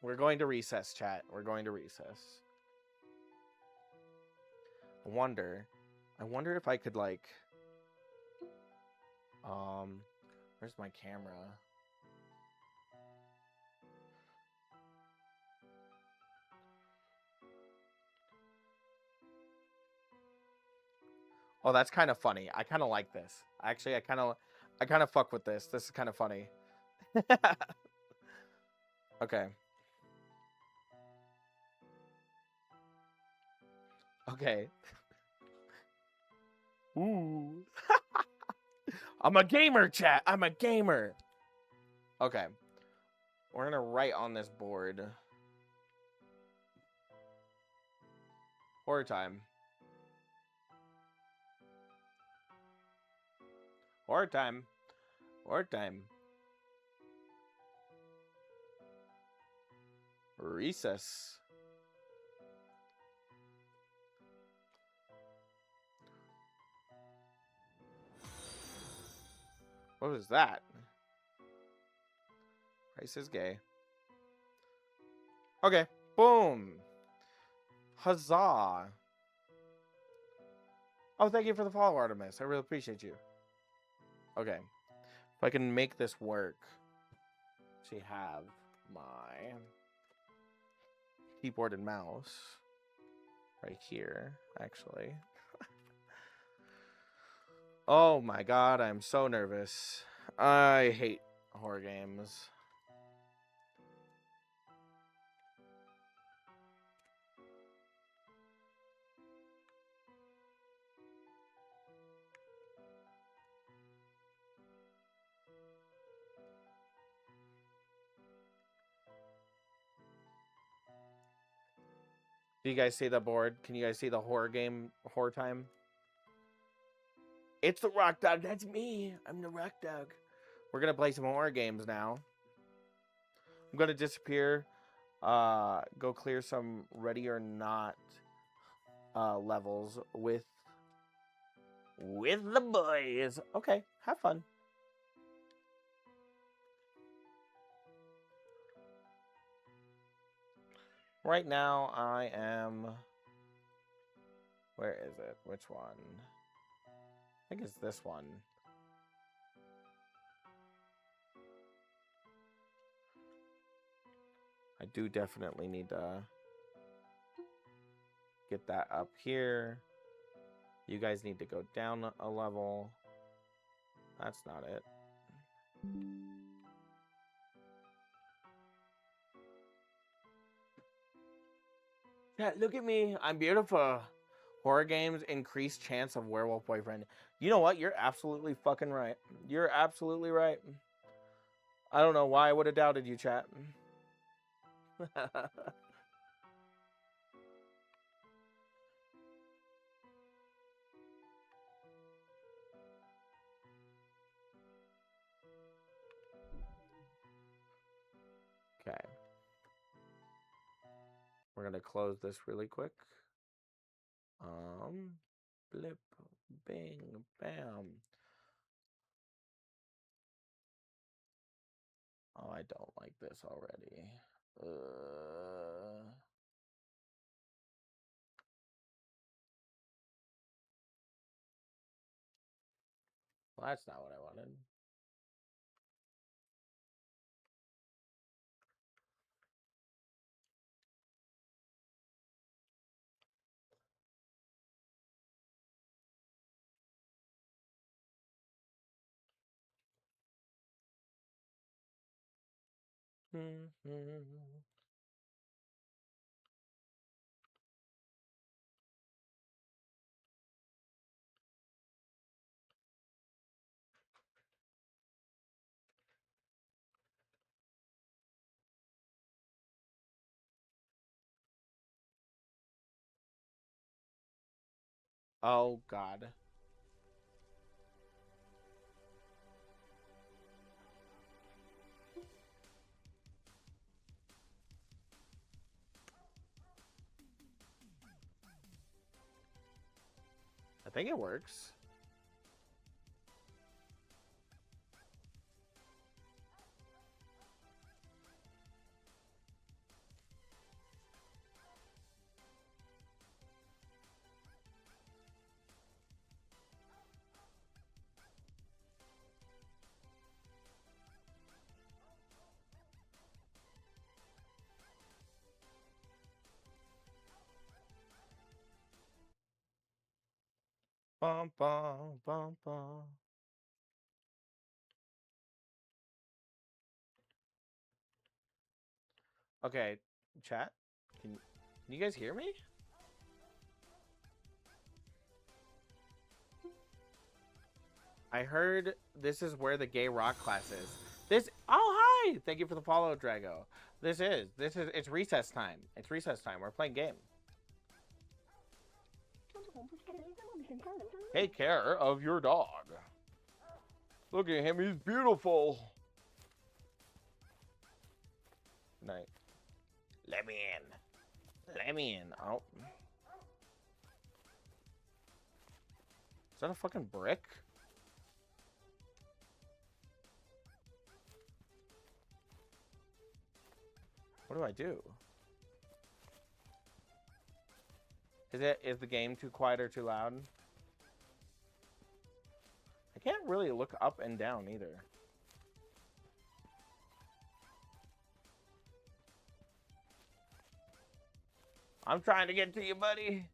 We're going to recess, chat. We're going to recess. I wonder if I could, like... Where's my camera? Oh, that's kind of funny. I kind of like this. Actually, I kind of fuck with this. This is kind of funny. Okay. Okay. Ooh. I'm a gamer, chat. I'm a gamer. Okay. We're gonna write on this board. Horror time. Horror time. Horror time. Recess. What was that? Price is gay. Okay. Boom. Huzzah. Oh, thank you for the follow, Artemis. I really appreciate you. Okay. If I can make this work. Actually have my keyboard and mouse right here, actually. Oh my god, I'm so nervous. I hate horror games. Do you guys see the board? Can you guys see the horror game, horror time? It's the Rock Dog. That's me. I'm the Rock Dog. We're going to play some horror games now. I'm going to disappear. Go clear some Ready or Not levels with the boys. Okay, have fun. Right now, I am... Where is it? Which one? I think it's this one. I do definitely need to get that up here. You guys need to go down a level. That's not it. Yeah, look at me. I'm beautiful. Horror games increase chance of werewolf boyfriend. You know what? You're absolutely fucking right. You're absolutely right. I don't know why I would have doubted you, chat. Okay. We're gonna close this really quick. Blip, bing, bam. Oh, I don't like this already. Well, that's not what I wanted. Oh, God. I think it works. Bum, bum, bum, bum. Okay, chat. Can you guys hear me? I heard this is where the gay rock class is. Oh, hi! Thank you for the follow, Drago. It's recess time. It's recess time. We're playing game. Take care of your dog. Look at him, he's beautiful. Night. Let me in. Let me in. Oh. Is that a fucking brick? What do I do? Is the game too quiet or too loud? I can't really look up and down either. I'm trying to get to you, buddy.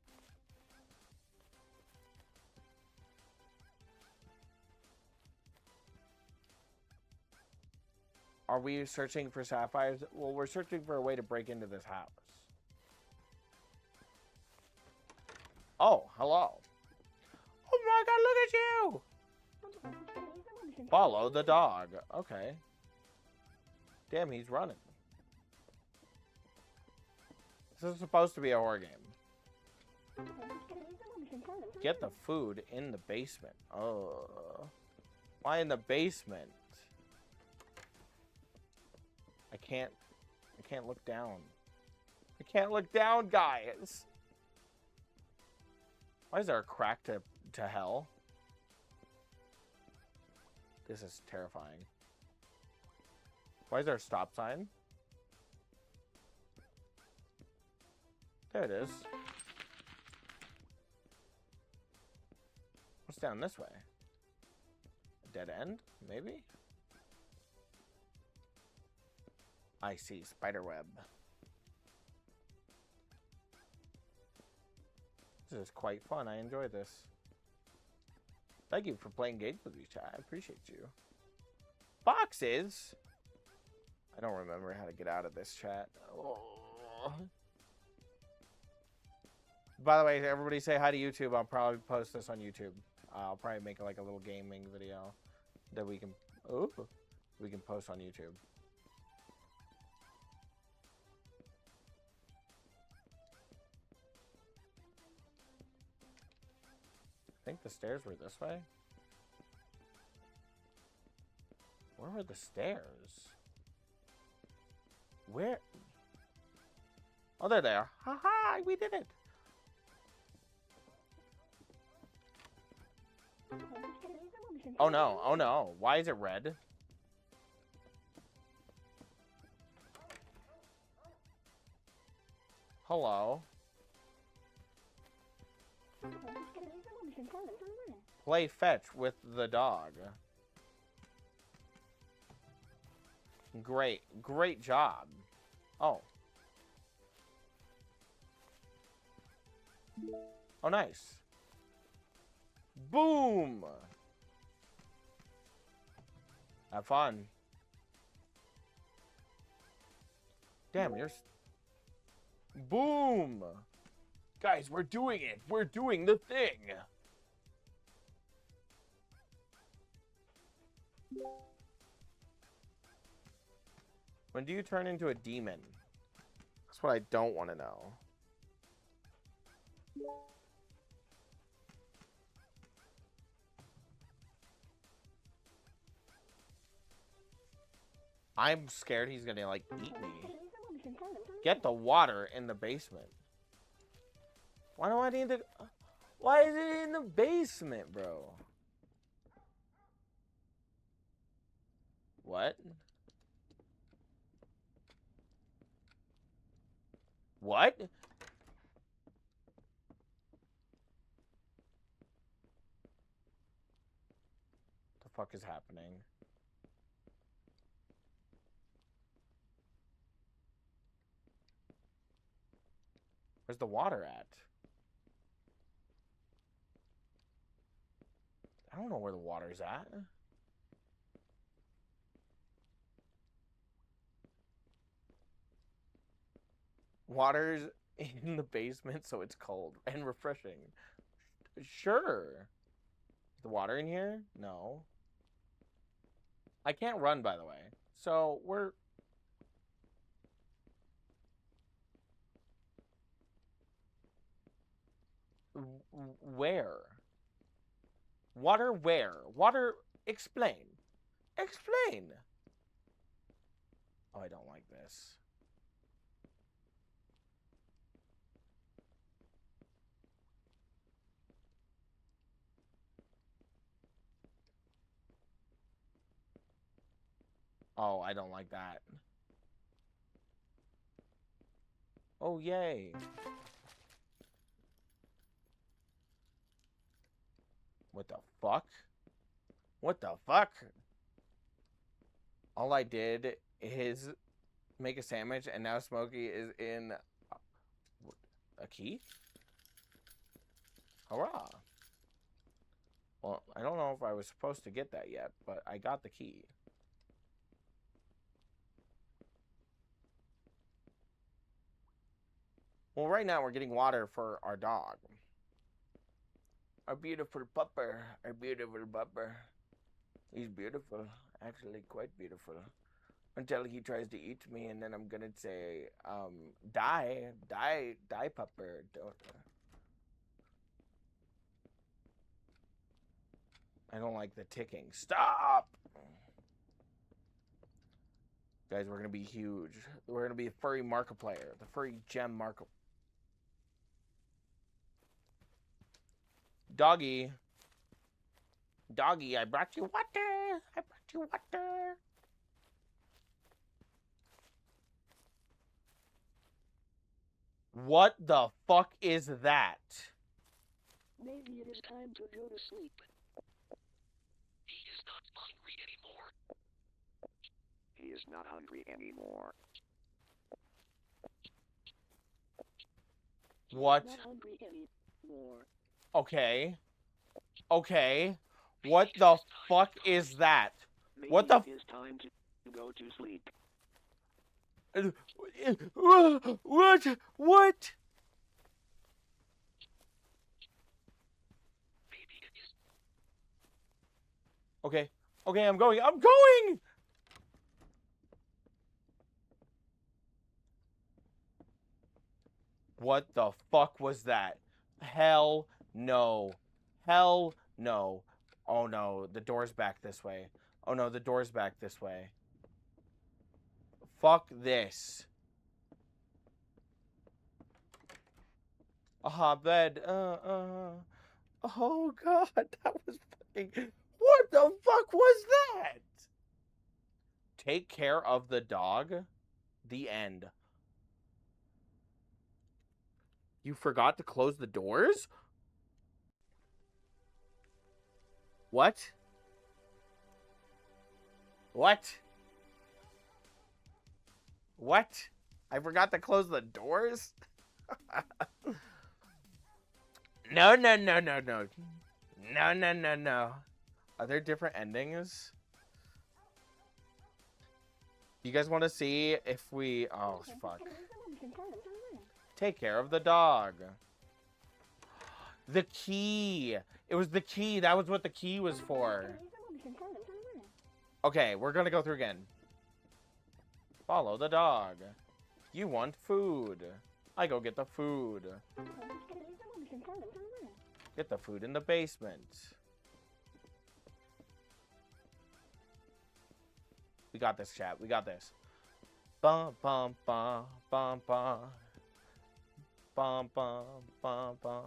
Are we searching for sapphires? Well, we're searching for a way to break into this house. Oh, hello. Oh my god, look at you! Follow the dog. Okay. Damn, he's running. This is supposed to be a horror game. Get the food in the basement. Oh. Why in the basement? I can't look down. I can't look down, guys. Why is there a crack to hell? This is terrifying. Why is there a stop sign? There it is. What's down this way? A dead end? Maybe? I see. Spiderweb. This is quite fun. I enjoy this. Thank you for playing games with me, chat. I appreciate you. Boxes? I don't remember how to get out of this chat. Oh. By the way, everybody say hi to YouTube. I'll probably post this on YouTube. I'll probably make like a little gaming video that we can post on YouTube. I think the stairs were this way. Where were the stairs? Where? Oh, there they are. Ha ha! We did it. Oh no, oh no. Why is it red? Hello. Play fetch with the dog. Great, great job. Oh. Oh, nice. Boom! Have fun. Damn, you're... Boom! Guys, we're doing it! We're doing the thing! When do you turn into a demon? That's what I don't want to know. I'm scared he's gonna, like, eat me. Get the water in the basement. Why do I need to... Why is it in the basement, bro? What? What? The fuck is happening? Where's the water at? I don't know where the water's at. Water's in the basement, so it's cold and refreshing. Sure. Is the water in here? No. I can't run, by the way. So, we're... Where? Water where? Water... Explain. Explain! Oh, I don't like this. Oh, I don't like that. Oh, yay. What the fuck? What the fuck? All I did is make a sandwich, and now Smokey is in a key? Hurrah. Well, I don't know if I was supposed to get that yet, but I got the key. Well, right now we're getting water for our dog. Our beautiful pupper. Our beautiful pupper. He's beautiful. Actually, quite beautiful. Until he tries to eat me, and then I'm gonna say, die, pupper. Don't. I don't like the ticking. Stop! Guys, we're gonna be huge. We're gonna be a furry markiplier. The furry gem markiplier. Doggy. Doggy, I brought you water. I brought you water. What the fuck is that? Maybe it is time to go to sleep. He is not hungry anymore. He is not hungry anymore. What? Not hungry anymore. Okay. Okay. What the fuck is that? Maybe What the it is time to go to sleep. What? What? Maybe it is. Okay. Okay, I'm going. I'm going! What the fuck was that? Hell no. Hell no. Oh no, the door's back this way. Oh no, the door's back this way. Fuck this. A bed. Oh god, that was fucking. What the fuck was that? Take care of the dog. The end. You forgot to close the doors? What? What? What? I forgot to close the doors? No, no, no, no, no. No, no, no, no. Are there different endings? You guys want to see if we... Oh, fuck. Take care of the dog. The key. It was the key. That was what the key was for. Okay, we're going to go through again. Follow the dog. You want food. I go get the food. Get the food in the basement. We got this, chat. We got this. Bum, bum, bum, bum, bum. Bum, bum, bum, bum.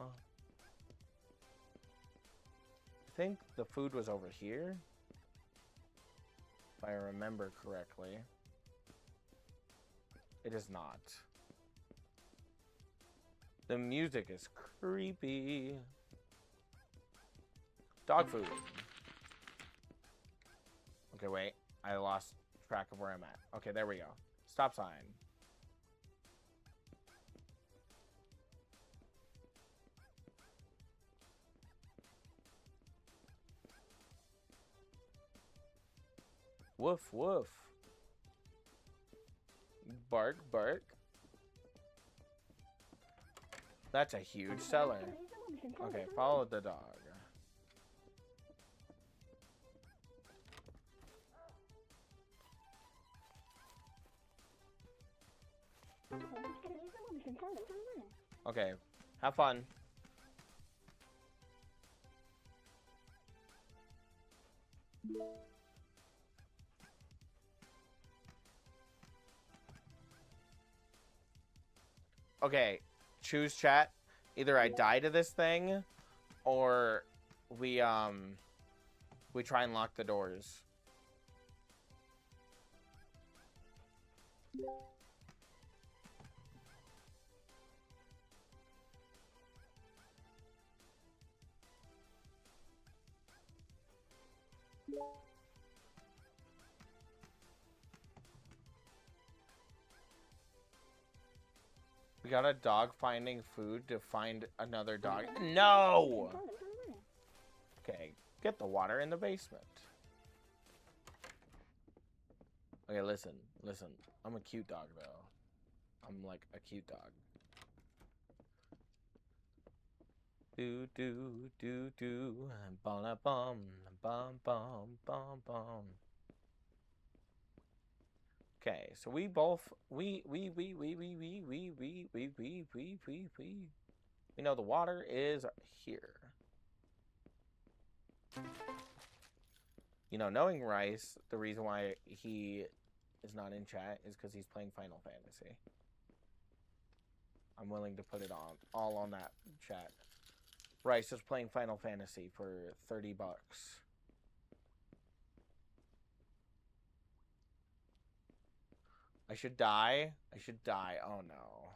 I think the food was over here. If I remember correctly. It is not. The music is creepy. Dog food. Okay, wait. I lost track of where I'm at. Okay, there we go. Stop sign. Woof, woof. Bark, bark. That's a huge cellar. Okay, follow the dog. Okay, have fun. Okay, choose chat. Either I die to this thing, or we try and lock the doors. We got a dog finding food to find another dog. No! Okay, get the water in the basement. Okay, listen, listen. I'm a cute dog, though. I'm like a cute dog. Do, do, do, do. Bum, bum, bum, bum, bum, bum. Okay, so we both we know the water is here. You know, knowing Rice, the reason why he is not in chat is because he's playing Final Fantasy. I'm willing to put it on all on that chat. Rice is playing Final Fantasy for $30. I should die. I should die. Oh no.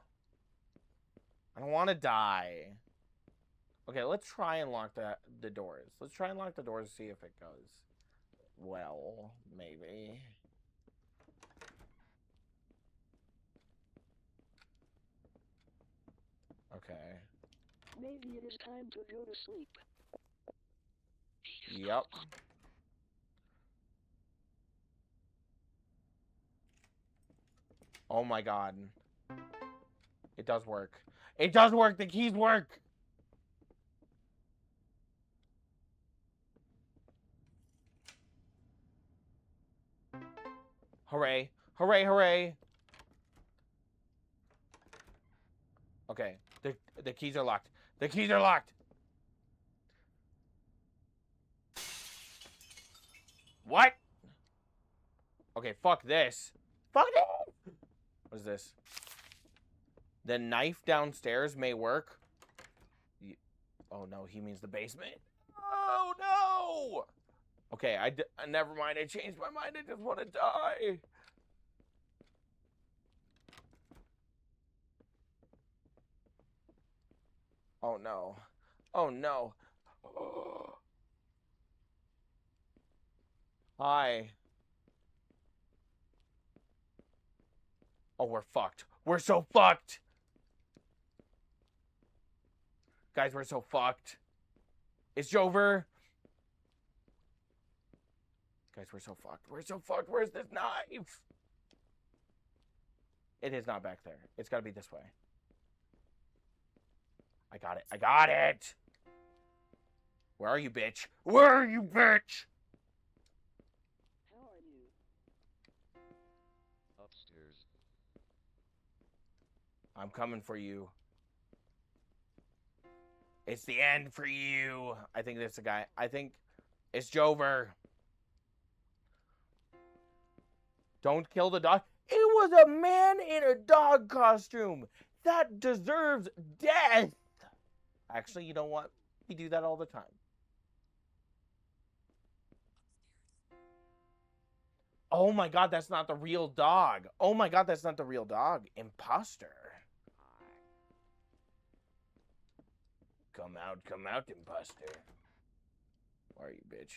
I don't want to die. Okay, let's try and lock the doors. Let's try and lock the doors, see if it goes. Well, maybe. Okay. Maybe it is time to go to sleep. Yep. Oh my god. It does work. It does work. The keys work. Hooray. Hooray, hooray. Okay. The keys are locked. The keys are locked. What? Okay, fuck this. Fuck this! What is this? The knife downstairs may work. Oh no, he means the basement. Oh no! Okay, never mind. I changed my mind. I just want to die. Oh no. Oh no. Oh. Hi. Oh, we're fucked. We're so fucked. Guys, we're so fucked. It's Jover. Guys, we're so fucked. We're so fucked. Where's this knife? It is not back there. It's got to be this way. I got it. I got it. Where are you, bitch? Where are you, bitch? How are you? Upstairs. I'm coming for you. It's the end for you. I think that's the guy. I think it's Jover. Don't kill the dog. It was a man in a dog costume. That deserves death. Actually, you know what? We do that all the time. Oh my god, that's not the real dog. Oh my god, that's not the real dog. Imposter. Come out, imposter. Where are you, bitch?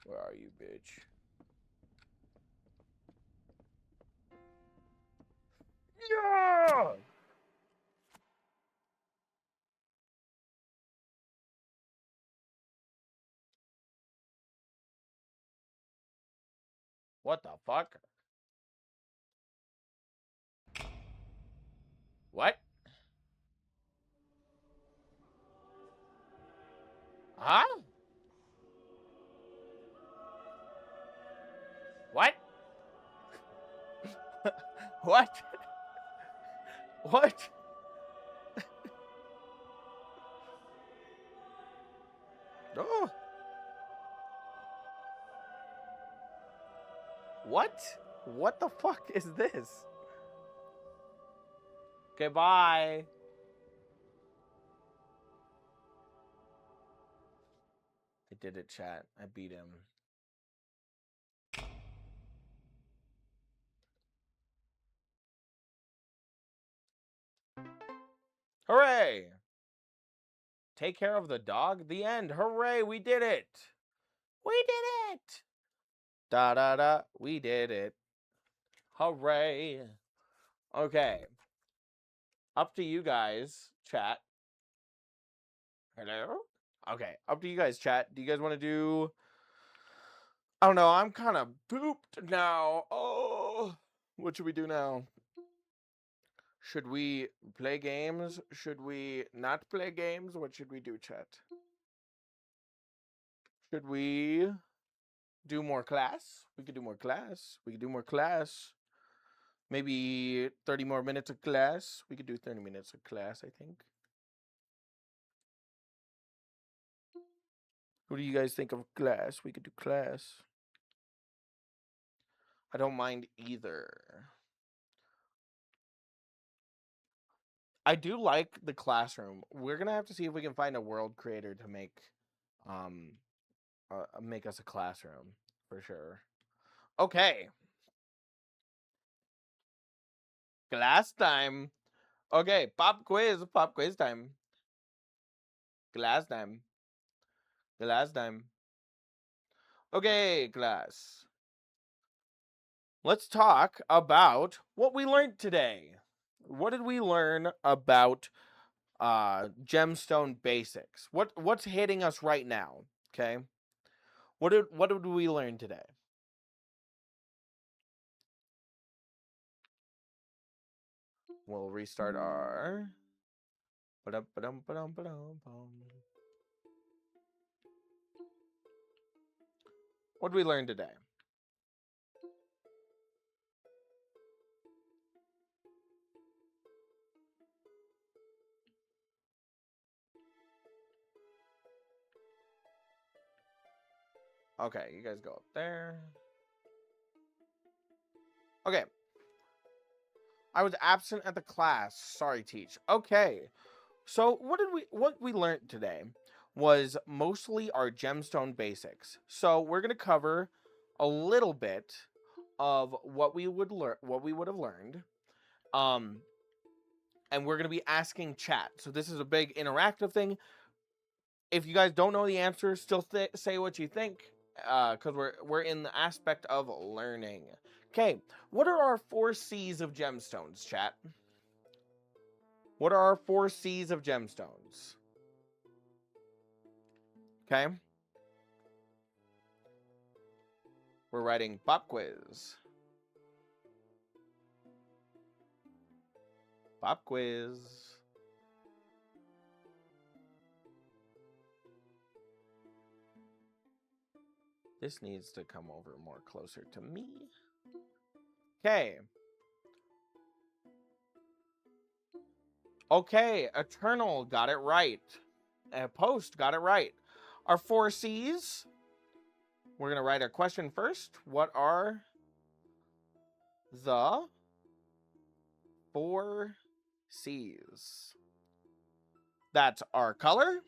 Where are you, bitch? Yeah! What the fuck? What? Huh? What? What? What? Oh. What? What the fuck is this? Okay, bye. I did it, chat. I beat him. Hooray! Take care of the dog. The end. Hooray, we did it. We did it. Da da da. We did it. Hooray. Okay. Up to you guys, chat. Hello? Okay, up to you guys, chat. Do you guys want to do... I don't know. I'm kind of pooped now. Oh, what should we do now? Should we play games? Should we not play games? What should we do, chat? Should we do more class? We could do more class. We could do more class. Maybe 30 more minutes of class. We could do 30 minutes of class, I think. What do you guys think of class? We could do class. I don't mind either. I do like the classroom. We're gonna have to see if we can find a world creator to make us a classroom for sure. Okay. Class time. Okay, pop quiz time. Class time. Class time. Okay, class. Let's talk about what we learned today. What did we learn about gemstone basics. What's hitting us right now? Okay. What did we learn today? We'll restart our. What did we learn today? Okay, you guys go up there. Okay. I was absent at the class. Sorry, teach. Okay. So what we learned today was mostly our gemstone basics. So we're going to cover a little bit of what we would have learned. And we're going to be asking chat. So this is a big interactive thing. If you guys don't know the answer, still say what you think, because we're in the aspect of learning. Okay, what are our 4 C's of gemstones, chat? What are our 4 C's of gemstones? Okay. We're writing pop quiz. Pop quiz. This needs to come over more closer to me. Okay. Okay, Eternal got it right. Post got it right. Our 4 C's. We're going to write our question first. What are the 4 C's? That's our color,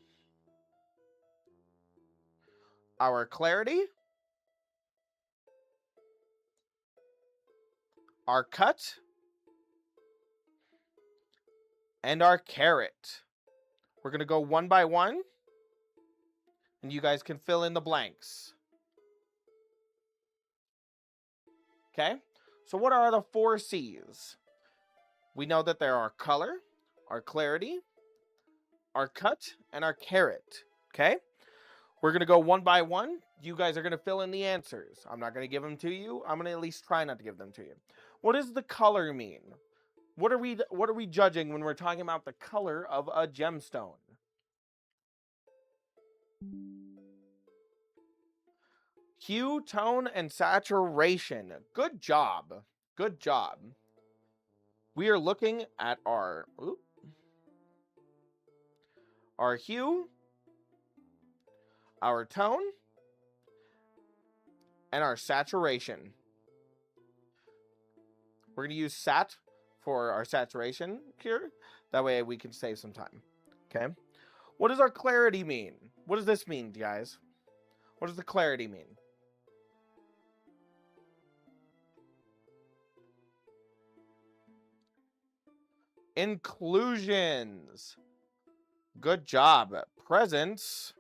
our clarity, our cut, and our carat. We're going to go one by one, and you guys can fill in the blanks. Okay? So what are the 4 C's? We know that there are color, our clarity, our cut, and our carat. Okay? We're going to go one by one. You guys are going to fill in the answers. I'm not going to give them to you. I'm going to at least try not to give them to you. What does the color mean? What are we judging when we're talking about the color of a gemstone? Hue, tone, and saturation. Good job. Good job. We are looking at our hue, our tone, and our saturation. We're going to use sat for our saturation here. That way we can save some time. Okay. What does our clarity mean? What does this mean, guys? What does the clarity mean? Inclusions. Good job. Presence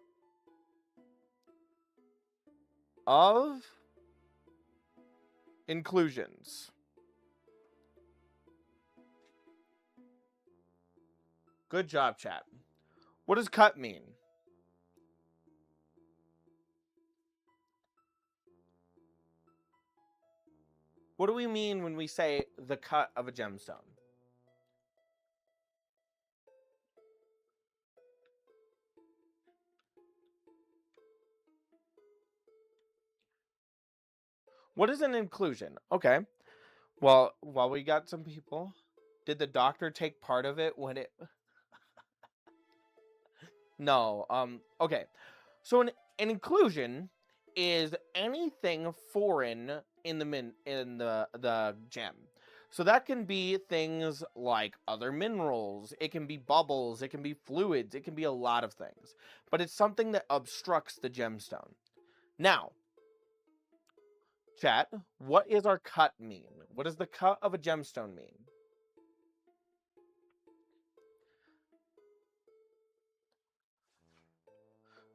of inclusions. Good job, chat. What does cut mean? What do we mean when we say the cut of a gemstone? What is an inclusion? Okay. Well, while we got some people, did the doctor take part of it when it... No. Okay. So an inclusion is anything foreign in the gem. So that can be things like other minerals, it can be bubbles, it can be fluids, it can be a lot of things. But it's something that obstructs the gemstone. Now, chat, what is our cut mean? What does the cut of a gemstone mean?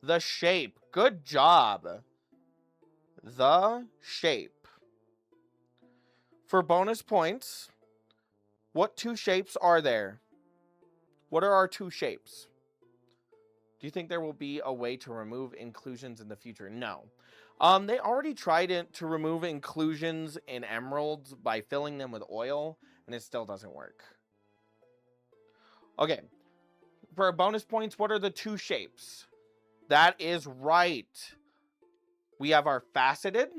The shape. Good job. The shape. For bonus points, what 2 shapes are there? What are our two shapes? Do you think there will be a way to remove inclusions in the future? No. They already tried to remove inclusions in emeralds by filling them with oil, and it still doesn't work. Okay. For bonus points, what are the two shapes? That is right. We have our faceted,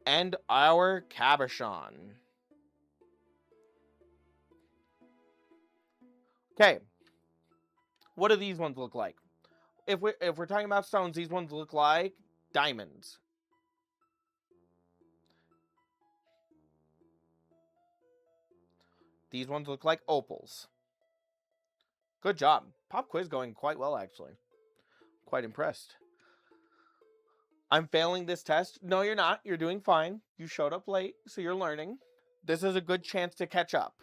and our cabochon. Okay. What do these ones look like? If we're talking about stones, these ones look like diamonds. These ones look like opals. Good job. Pop quiz going quite well, actually. Quite impressed. I'm failing this test. No, you're not. You're doing fine. You showed up late, so you're learning. This is a good chance to catch up.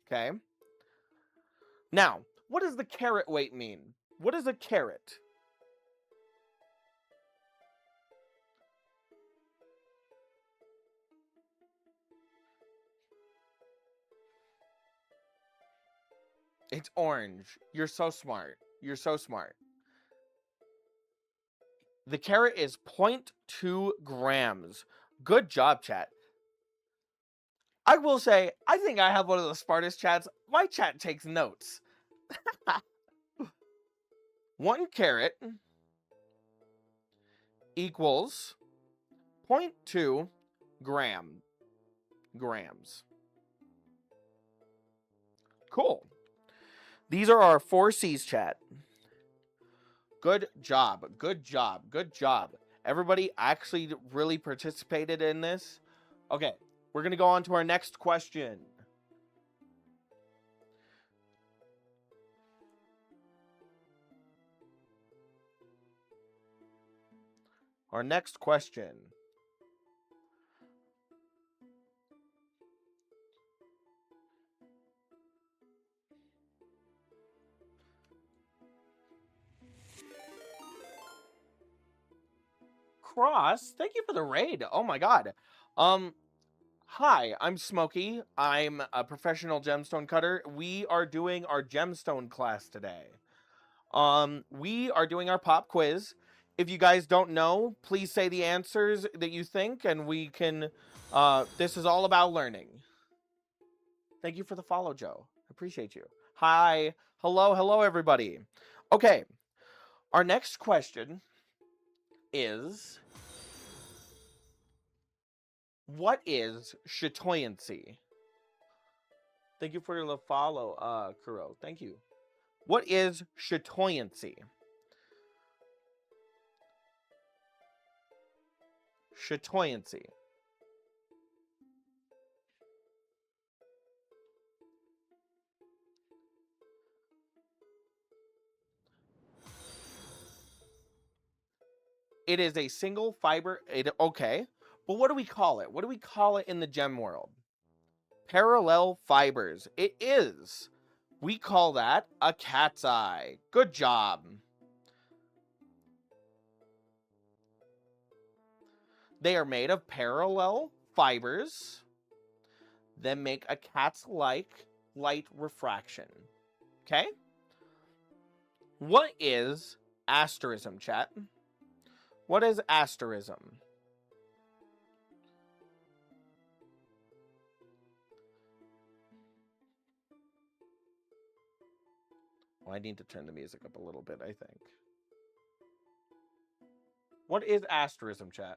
Okay? Now, what does the carat weight mean? What is a carat? It's orange. You're so smart. You're so smart. The carat is 0.2 grams. Good job, chat. I will say, I think I have one of the smartest chats. My chat takes notes. 1 carat equals 0.2 grams. Cool. These are our 4 C's, chat. Good job. Good job. Good job. Everybody actually really participated in this. Okay, we're going to go on to our next question. Our next question. Cross, thank you for the raid. Oh my god. Hi, I'm Smokey. I'm a professional gemstone cutter. We are doing our gemstone class today. We are doing our pop quiz. If you guys don't know, please say the answers that you think, and we can, this is all about learning. Thank you for the follow, Joe. Appreciate you. Hi. Hello, everybody. Okay. Our next question is, what is chatoyancy? Thank you for your follow, Kuro. Thank you. What is chatoyancy? Chatoyancy. It is a single fiber. Okay. But what do we call it? What do we call it in the gem world? Parallel fibers. It is. We call that a cat's eye. Good job. They are made of parallel fibers that make a cat's-like light refraction. Okay? What is asterism, chat? What is asterism? Well, I need to turn the music up a little bit, I think. What is asterism, chat?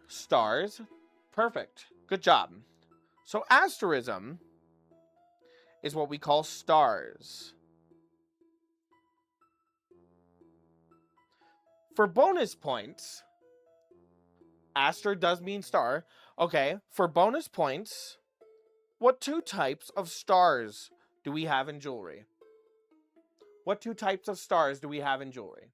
Stars. Perfect. Good job. So asterism is what we call stars. For bonus points, aster does mean star. Okay, for bonus points, what 2 types of stars do we have in jewelry? What 2 types of stars do we have in jewelry?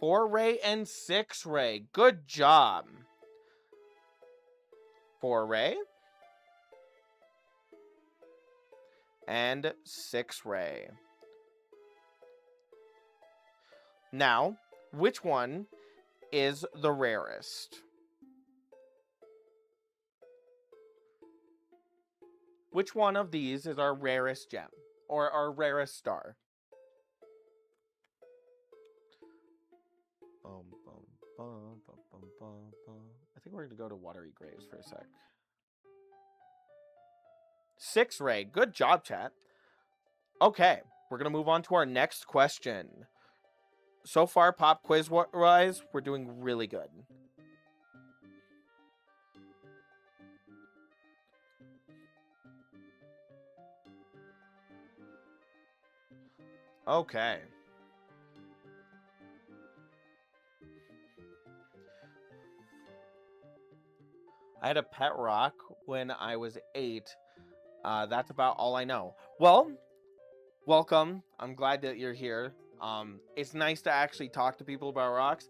4-ray and 6-ray. Good job. 4-ray and 6-ray. Now, which one is the rarest? Which one of these is our rarest gem or our rarest star? I think we're going to go to watery graves for a sec. 6-ray. Good job, chat. Okay, we're going to move on to our next question. So far, pop quiz wise, we're doing really good. Okay. I had a pet rock when I was 8. That's about all I know. Well, welcome. I'm glad that you're here. It's nice to actually talk to people about rocks.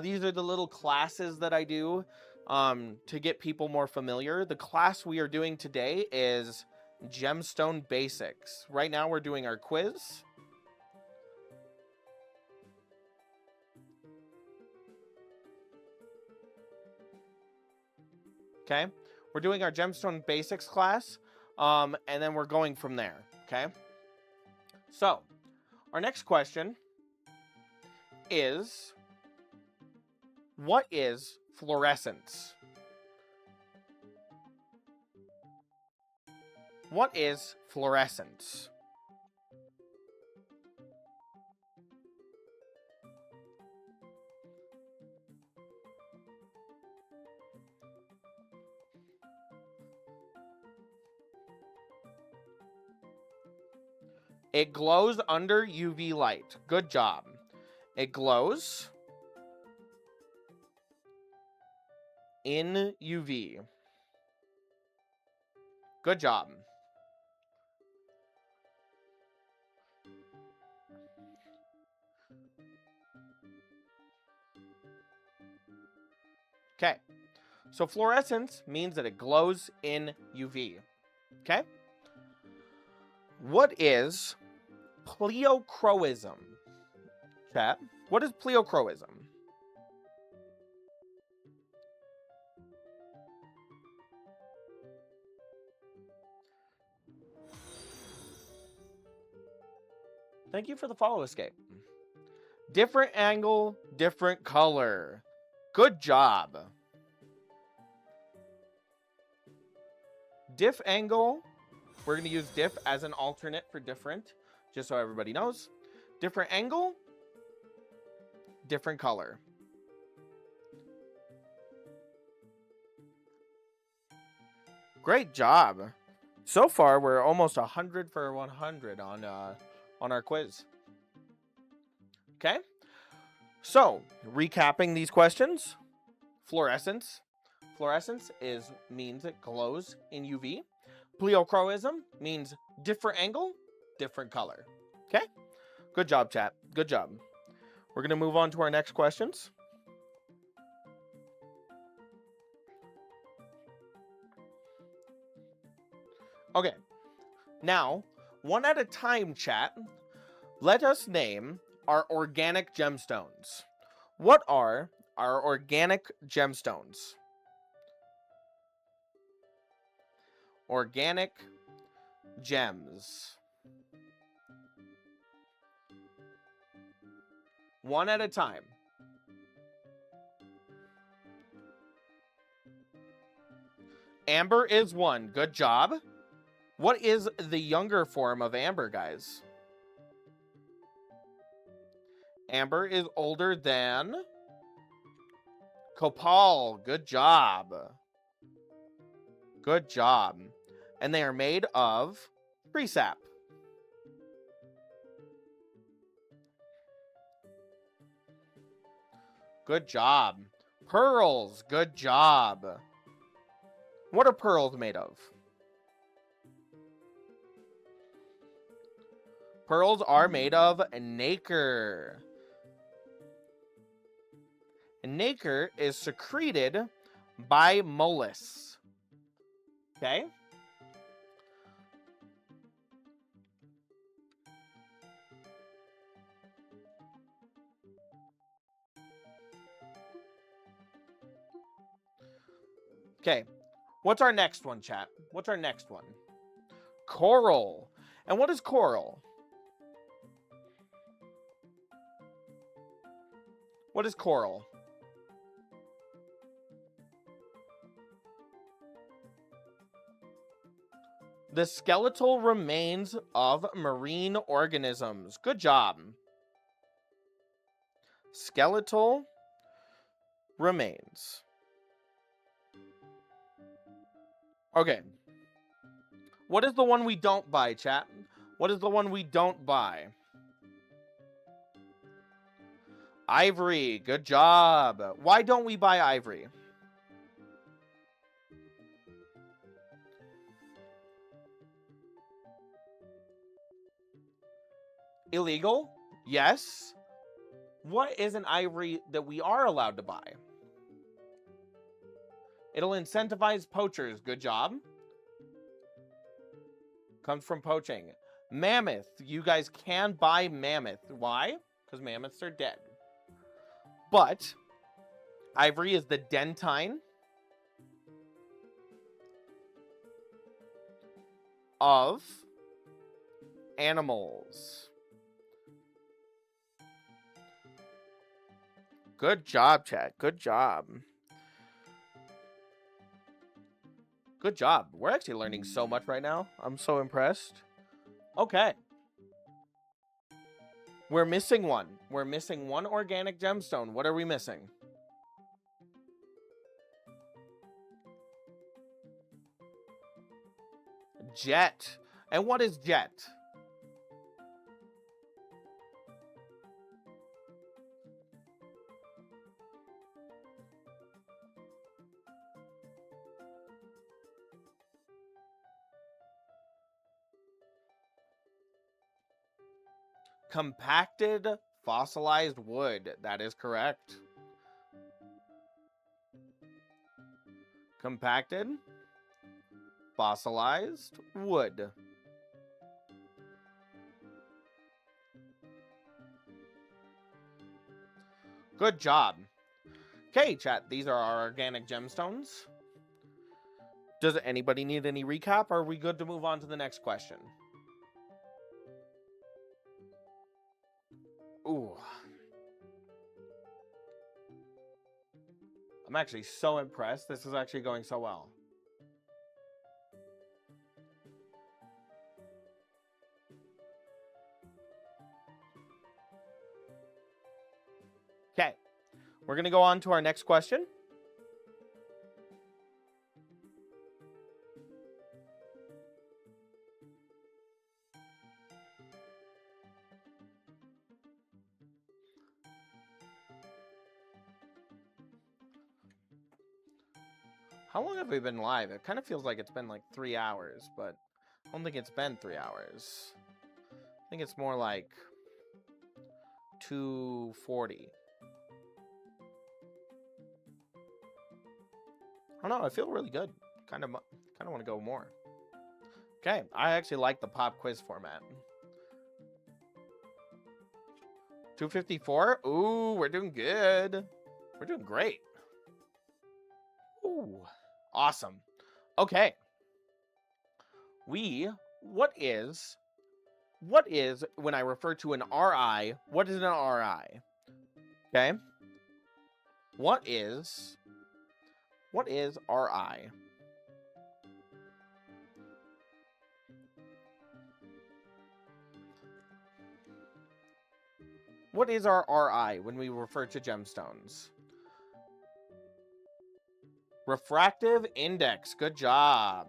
These are the little classes that I do to get people more familiar. The class we are doing today is Gemstone Basics. Right now we're doing our quiz. Okay, we're doing our Gemstone Basics class, and then we're going from there, okay? So, our next question is, what is fluorescence? What is fluorescence? It glows under UV light. Good job. It glows in UV. Good job. Okay. So fluorescence means that it glows in UV. Okay? What is pleochroism? Chat, what is pleochroism? Thank you for the follow escape. Different angle, different color. Good job. Diff angle, we're going to use diff as an alternate for different, just so everybody knows. Different angle, different color. Great job. So far, we're almost 100 for 100 on our quiz. Okay? So, recapping these questions. Fluorescence. Fluorescence means it glows in UV. Pleochroism means different angle, different color. Okay? Good job, chat. Good job. We're going to move on to our next questions. Okay. Now, one at a time, chat. Let us name our organic gemstones. What are our organic gemstones? Organic gems. One at a time. Amber is one. Good job. What is the younger form of amber, guys? Amber is older than copal. Good job. Good job. And they are made of tree sap. Good job. Pearls. Good job. What are pearls made of? Pearls are made of nacre. And nacre is secreted by mollusks. Okay? Okay. What's our next one, chat? What's our next one? Coral. And what is coral? What is coral? The skeletal remains of marine organisms. Good job. Skeletal remains. Okay. What is the one we don't buy, chat? What is the one we don't buy? Ivory. Good job. Why don't we buy ivory? Illegal? Yes. What is an ivory that we are allowed to buy? It'll incentivize poachers. Good job. Comes from poaching. Mammoth. You guys can buy mammoth. Why? Because mammoths are dead. But ivory is the dentine of animals. Good job, chat. Good job. Good job. We're actually learning so much right now. I'm so impressed. Okay. We're missing one. We're missing one organic gemstone. What are we missing? Jet. And what is jet? Compacted fossilized wood. That is correct. Compacted fossilized wood. Good job. Okay, chat. These are our organic gemstones. Does anybody need any recap? Or are we good to move on to the next question? Ooh. I'm actually so impressed. This is actually going so well. Okay. We're going to go on to our next question. How long have we been live? It kind of feels like it's been like 3 hours, but I don't think it's been 3 hours. I think it's more like 2:40. I don't know. I feel really good. Kind of want to go more. Okay, I actually like the pop quiz format. 2:54. Ooh, we're doing good. We're doing great. Ooh, awesome. Okay. What is when I refer to an RI? What is an RI? Okay. What is RI? What is our RI when we refer to gemstones? Refractive index. Good job.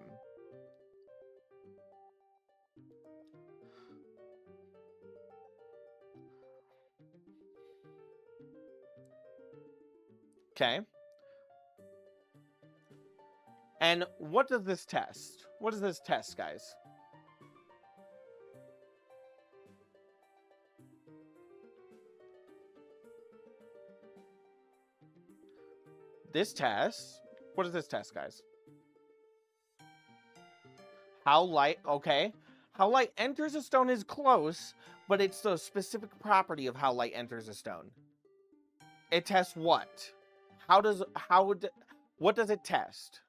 Okay. And what does this test? What does this test, guys? This test, what does this test, guys? How light, okay. How light enters a stone is close, but it's the specific property of how light enters a stone. It tests what? What does it test?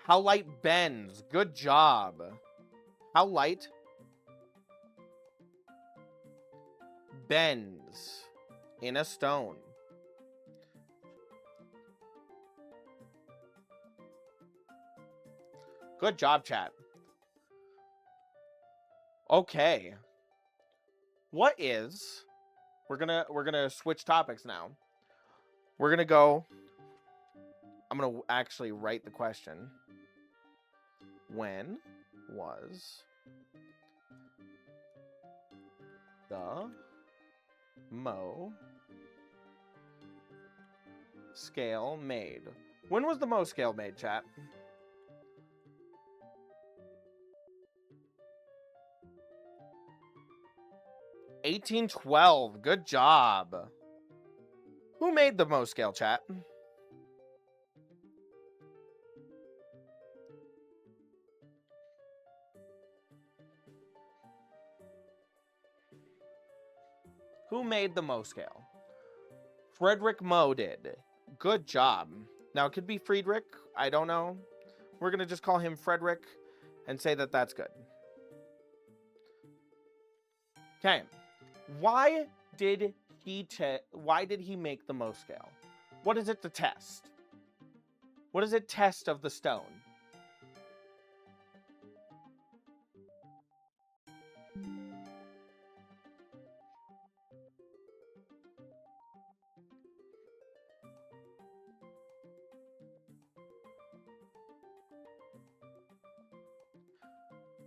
How light bends. Good job. How light bends in a stone. Good job, chat. Okay. What is... We're gonna switch topics now. We're gonna go... I'm gonna actually write the question. When was the Mo scale made? When was the Mo scale made, chat? (1812). Good job. Who made the Mo scale, chat? Who made the Mo scale? Frederick Mo did. Good job. Now, it could be Friedrich. I don't know. We're going to just call him Frederick and say that that's good. Okay. Why did he make the Mo scale? What is it to test? What is it test of the stone?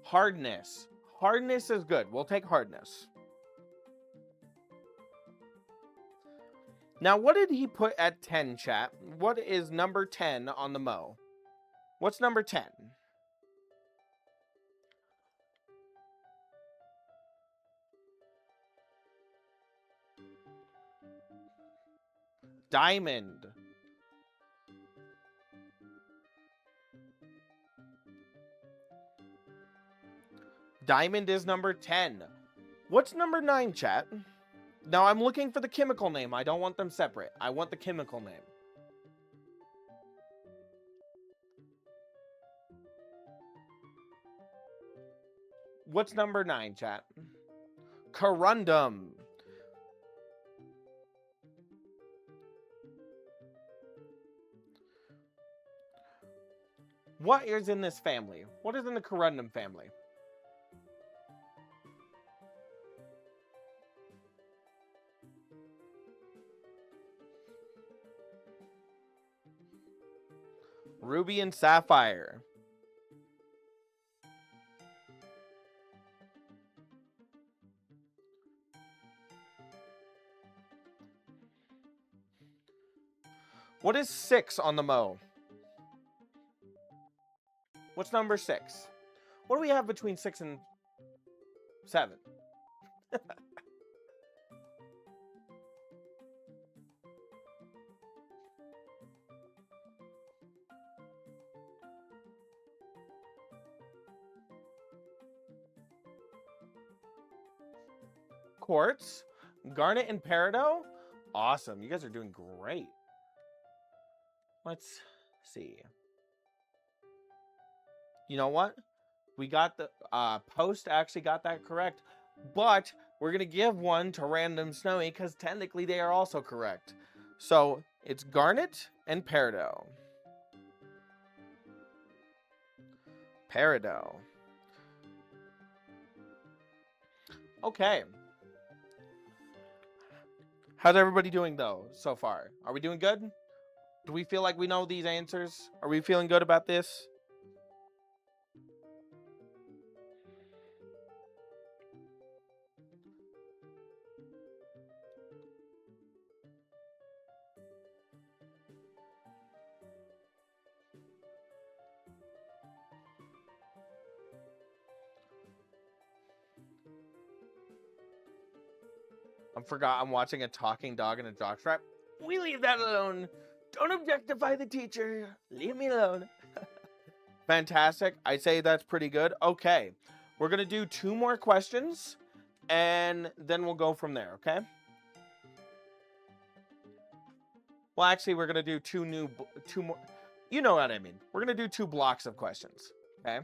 Hardness. Hardness is good. We'll take hardness. Now, what did he put at 10, chat? What is number 10 on the Mo? What's number 10? Diamond. Diamond is number 10. What's number 9, chat? Now, I'm looking for the chemical name. I don't want them separate. I want the chemical name. What's number 9, chat? Corundum. What is in this family? What is in the corundum family? Ruby and sapphire. What is 6 on the Mo? What's number 6? What do we have between 6 and 7? Quartz, garnet, and peridot. Awesome. You guys are doing great. Let's see. You know what? We got the post actually got that correct, but we're going to give one to Random Snowy because technically they are also correct. So it's garnet and peridot. Peridot. Okay. How's everybody doing, though, so far? Are we doing good? Do we feel like we know these answers? Are we feeling good about this? I'm watching a talking dog in a jockstrap. We leave that alone. Don't objectify the teacher. Leave me alone. Fantastic. I say that's pretty good. Okay. We're going to do 2 more questions, and then we'll go from there, okay? Well, actually, we're going to do 2 more. you know what I mean. We're going to do 2 blocks of questions, okay?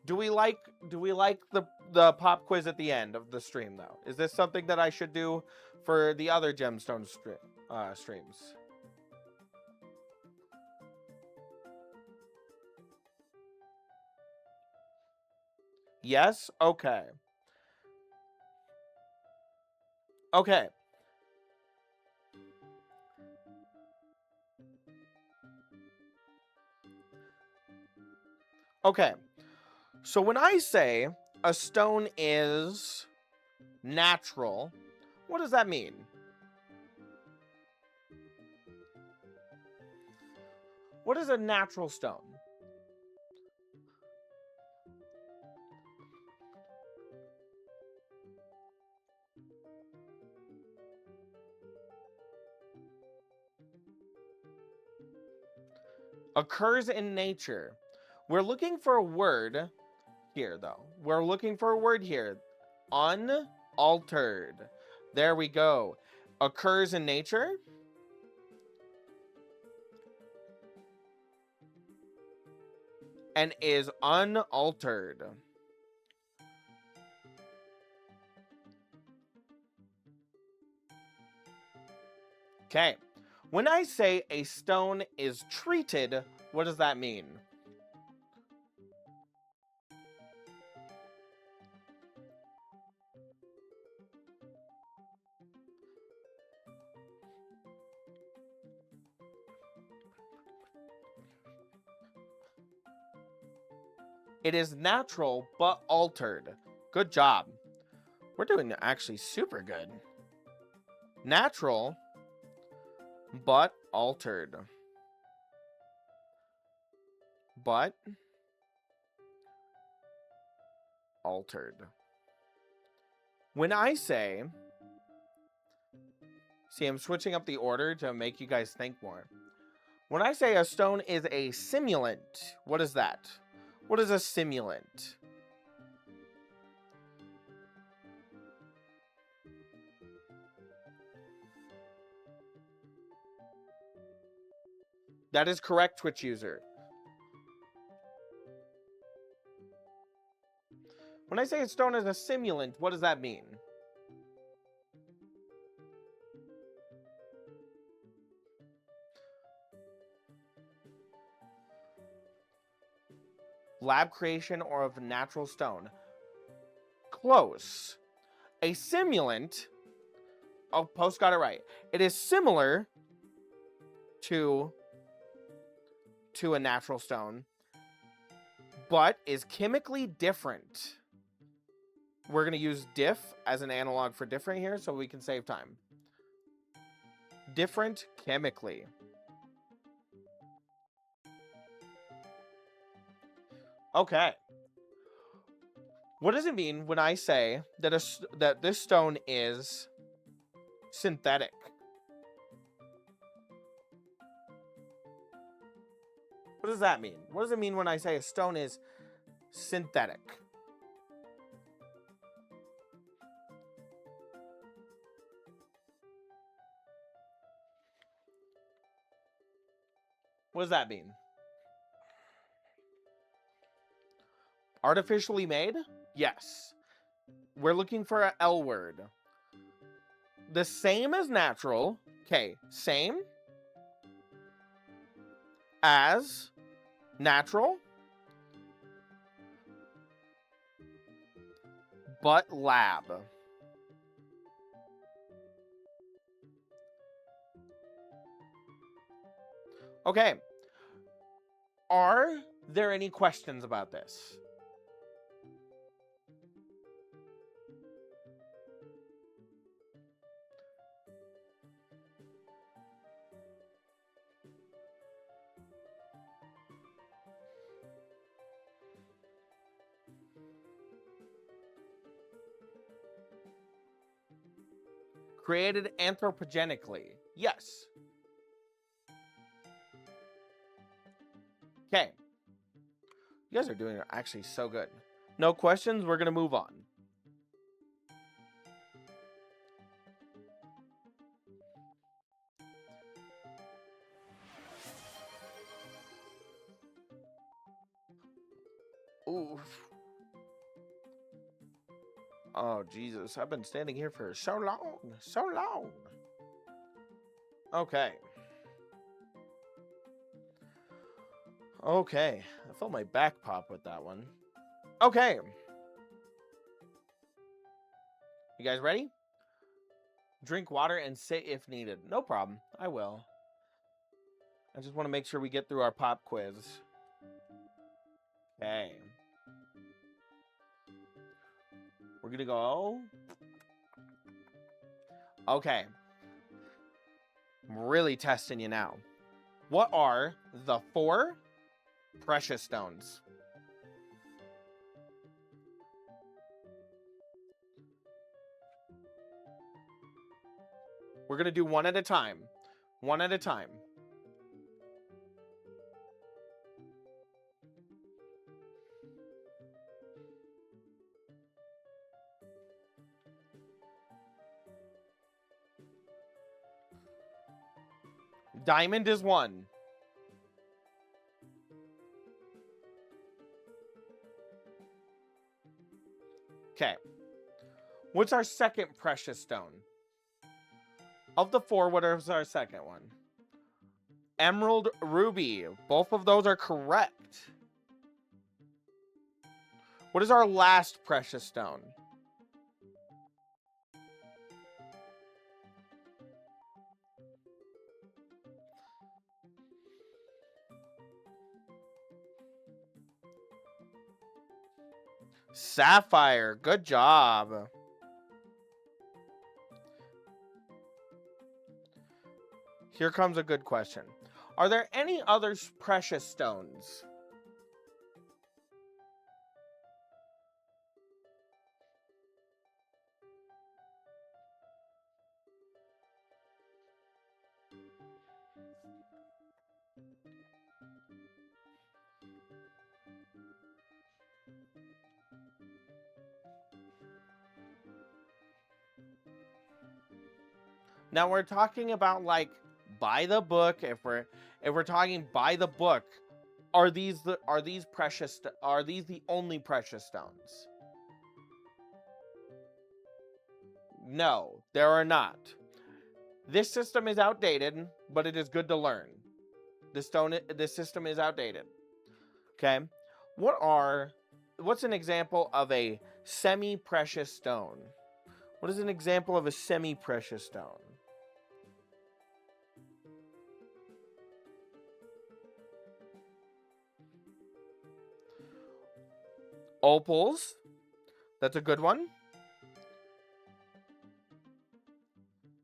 Do we like the pop quiz at the end of the stream though? Is this something that I should do for the other Gemstone streams? Yes? Okay. Okay. Okay. So when I say a stone is natural, what does that mean? What is a natural stone? Occurs in nature. We're looking for a word here, though. We're looking for a word here. Unaltered. There we go. Occurs in nature. And is unaltered. Okay. When I say a stone is treated, what does that mean? It is natural, but altered. Good job. We're doing actually super good. Natural, but altered. But altered. When I say... See, I'm switching up the order to make you guys think more. When I say a stone is a simulant, what is that? What is a simulant? That is correct, Twitch user. When I say a stone is a simulant, what does that mean? Lab creation or of natural stone. Close. A simulant. Oh, Post got it right. It is similar to a natural stone, but is chemically different. We're going to use diff as an analog for different here so we can save time. Different chemically. Okay. What does it mean when I say that this stone is synthetic? What does that mean? What does it mean when I say a stone is synthetic? What does that mean? Artificially made? Yes. We're looking for an L word. The same as natural. Okay, same as natural, but lab. Okay. Are there any questions about this? Created anthropogenically. Yes. Okay. You guys are doing actually so good. No questions. We're going to move on. Oof. Oh, Jesus. I've been standing here for so long. So long. Okay. Okay. I felt my back pop with that one. Okay. You guys ready? Drink water and sit if needed. No problem. I will. I just want to make sure we get through our pop quiz. Okay. We're going to go. Okay. I'm really testing you now. What are the 4 precious stones? We're going to do one at a time. One at a time. Diamond is 1. Okay. What's our second precious stone? Of the 4, what is our second one? Emerald ruby. Both of those are correct. What is our last precious stone? Sapphire. Good job. Here comes a good question. Are there any other precious stones? Now we're talking about like by the book. If we're talking by the book, are these the only precious stones? No, there are not. This system is outdated, but it is good to learn. This system is outdated. Okay? What's an example of a semi-precious stone? What is an example of a semi-precious stone? Opals. That's a good one.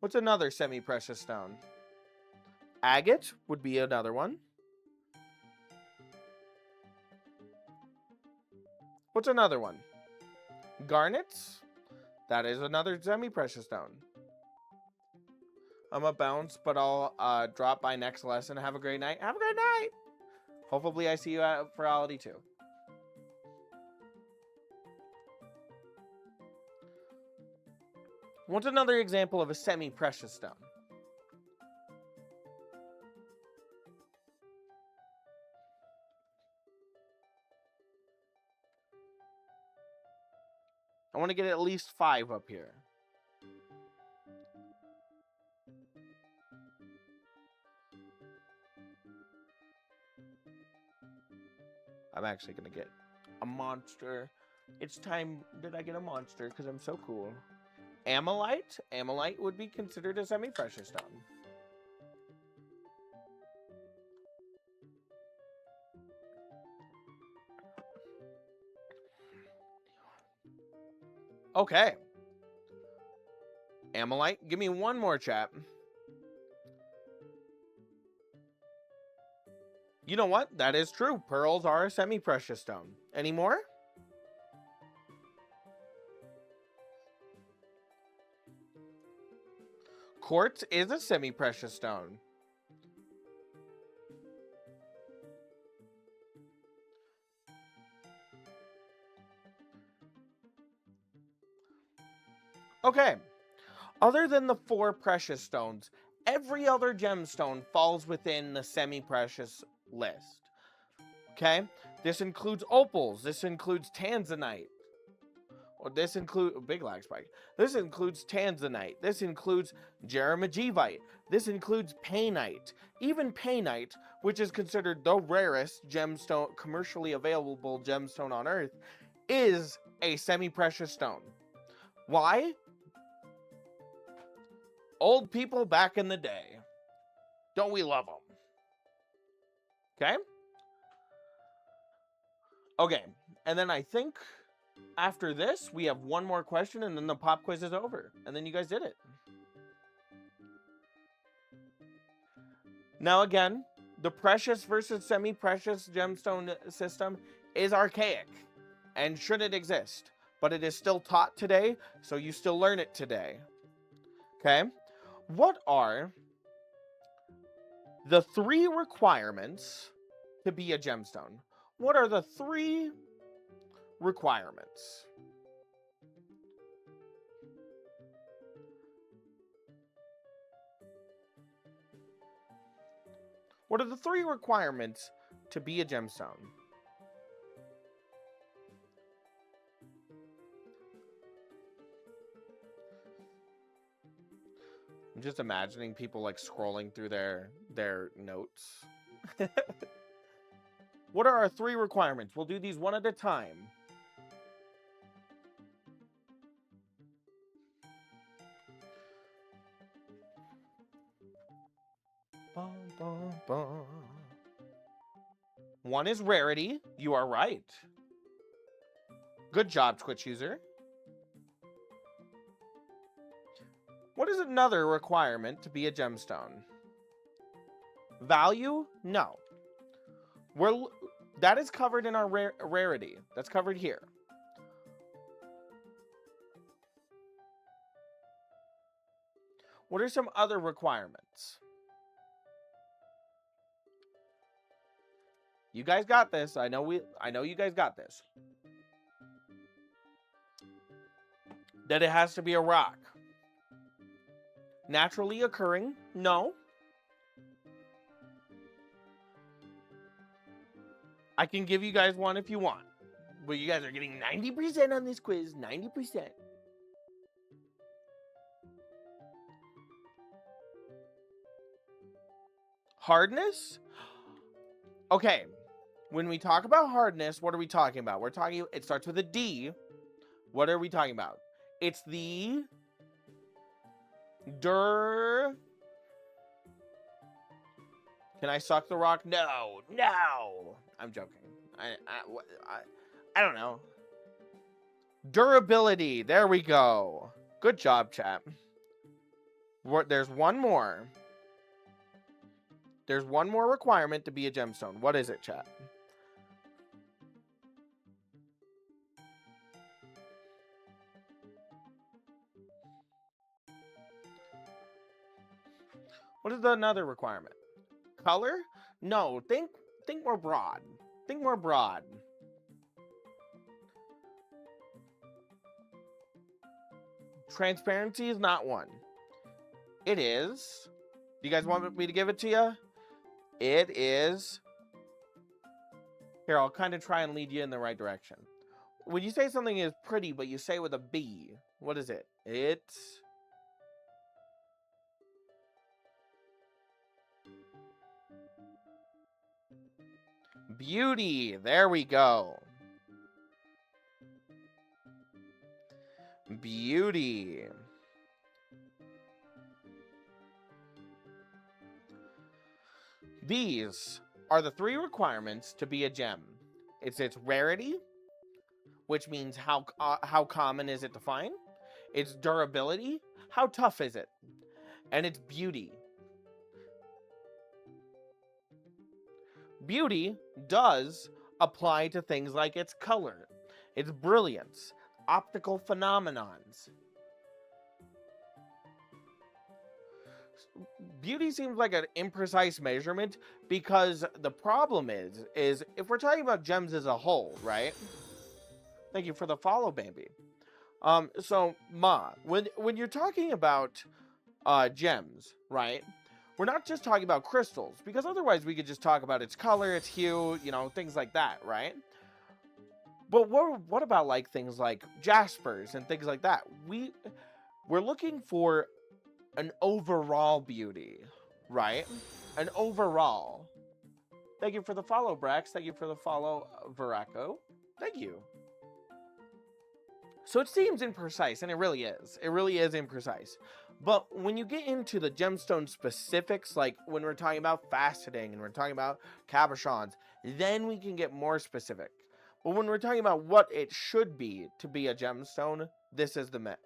What's another semi-precious stone? Agate would be another one. What's another one? Garnets. That is another semi-precious stone. I'm a bounce, but I'll drop by next lesson. Have a great night. Have a great night. Hopefully I see you at Virality too. What's another example of a semi-precious stone? I want to get at least 5 up here. I'm actually going to get a monster. It's time that I get a monster because I'm so cool. Ammolite. Ammolite would be considered a semi-precious stone. Okay. Ammolite. Give me one more, chat. You know what? That is true. Pearls are a semi-precious stone. Any more? Quartz is a semi-precious stone. Okay. Other than the 4 precious stones, every other gemstone falls within the semi-precious list. Okay? This includes opals. This includes tanzanite. Or this includes big lag spike. This includes tanzanite. This includes jeramagivite. This includes painite. Even painite, which is considered the rarest gemstone, commercially available gemstone on Earth, is a semi-precious stone. Why? Old people back in the day. Don't we love them? Okay? Okay, and then I think after this, we have one more question, and then the pop quiz is over. And then you guys did it. Now again, the precious versus semi-precious gemstone system is archaic and shouldn't exist. But it is still taught today, so you still learn it today. Okay? What are the 3 requirements to be a gemstone? What are the 3 requirements? What are the 3 requirements to be a gemstone? I'm just imagining people like scrolling through their notes. What are our 3 requirements? We'll do these one at a time. Bum, bum, bum. 1 is rarity. You are right. Good job, Twitch user. What is another requirement to be a gemstone? Value? No. That is covered in our rarity. That's covered here. What are some other requirements? You guys got this. I know you guys got this. That it has to be a rock. Naturally occurring? No. I can give you guys one if you want. But you guys are getting 90% on this quiz. 90%. Hardness? Okay. When we talk about hardness, what are we talking about? It starts with a D. What are we talking about? It's the Can I suck the rock? No. I'm joking. I don't know. Durability. There we go. Good job, chat. There's one more. There's one more requirement to be a gemstone. What is it, chat? What is another requirement? Color? No, think more broad. Think more broad. Transparency is not one. It is. Do you guys want me to give it to you? It is. Here, I'll kind of try and lead you in the right direction. When you say something is pretty, but you say it with a B, what is it? It's beauty. There we go. Beauty. These are the 3 requirements to be a gem. It's its rarity, which means how common is it to find. Its durability, how tough is it? And its beauty. Beauty does apply to things like its color, its brilliance, optical phenomenons. Beauty seems like an imprecise measurement because the problem is if we're talking about gems as a whole, right? Thank you for the follow, baby. So, Ma, when you're talking about gems, right? we're not just talking about crystals, because otherwise we could just talk about its color, its hue, you know, things like that, right? But what about like things like jaspers and things like that? We're looking for an overall beauty, right? An overall. Thank you for the follow, Brax. Thank you for the follow, Veraco. Thank you. So it seems imprecise, and it really is. It really is imprecise. But when you get into the gemstone specifics, like when we're talking about faceting and we're talking about cabochons, then we can get more specific. But when we're talking about what it should be to be a gemstone, this is the metric.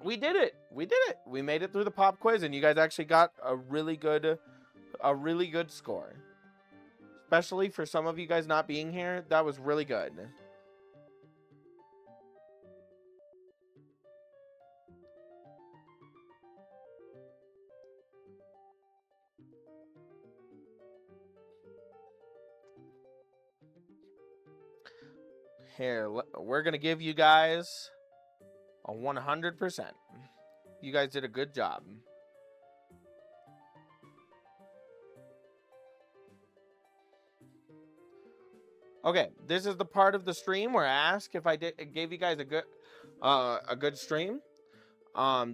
We did it. We did it. We made it through the pop quiz, and you guys actually got a really good score. Especially for some of you guys not being here, that was really good. Here, we're gonna give you guys a 100%. You guys did a good job. Okay, this is the part of the stream where I ask if I gave you guys a good stream.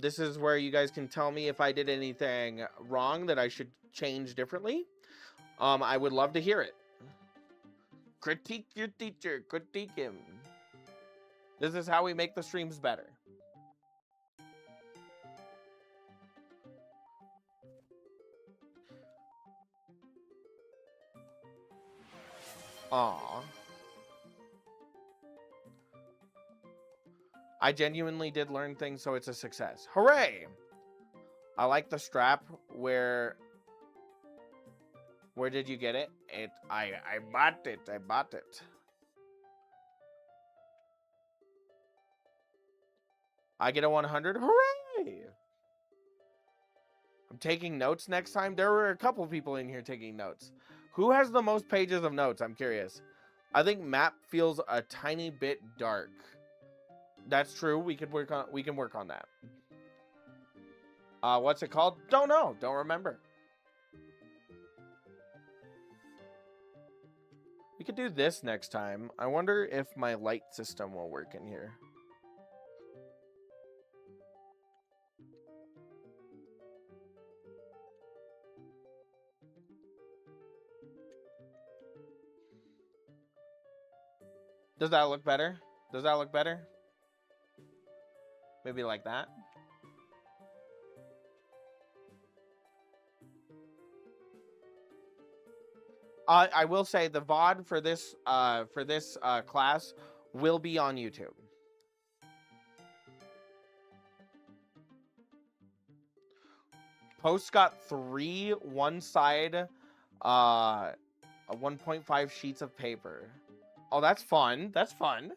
This is where you guys can tell me if I did anything wrong that I should change differently. I would love to hear it. Critique your teacher. Critique him. This is how we make the streams better. Aw. I genuinely did learn things, so it's a success. Hooray! I like the strap. Where did you get it? I bought it. I bought it. I get a 100. Hooray! I'm taking notes next time. There were a couple people in here taking notes. Who has the most pages of notes? I'm curious. I think map feels a tiny bit dark. That's true. We can work on that. What's it called? Don't know. Don't remember. We could do this next time. I wonder if my light system will work in here. Does that look better? Does that look better? Maybe like that. I will say the VOD for this class will be on YouTube. Post got 3 one-side 1.5 sheets of paper. Oh, that's fun. That's fun.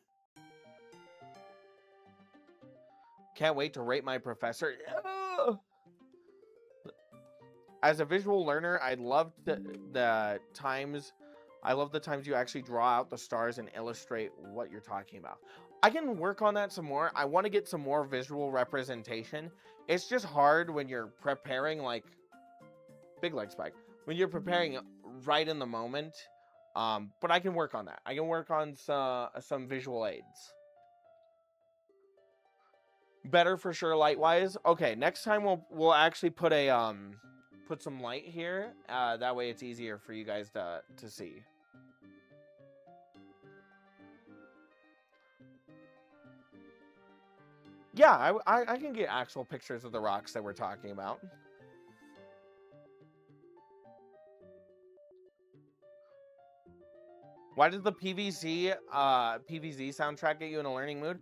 Can't wait to rate my professor. As a visual learner, I love the times you actually draw out the stars and illustrate what you're talking about. I can work on that some more. I want to get some more visual representation. It's just hard when you're preparing, like, big leg spike, when you're preparing right in the moment. But I can work on that. I can work on some visual aids. Better for sure, light wise. Okay, next time we'll actually put some light here. That way it's easier for you guys to see. Yeah, I can get actual pictures of the rocks that we're talking about. Why does the PVZ soundtrack get you in a learning mood?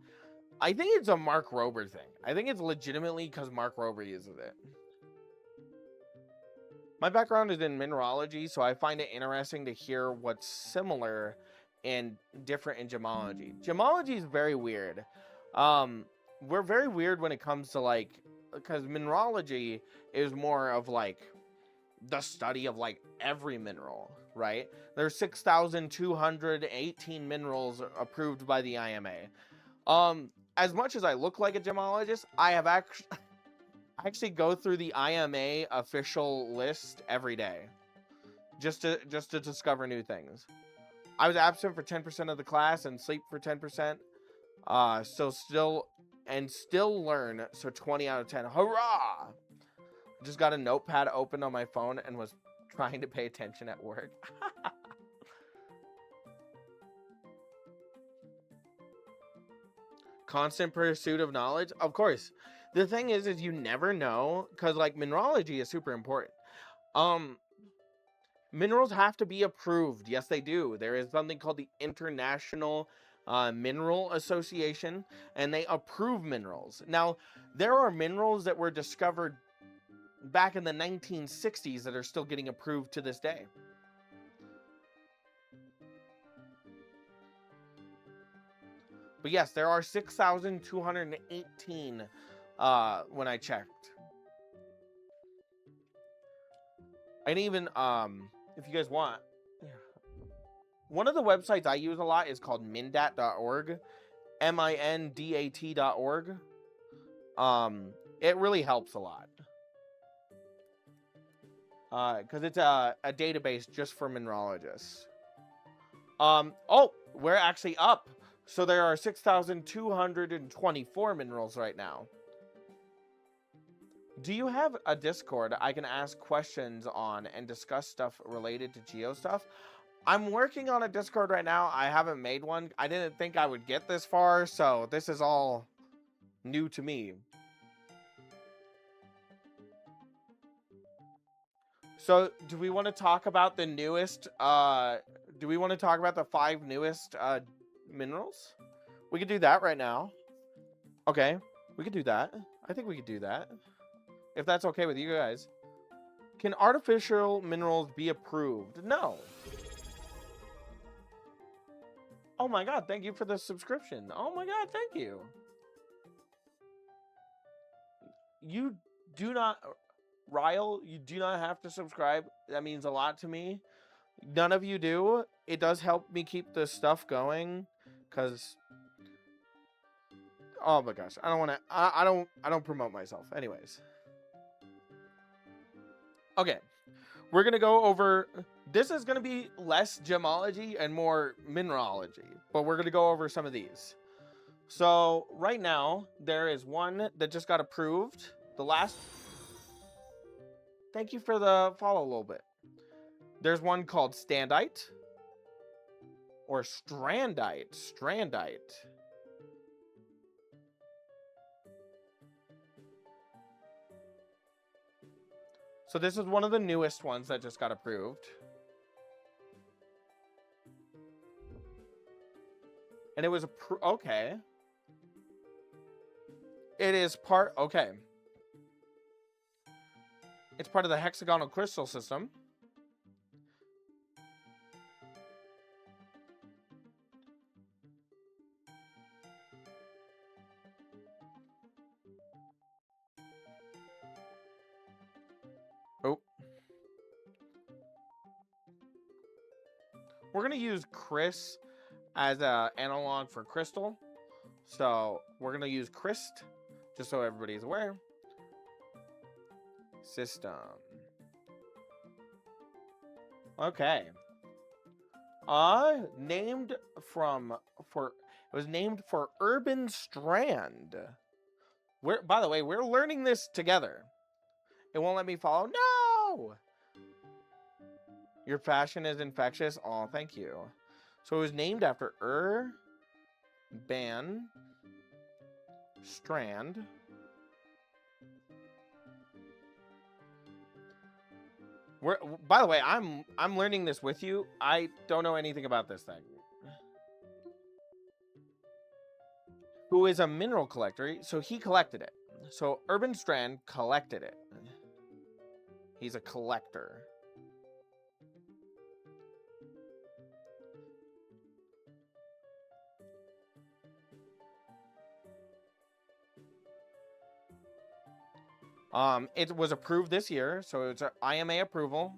I think it's a Mark Rober thing. I think it's legitimately because Mark Rober uses it. My background is in mineralogy, so I find it interesting to hear what's similar and different in gemology. Gemology is very weird. We're very weird when it comes to, like, because mineralogy is more of, like, the study of, like, every mineral. right? There's 6,218 minerals approved by the IMA. As much as I look like a gemologist, I have actually go through the IMA official list every day, just to discover new things. I was absent for 10% of the class and sleep for 10%. So still learn. So 20 out of 10. Hurrah! Just got a notepad open on my phone and was trying to pay attention at work. Constant pursuit of knowledge, of course. The thing is you never know, because like mineralogy is super important. Minerals have to be approved. Yes, they do. There is something called the International Mineral Association, and they approve minerals. Now, there are minerals that were discovered back in the 1960s that are still getting approved to this day. But yes, there are 6,218 when I checked. And even, if you guys want, one of the websites I use a lot is called mindat.org, mindat.org. It really helps a lot. Because it's a database just for mineralogists. Oh, we're actually up. So there are 6,224 minerals right now. Do you have a Discord I can ask questions on and discuss stuff related to geo stuff? I'm working on a Discord right now. I haven't made one. I didn't think I would get this far, so this is all new to me. So, do we want to talk about the newest, do we want to talk about the 5 newest minerals? We could do that right now. Okay, we could do that. I think we could do that. If that's okay with you guys. Can artificial minerals be approved? No. Oh my god, thank you for the subscription. Oh my god, thank you. You do not, Ryle, you do not have to subscribe. That means a lot to me. None of you do. It does help me keep the stuff going, because, oh my gosh, I don't want to, I don't promote myself. Anyways. Okay. We're going to go over, this is going to be less gemology and more mineralogy, but we're going to go over some of these. So right now, there is one that just got approved. The last, thank you for the follow a little bit. There's one called standite or strandite. So this is one of the newest ones that just got approved. And it was okay. It is part, okay. It's part of the hexagonal crystal system. Oh. We're going to use Chris as an analog for crystal. So we're going to use Christ, just so everybody's aware. System. Okay. Named it was named for Urban Strand. By the way, we're learning this together. It won't let me follow. No! Your fashion is infectious. Oh, thank you. So it was named after Urban Strand. By the way, I'm learning this with you. I don't know anything about this thing. Who is a mineral collector? So he collected it. So Urban Strand collected it. He's a collector. It was approved this year, so it's an IMA approval.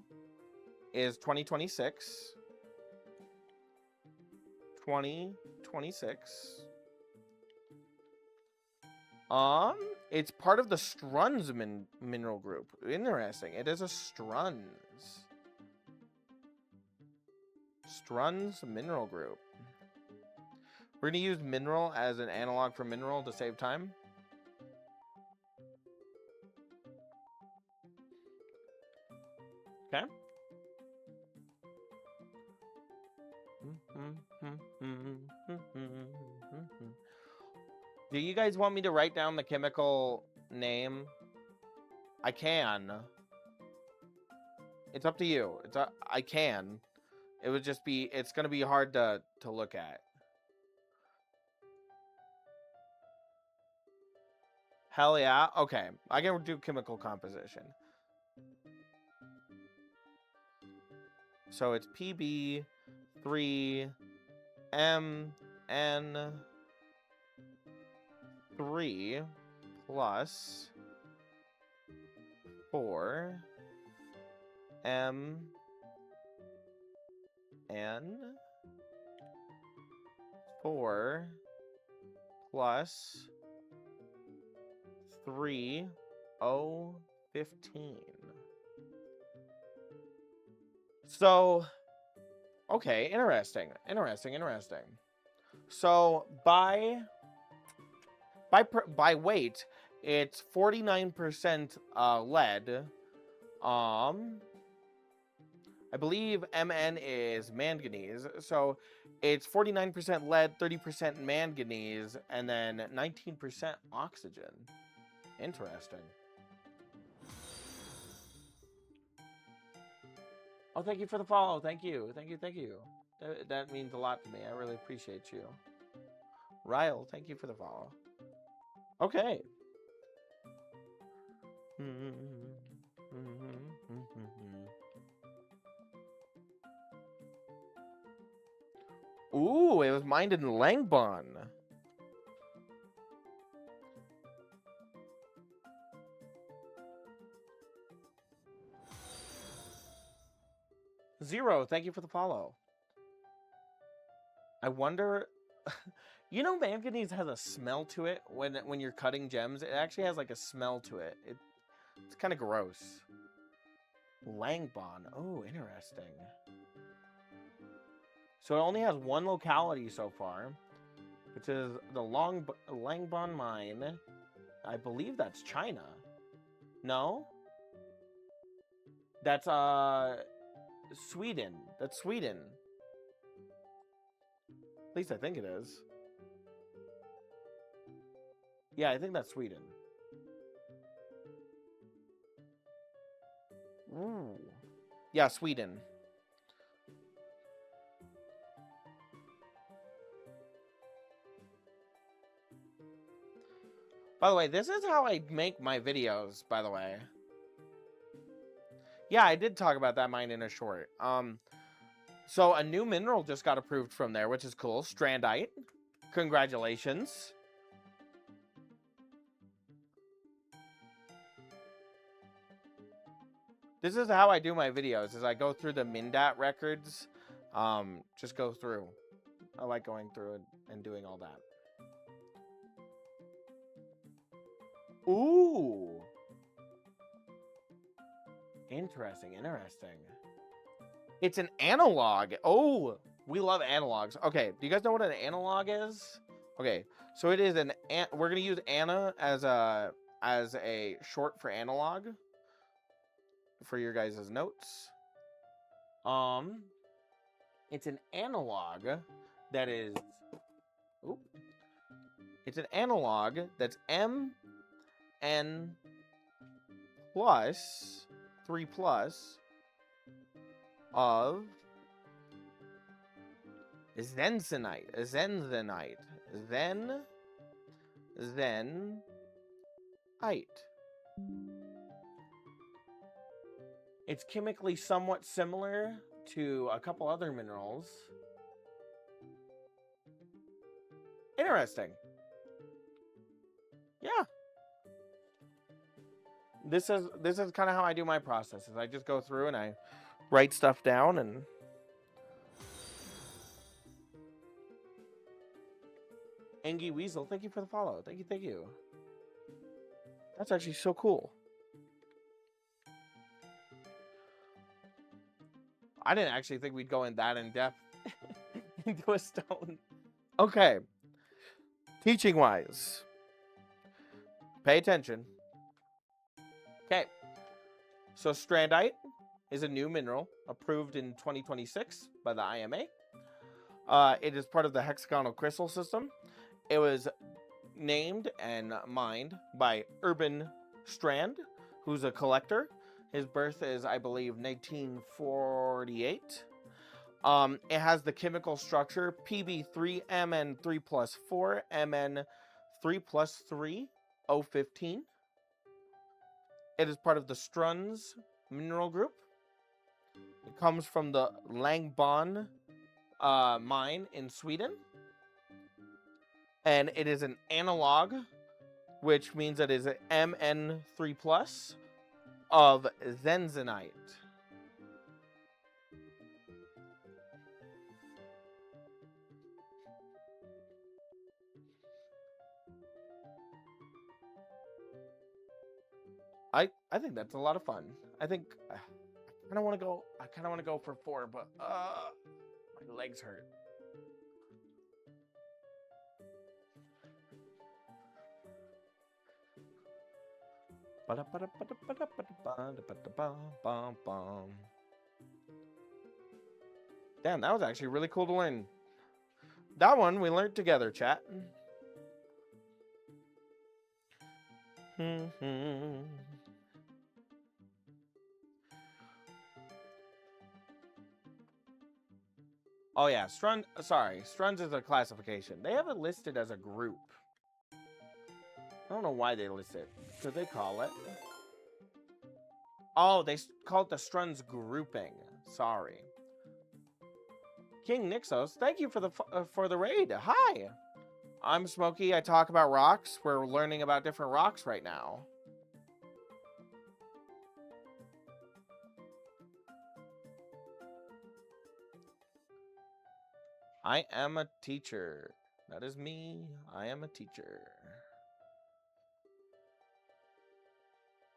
is 2026. 2026. It's part of the Strunz mineral group. Interesting. It is a Strunz. Strunz mineral group. We're going to use mineral as an analog for mineral to save time. Okay. Do you guys want me to write down the chemical name? I can. It's up to you. I can. It would just be, it's going to be hard to look at. Hell yeah. Okay. I can do chemical composition. So it's PB3MN3 plus 4MN4 plus 3O15. So, okay, interesting. So by weight, it's 49% lead. I believe Mn is manganese, so it's 49% lead, 30% manganese, and then 19% oxygen. Interesting. Oh, thank you for the follow. Thank you. That means a lot to me. I really appreciate you. Ryle, thank you for the follow. Okay. Ooh, it was mined in Langbon. Zero, thank you for the follow. I wonder, you know, manganese has a smell to it when you're cutting gems. It actually has like a smell to it. It's kind of gross. Langbon. Oh, interesting. So it only has one locality so far, which is the Langbon mine. I believe that's China. No? That's Sweden. That's Sweden. At least I think it is. Yeah, I think that's Sweden. Ooh. Yeah, Sweden. By the way, this is how I make my videos, by the way. Yeah, I did talk about that mine in a short. So a new mineral just got approved from there, which is cool. Strandite. Congratulations. This is how I do my videos, is I go through the Mindat records. Just go through. I like going through and doing all that. Ooh. Interesting. It's an analog. Oh, we love analogs. Okay, do you guys know what an analog is? Okay, so it is we're gonna use Anna as a short for analog for your guys' notes. It's an analog that is. Ooh, it's an analog that's Mn plus 3 plus of zenzenite. It's chemically somewhat similar to a couple other minerals. Interesting. Yeah. This is kind of how I do my processes. I just go through and I write stuff down and... Angie Weasel, thank you for the follow. Thank you, thank you. That's actually so cool. I didn't actually think we'd go in that in depth into a stone. Okay. Teaching wise. Pay attention. Okay. So strandite is a new mineral approved in 2026 by the IMA. It is part of the hexagonal crystal system. It was named and mined by Urban Strand, who's a collector. His birth is, I believe, 1948. It has the chemical structure PB3MN3+4 MN3+3 O15. It is part of the Struns mineral group. It comes from the Langbon mine in Sweden. And it is an analog, which means it is an MN3+ of Zenzanite. I think that's a lot of fun. I think I kind of want to go for 4, but my legs hurt. Damn, that was actually really cool to learn. That one we learned together, chat. Oh yeah, Struns is a classification. They have it listed as a group. I don't know why they list it. Because they call it. Oh, they call it the Struns grouping. Sorry. King Nixos, thank you for the raid. Hi. I'm Smokey. I talk about rocks. We're learning about different rocks right now. I am a teacher. That is me. I am a teacher.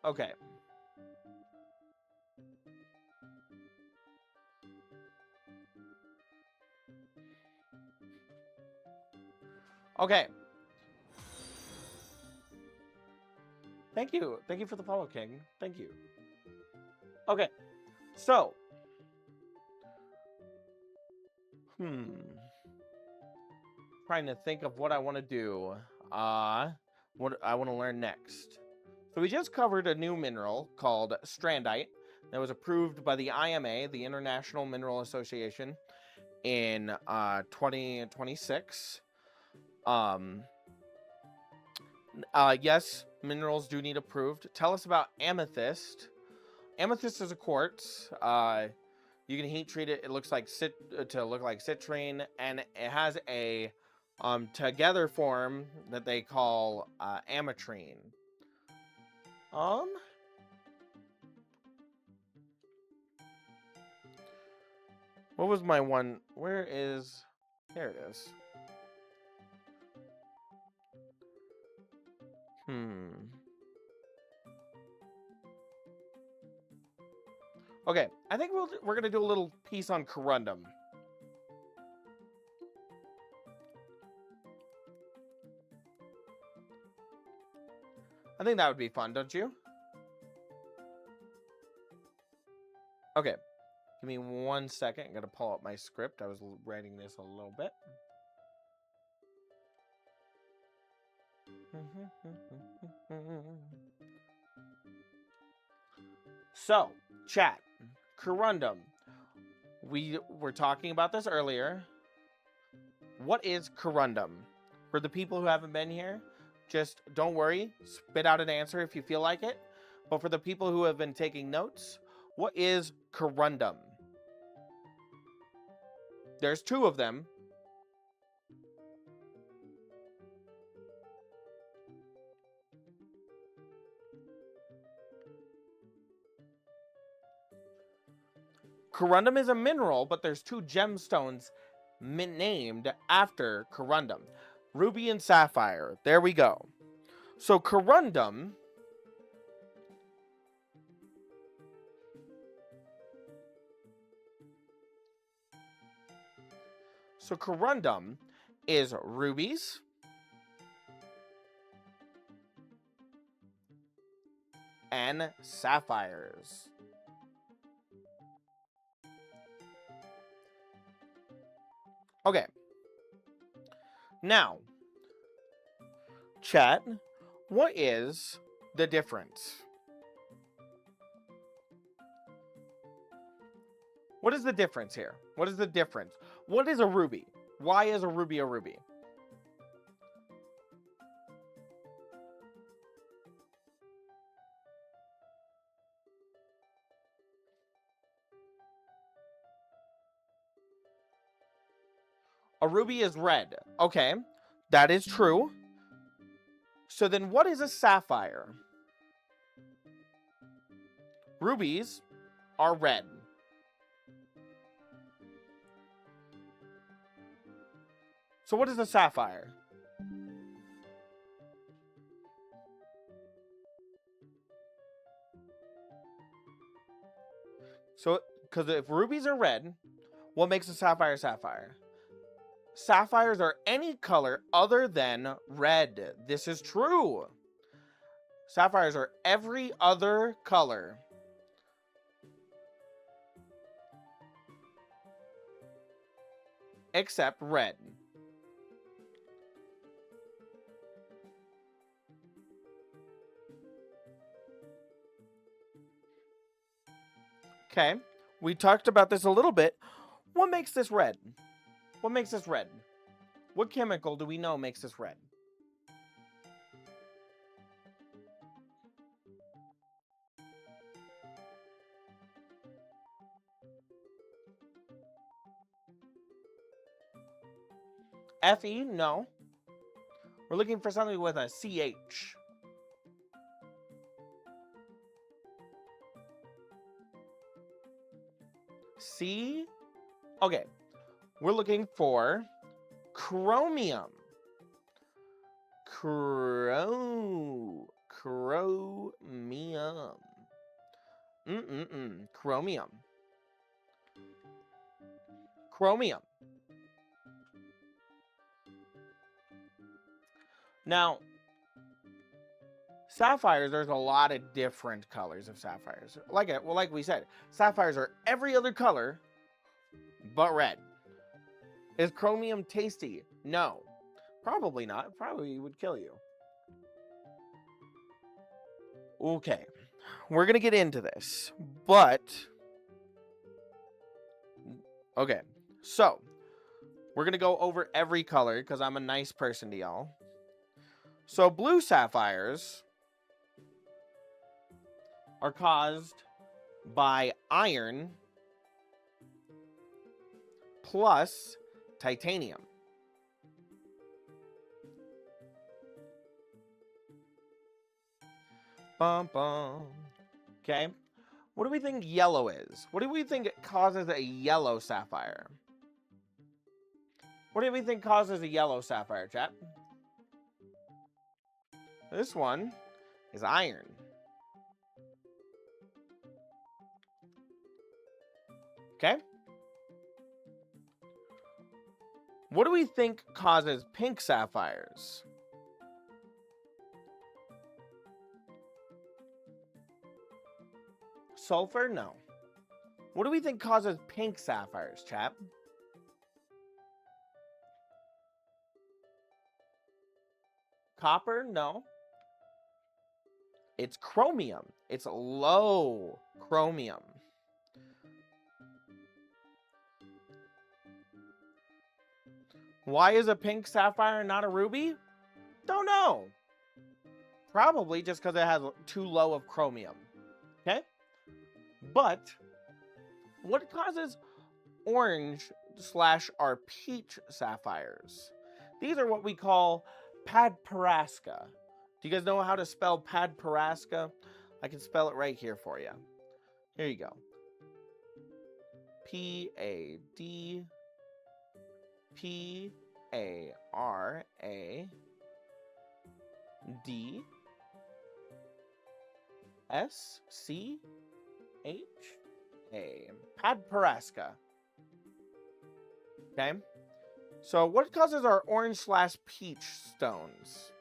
Okay. Okay. Thank you. Thank you for the follow, King. Thank you. Okay. So. Trying to think of what I want to do. What I want to learn next. So we just covered a new mineral called strandite that was approved by the IMA, the International Mineral Association, in 2026. Yes, minerals do need approved. Tell us about amethyst. Amethyst is a quartz. You can heat treat it. It looks like citrine, and it has a together form that they call ametrine. What was my one? Where is? There it is. Okay, I think we're gonna do a little piece on corundum. I think that would be fun, don't you? Okay, give me 1 second. I'm gonna pull up my script. I was writing this a little bit. So, chat, corundum. We were talking about this earlier. What is corundum? For the people who haven't been here, just don't worry. Spit out an answer if you feel like it. But for the people who have been taking notes, what is corundum? There's 2 of them. Corundum is a mineral, but there's 2 gemstones named after corundum. Ruby and sapphire. There we go. So corundum is rubies and sapphires. Okay. Now, chat, what is the difference? What is the difference here? What is the difference? What is a ruby? Why is a ruby a ruby? A ruby is red. Okay, that is true. So then what is a sapphire? Rubies are red. So what is a sapphire? So, because if rubies are red, what makes a sapphire sapphire? Sapphires are any color other than red. This is true. Sapphires are every other color except red. Okay, we talked about this a little bit. What makes this red? What makes this red? What chemical do we know makes this red? Fe? No. We're looking for something with a CH. C? Okay. We're looking for chromium. Chromium. Chromium. Chromium. Now, sapphires, there's a lot of different colors of sapphires. Like we said, sapphires are every other color but red. Is chromium tasty? No. Probably not. It probably would kill you. Okay. We're going to get into this. But... okay. So, we're going to go over every color because I'm a nice person to y'all. So, blue sapphires are caused by iron plus titanium. Bum, bum. Okay. What do we think yellow is? What do we think causes a yellow sapphire? What do we think causes a yellow sapphire, chat? This one is iron. Okay. What do we think causes pink sapphires? Sulfur? No. What do we think causes pink sapphires, chap? Copper? No. It's chromium. It's low chromium. Why is a pink sapphire not a ruby? Don't know. Probably just because it has too low of chromium. Okay? But what causes orange / our peach sapphires? These are what we call padparaska. Do you guys know how to spell padparaska? I can spell it right here for you. Here you go. P-A-D-P-A-R-A-D-S-C-H-A. Padparaska. Okay. So what causes our orange/peach stones?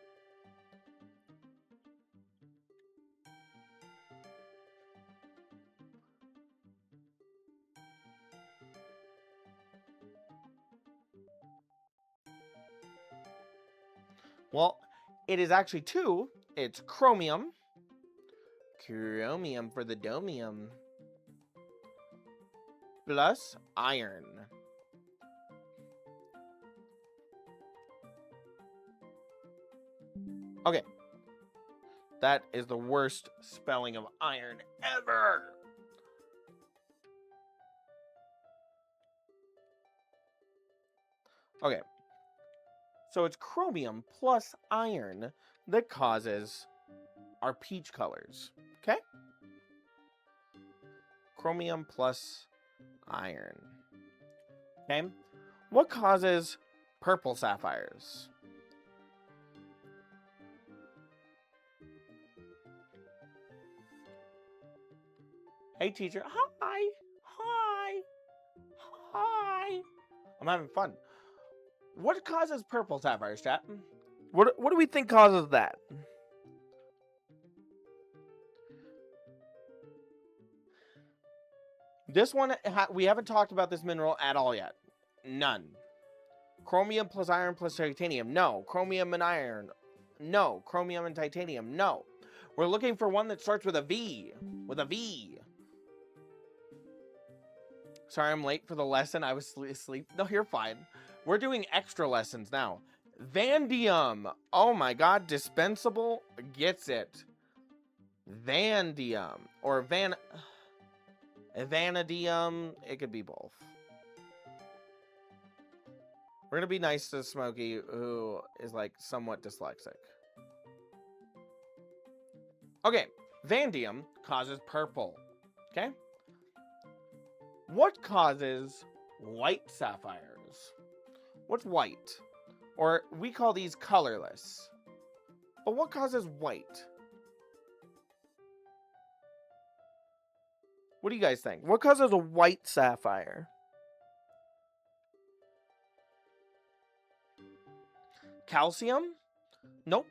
Well, it is actually two. It's chromium. Chromium for the domium. Plus iron. Okay. That is the worst spelling of iron ever. Okay. So it's chromium plus iron that causes our peach colors. Okay? Chromium plus iron. Okay? What causes purple sapphires? Hey, teacher. Hi. Hi. Hi. I'm having fun. What causes purple sapphires, chat? What do we think causes that? This one, we haven't talked about this mineral at all yet. None. Chromium plus iron plus titanium. No. Chromium and iron. No. Chromium and titanium. No. We're looking for one that starts with a V. With a V. Sorry, I'm late for the lesson. I was asleep. No, you're fine. We're doing extra lessons now. Vanadium. Oh my god. Dispensable gets it. Vanadium. Or vanadium. It could be both. We're going to be nice to Smokey, who is like somewhat dyslexic. Okay. Vanadium causes purple. Okay. What causes white sapphires? What's white? Or we call these colorless. But what causes white? What do you guys think? What causes a white sapphire? Calcium? Nope.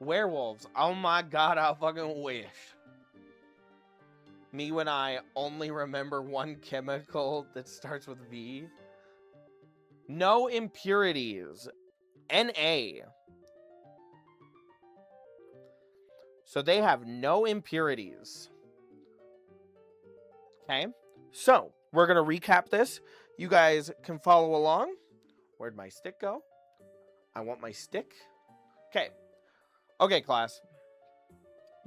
Werewolves. Oh my god, I fucking wish. Me when I only remember one chemical that starts with V. No impurities. Na. So they have no impurities. Okay. So we're going to recap this. You guys can follow along. Where'd my stick go? I want my stick. Okay. Okay, class.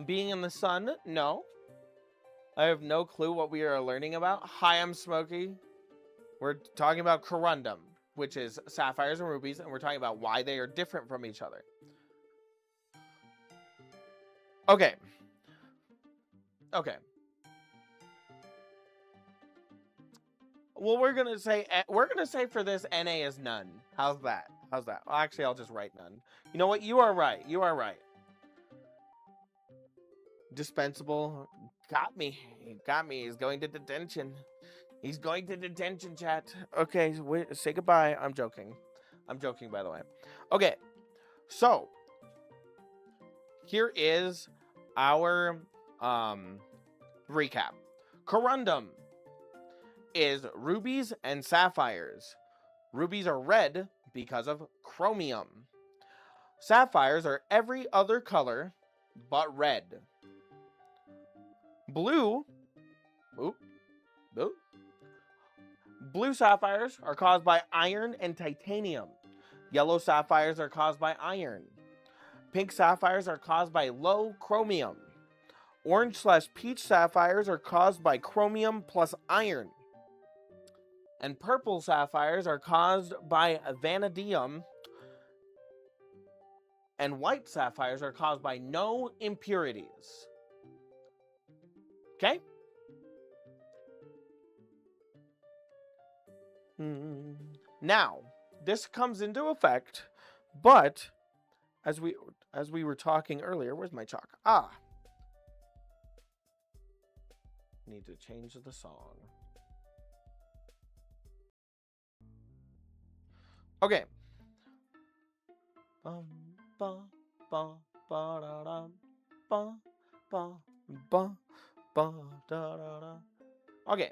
Being in the sun, no. I have no clue what we are learning about. Hi, I'm Smokey. We're talking about corundum, which is sapphires and rubies, and we're talking about why they are different from each other. Okay. Okay. Well, we're gonna say for this Na is none. How's that? How's that? Well, actually, I'll just write none. You know what? You are right. You are right. Dispensable. Got me. He got me. He's going to detention. He's going to detention, chat. Okay, wait, say goodbye. I'm joking. I'm joking, by the way. Okay, so here is our recap. Corundum is rubies and sapphires. Rubies are red because of chromium. Sapphires are every other color but red. Blue sapphires are caused by iron and titanium. Yellow sapphires are caused by iron. Pink sapphires are caused by low chromium. Orange/peach sapphires are caused by chromium plus iron. And purple sapphires are caused by vanadium and white sapphires are caused by no impurities. Okay? Now, this comes into effect, but as we were talking earlier, where's my chalk? Need to change the song. Okay. Okay.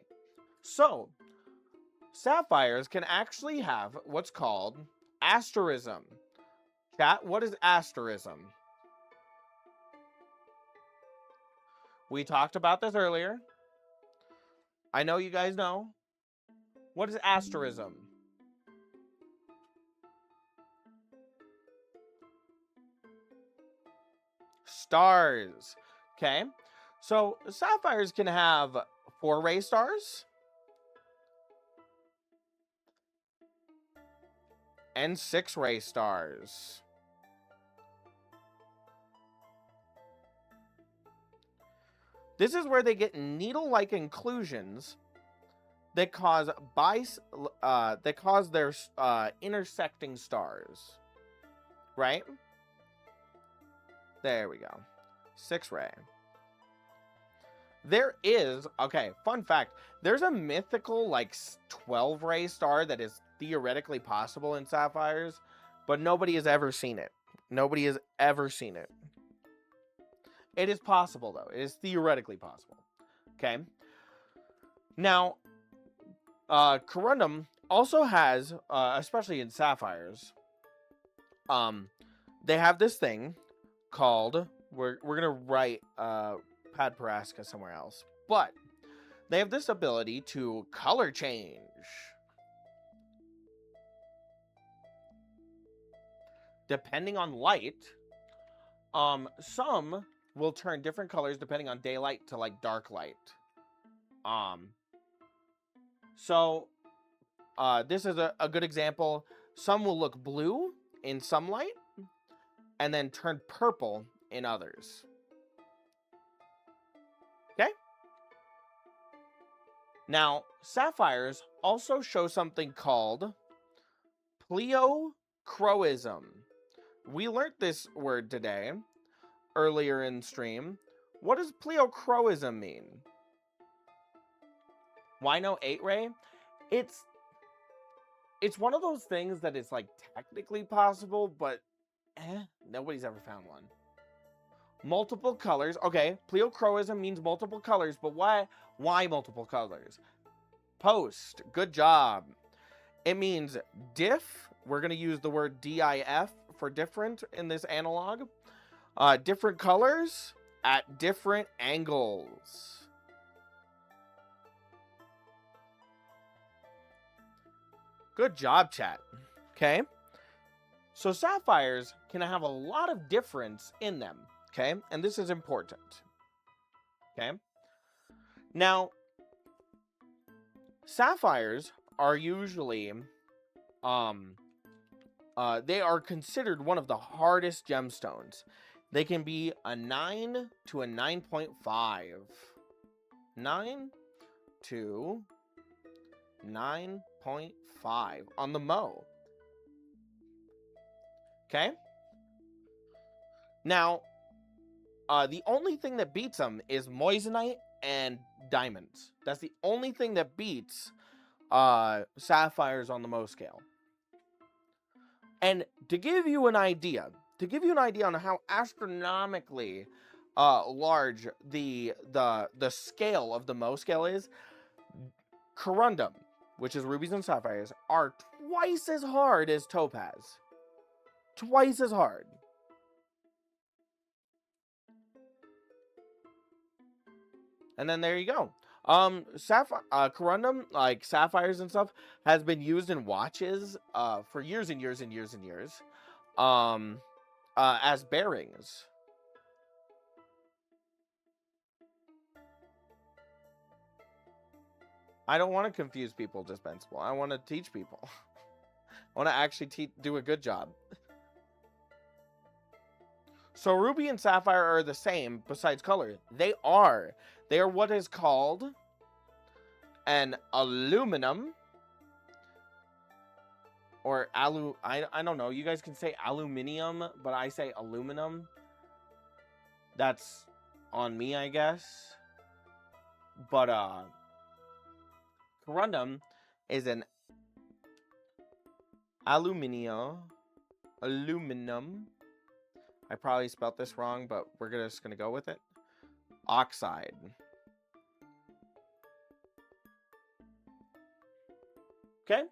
So, sapphires can actually have what's called asterism. Chat, what is asterism? We talked about this earlier. I know you guys know. What is asterism? Stars. Okay. So sapphires can have 4 ray stars and 6 ray stars. This is where they get needle-like inclusions that cause their intersecting stars. Right? There we go. 6 ray. There is, okay, fun fact, there's a mythical, like, 12 ray star that is theoretically possible in sapphires, but nobody has ever seen it. Nobody has ever seen it. It is possible, though. It is theoretically possible. Okay? Now, corundum also has, especially in sapphires, they have this thing called, we're going to write, Padparaska somewhere else, but they have this ability to color change. Depending on light, some will turn different colors depending on daylight to like dark light. So this is a good example. Some will look blue in some light and then turn purple in others. Okay? Now, sapphires also show something called pleochroism. We learned this word today, earlier in stream. What does pleochroism mean? Why no 8-ray? It's one of those things that is like technically possible, but nobody's ever found one. Multiple colors. Okay, pleochroism means multiple colors, but why multiple colors? Post. Good job. It means diff. We're going to use the word diff for different in this analog. Different colors at different angles. Good job, chat. Okay. So sapphires can have a lot of difference in them. Okay. And this is important. Okay. Now, sapphires are usually, they are considered one of the hardest gemstones. They can be a 9 to a 9.5. 9 to 9.5 on the Mo. Okay? Now, the only thing that beats them is moissanite and diamonds. That's the only thing that beats sapphires on the Mo scale. And to give you an idea on how astronomically large the scale of the Mo scale is, corundum, which is rubies and sapphires, are twice as hard as topaz. Twice as hard. And then there you go. Corundum, like sapphires and stuff, has been used in watches for years and years and years and years as bearings. I don't want to confuse people, dispensable. I want to teach people. I want to actually do a good job. So ruby and sapphire are the same besides color. They are. They are what is called an aluminum or I don't know. You guys can say aluminium, but I say aluminum. That's on me, I guess. But corundum is an aluminum. I probably spelt this wrong, but we're just gonna go with it. Oxide. Okay.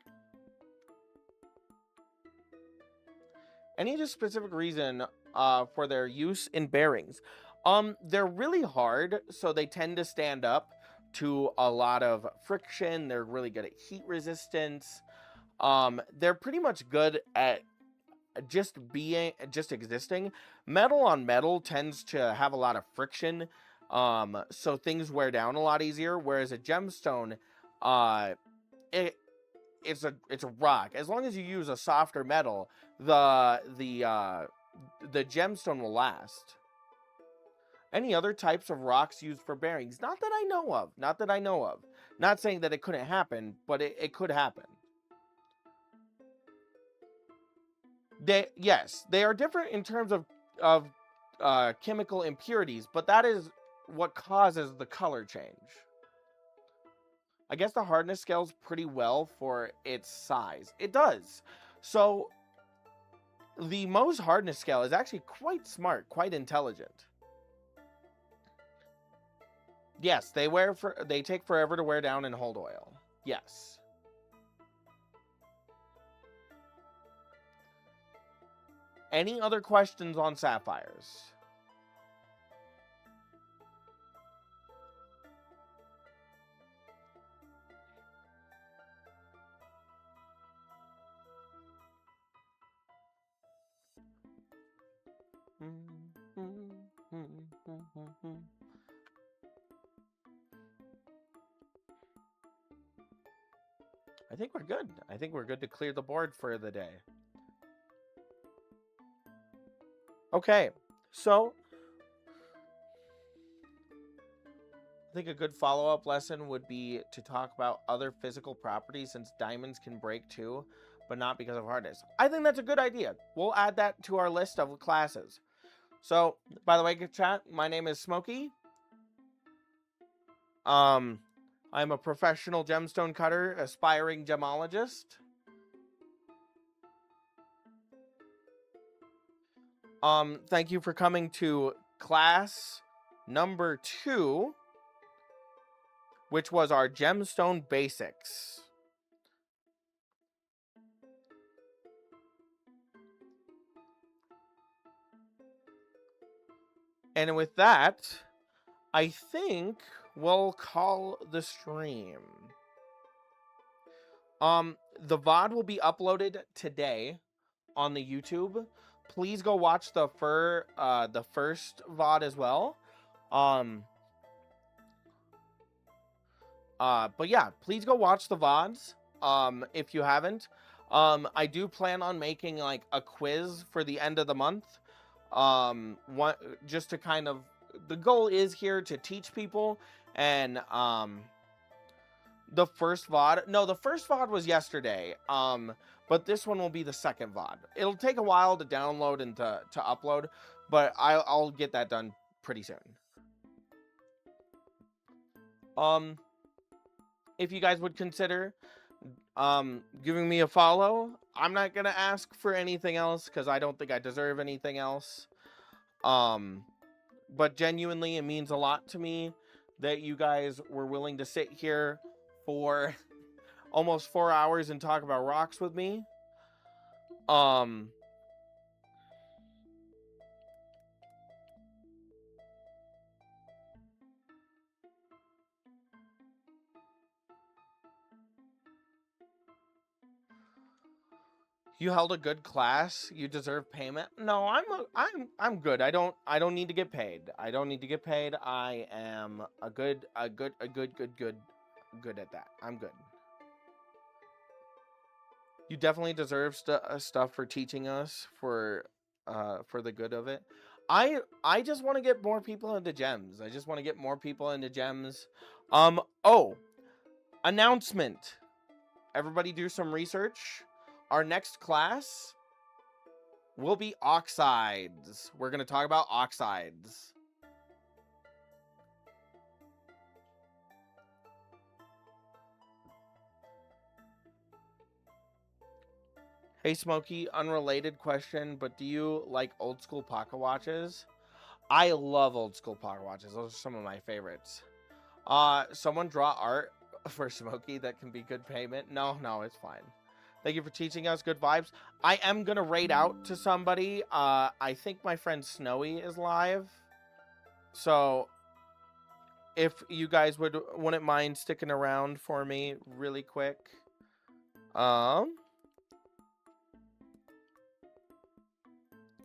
Any specific reason for their use in bearings? They're really hard, so they tend to stand up to a lot of friction. They're really good at heat resistance. They're pretty much good at just existing. Metal on metal tends to have a lot of friction, so things wear down a lot easier. Whereas a gemstone, it's a rock. As long as you use a softer metal, the gemstone will last. Any other types of rocks used for bearings? Not that I know of. Not saying that it couldn't happen, but it could happen. Yes, they are different in terms of chemical impurities, but that is what causes the color change. I guess the hardness scales pretty well for its size. It does. So the Mohs hardness scale is actually quite smart, quite intelligent. Yes, they take forever to wear down and hold oil. Yes. Any other questions on sapphires? I think we're good. I think we're good to clear the board for the day. Okay, so I think a good follow-up lesson would be to talk about other physical properties, since diamonds can break too, but not because of hardness. I think that's a good idea. We'll add that to our list of classes. So, by the way, chat, my name is Smokey. I'm a professional gemstone cutter, aspiring gemologist. Thank you for coming to class number 2, which was our gemstone basics. And with that, I think we'll call the stream. The VOD will be uploaded today on the YouTube. Please go watch the first VOD as well. But yeah, please go watch the VODs. If you haven't. I do plan on making like a quiz for the end of the month. Just to kind of, the goal is here to teach people, and the first VOD was yesterday. But this one will be the second VOD. It'll take a while to download and to upload, but I'll get that done pretty soon. If you guys would consider giving me a follow. I'm not gonna ask for anything else because I don't think I deserve anything else. But genuinely, it means a lot to me that you guys were willing to sit here for almost 4 hours and talk about rocks with me. You held a good class. You deserve payment. No, I'm good. I don't need to get paid. I am good at that. I'm good. You definitely deserve stuff for teaching us for the good of it. I just want to get more people into gems. I just want to get more people into gems. Oh, announcement. Everybody do some research. Our next class will be oxides. We're going to talk about oxides. Hey, Smokey, unrelated question, but do you like old school pocket watches? I love old school pocket watches. Those are some of my favorites. Someone draw art for Smokey that can be good payment. No, it's fine. Thank you for teaching us. Good vibes. I am going to raid out to somebody. I think my friend Snowy is live. So if you guys wouldn't mind sticking around for me really quick.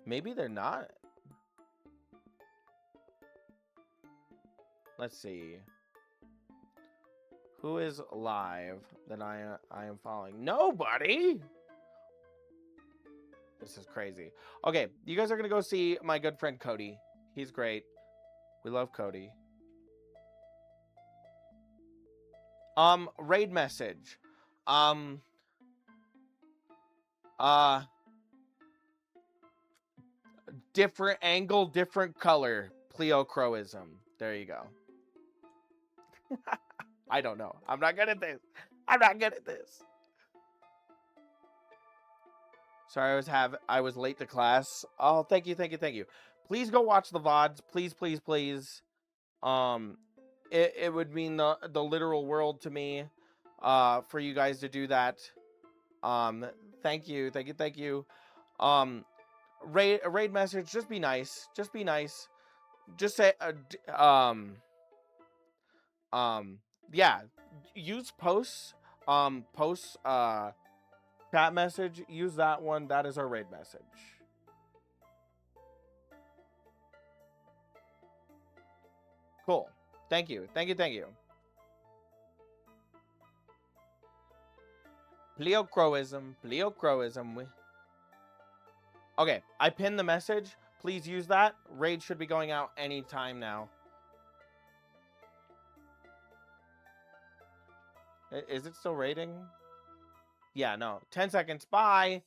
Maybe they're not. Let's see. Who is live that I am following? Nobody. This is crazy. Okay, you guys are gonna go see my good friend Cody. He's great. We love Cody. Raid message. Different angle, different color. Pleocroism. There you go. I don't know. I'm not good at this. Sorry, I was late to class. Oh, thank you. Please go watch the VODs. Please. It would mean the literal world to me, for you guys to do that. Thank you. Raid message. Just be nice. Just say, yeah. Use posts. Chat message. Use that one. That is our raid message. Cool. Thank you. Pleocroism. Okay, I pinned the message. Please use that. Raid should be going out anytime now. Is it still raiding? Yeah, no. 10 seconds. Bye.